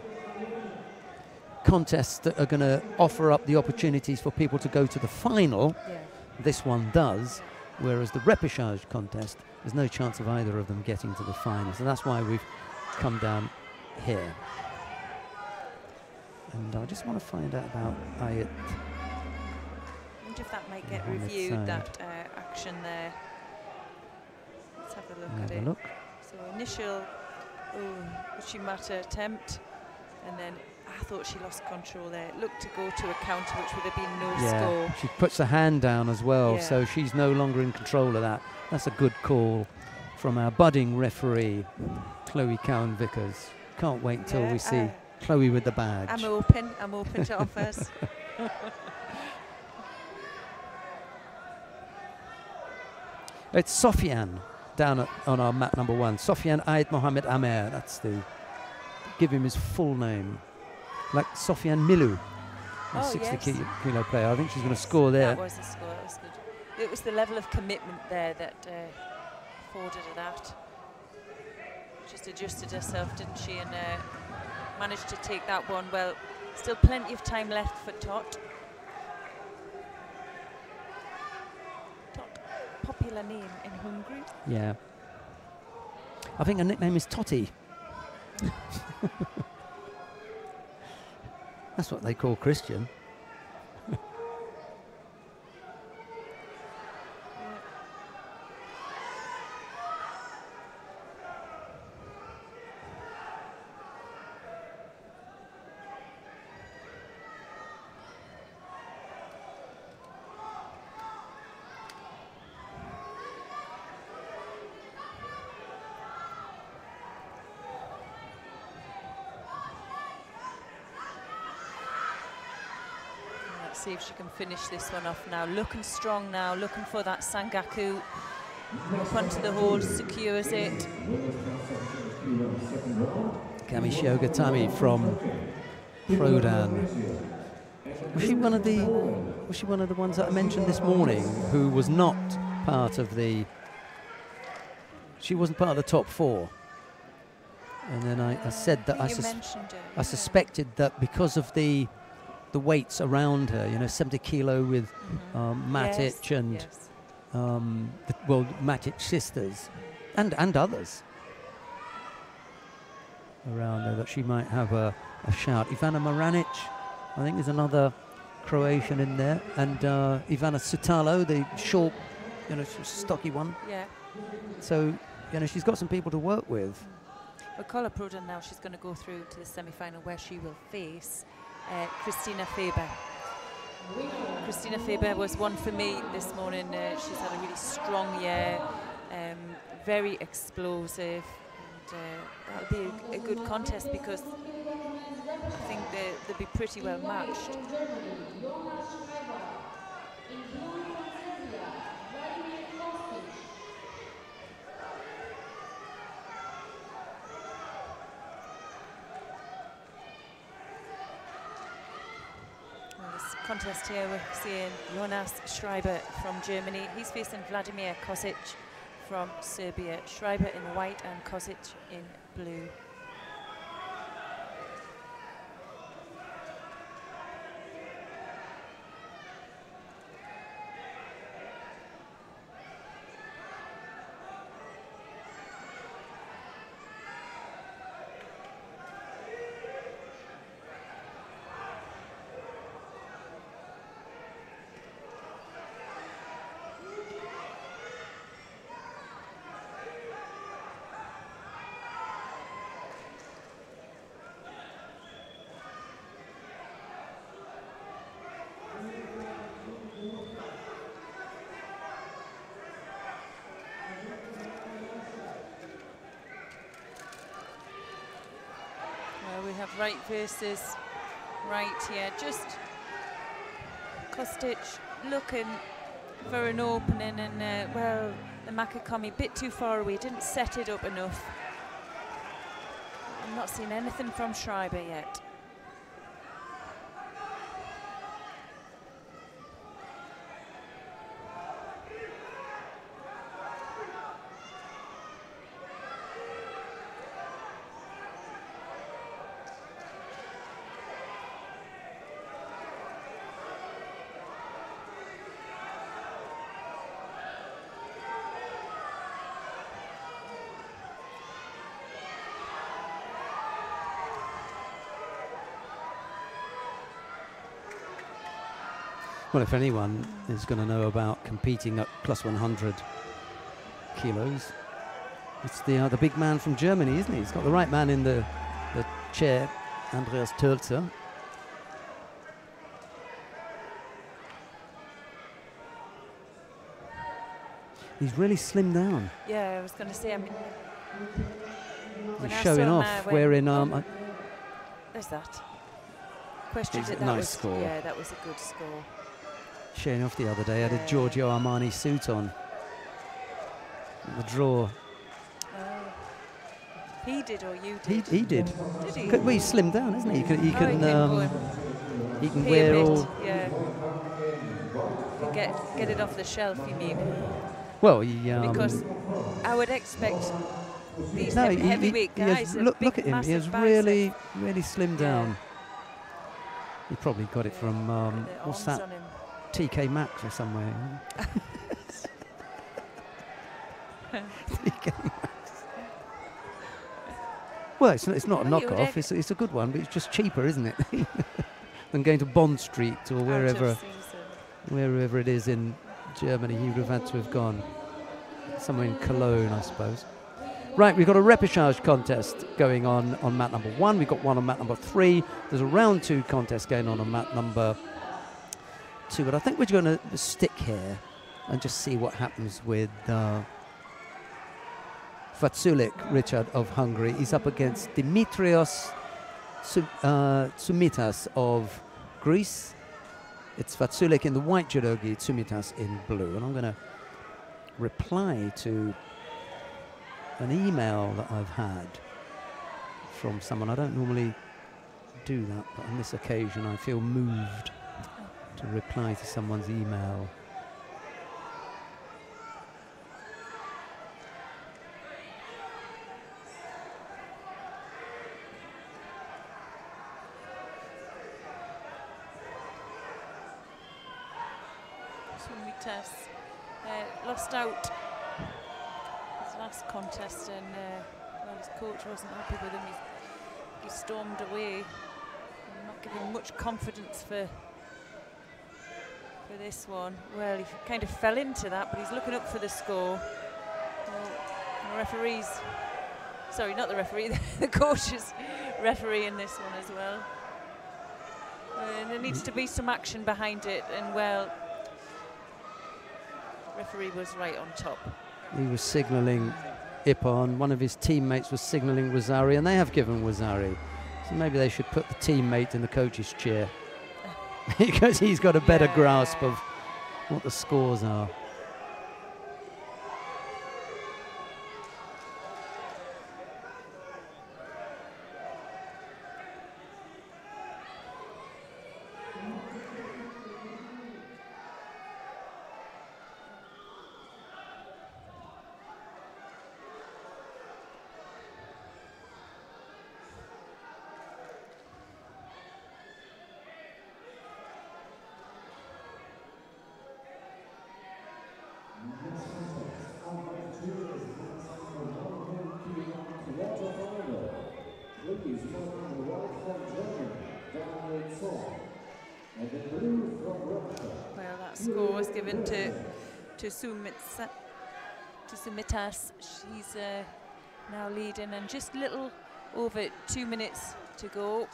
contests that are going to offer up the opportunities for people to go to the final. This one does, whereas the repechage contest, there's no chance of either of them getting to the final. So that's why we've come down here. And I just want to find out about Ayat. I wonder if that might get reviewed, that action there. Let's have a look at it. So initial Uchimata attempt, and then I thought she lost control there. It looked to go to a counter, which would have been no score. She puts her hand down as well, so she's no longer in control of that. That's a good call from our budding referee, Chloe Cowan-Vickers. Can't wait until we see Chloe with the badge. I'm open to offers. It's Sofian down on our mat number 1. Sofian Ayat Mohammed Amer. That's the, give him his full name. Like Sofian Milu, a 60 kilo player. I think she's going to score there. That was the score, that was good. It was the level of commitment there that afforded her that. Just adjusted herself, didn't she, and managed to take that one well. Still plenty of time left for Tot. Popular name in Hungary. Yeah. I think her nickname is Totty. That's what they call Christian. See if she can finish this one off now. Looking strong now, looking for that Sangaku. Up onto the hold, secures it. Kamisho Gatami from Prodan. Was she one of the ones that I mentioned this morning who was not part of the, she wasn't part of the top 4? And then I said that I suspected that because of the the weights around her. You know, 70 kilo with Matic and well, Matic sisters and others around there that she might have a shout. Ivana Maranic, I think, is another Croatian in there, and Ivana Sutalo, the short, you know, stocky one. Yeah. So, you know, she's got some people to work with. Well, Kola Prodan now, she's going to go through to the semi-final where she will face Christina Faber. Christina Faber was one for me this morning. She's had a really strong year, very explosive, and that'll be a good contest because I think they'll be pretty well matched. Contest here, we're seeing Jonas Schreiber from Germany. He's facing Vladimir Kosic from Serbia. Schreiber in white and Kosic in blue. We have right versus right here. Just Kostic looking for an opening, and well, the Makakomi a bit too far away, didn't set it up enough. I'm not seeing anything from Schreiber yet. Well, if anyone is going to know about competing at plus 100 kilos, it's the big man from Germany, isn't he? He's got the right man in the chair, Andreas Tölzer. He's really slimmed down. Yeah, I was going to say, I mean, he's showing off, wearing there's that. Question It's a that nice was, score. Yeah, that was a good score. Showing off the other day, had a Giorgio Armani suit on. The draw. He did, or you did? He did. Did he? Well, he's slimmed down, isn't he? He can he can pay wear a bit, all. yeah. Get it off the shelf, you mean? Well, he. Because I would expect these No, heavyweight he has, guys. look at him. He has really slimmed down. He probably got it from what's that? TK Maxx or somewhere. TK Maxx. Well, it's not a knockoff. It's a good one, but it's just cheaper, isn't it, than going to Bond Street or wherever it is in Germany. He would have had to have gone somewhere in Cologne, I suppose. Right, we've got a repechage contest going on mat number 1. We've got one on mat number 3. There's a round 2 contest going on mat number 2. But I think we're going to stick here and just see what happens with Vaculik Richard of Hungary. He's up against Dimitrios Tsoumitas of Greece. It's Vaculik in the white judogi, Tsoumitas in blue. And I'm going to reply to an email that I've had from someone. I don't normally do that, but on this occasion I feel moved to reply to someone's email. Sumitas lost out his last contest, and well, his coach wasn't happy with him. He stormed away, not giving much confidence for this one. Well, he kind of fell into that, but he's looking up for the score. Well, the referee's, sorry, not the referee, the coach is refereeing this one as well. There needs to be some action behind it, and well, the referee was right on top. He was signalling Ippon. One of his teammates was signalling Wazari, and they have given Wazari. So maybe they should put the teammate in the coach's chair because he's got a better grasp of what the scores are. Well, that score was given to Sumitas. She's now leading, and just little over 2 minutes to go.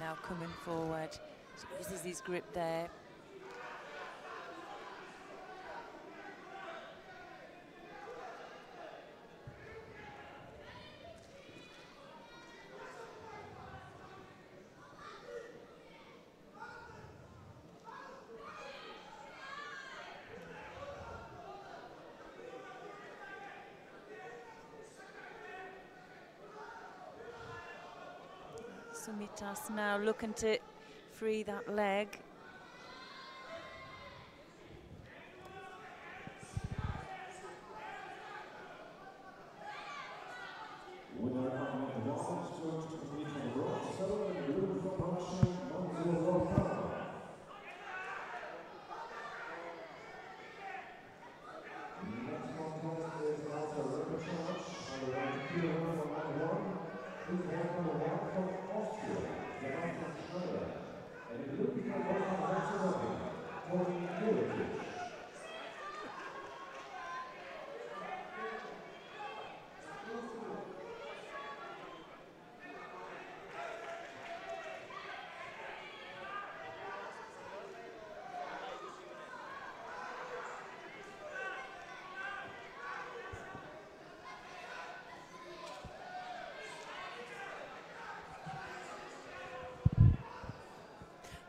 Now coming forward, so this is his grip there. Sumitas now looking to free that leg.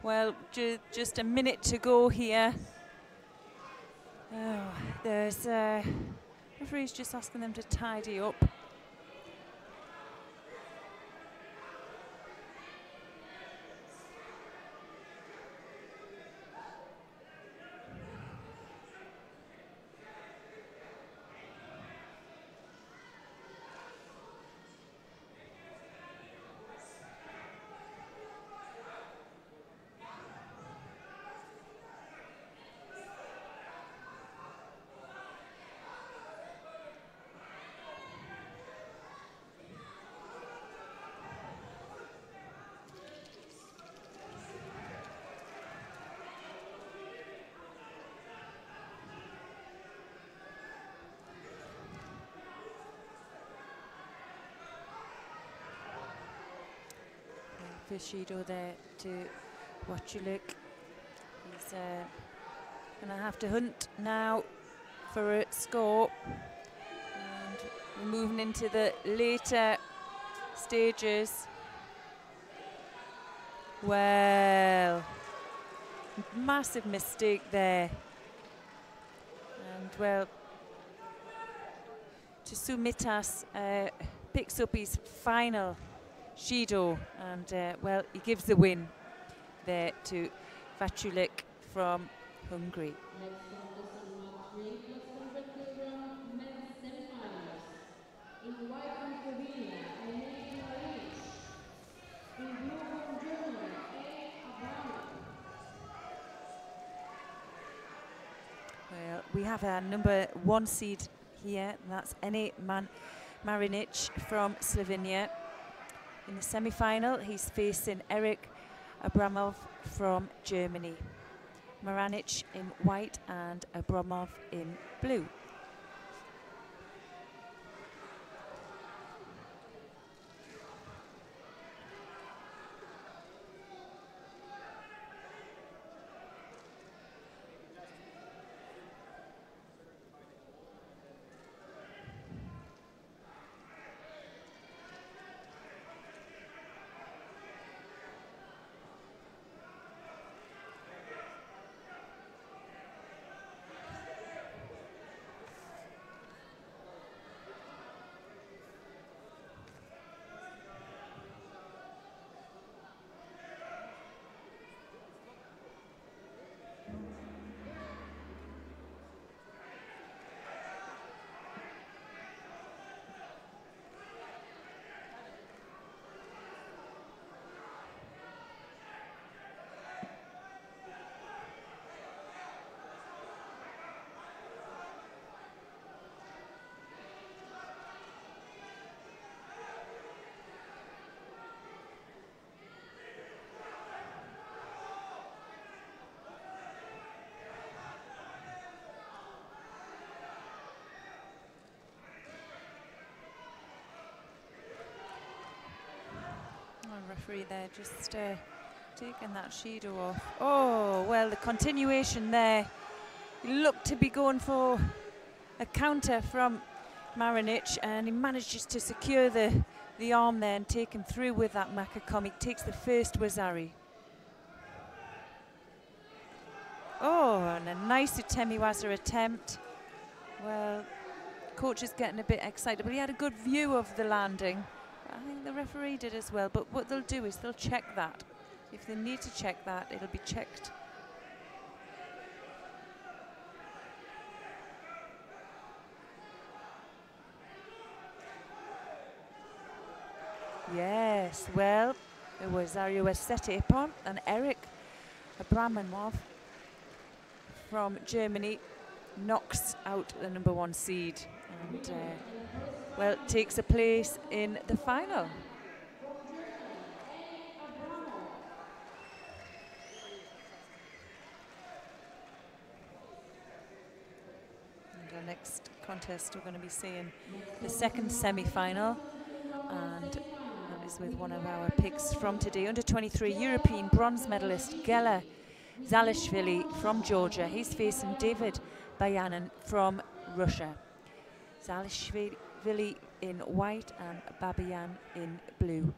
Well, just a minute to go here. Oh, there's referee's just asking them to tidy up. For Judo there to watch you look. He's going to have to hunt now for a score. And we're moving into the later stages. Well, massive mistake there. And well, to Sumitas, picks up his final Judo, and well, he gives the win there to Vaculik from Hungary. Next on the mat 3 plus 100 kilogram men's semifinals. In white from Slovenia, Alex Marinic. In blue from Germany, Well, we have our number 1 seed here, and that's Ene Marinic from Slovenia. In the semi-final, he's facing Eric Abramov from Germany. Marinic in white and Abramov in blue. Referee there just taking that Judo off. Oh, well, the continuation there. He looked to be going for a counter from Marinic, and he manages to secure the arm there and take him through with that Makakomi. Takes the first Wazari. Oh, and a nice Utemiwaza attempt. Well, coach is getting a bit excited, but he had a good view of the landing. I think the referee did as well, but what they'll do is they'll check that. If they need to check that, it'll be checked. Yes, well, it was Ario Setepon and Eric Abramanov from Germany knocks out the number 1 seed and well, takes a place in the final. And our next contest, we're going to be seeing the second semi-final, and that is with one of our picks from today, under 23 European bronze medalist Gela Zalishvili from Georgia. He's facing David Bayanin from Russia. Zalishvili in white and Babayan in blue.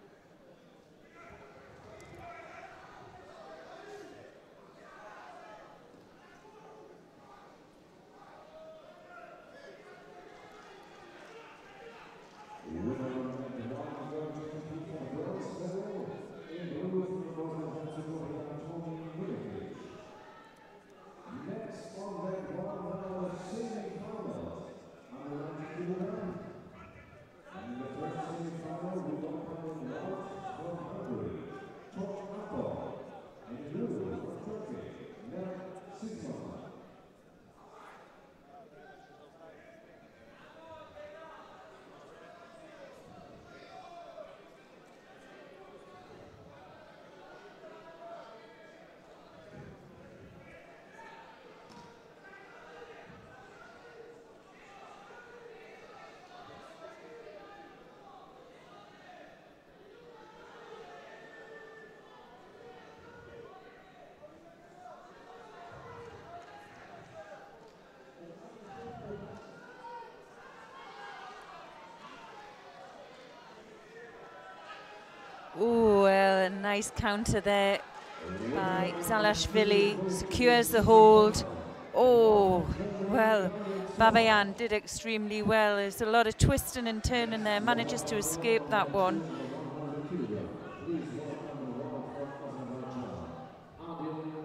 Oh, well, a nice counter there by Zalishvili, secures the hold. Oh, well, Babayan did extremely well. There's a lot of twisting and turning there, manages to escape that one.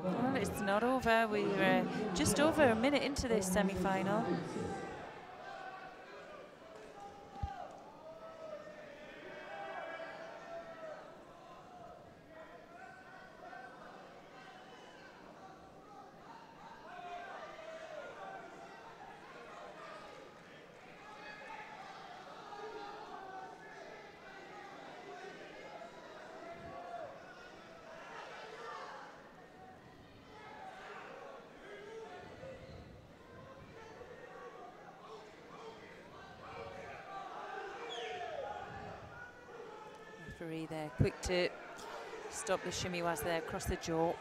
Well, it's not over. We're just over a minute into this semi-final. Referee there, quick to stop the shimmy was there across the jaw.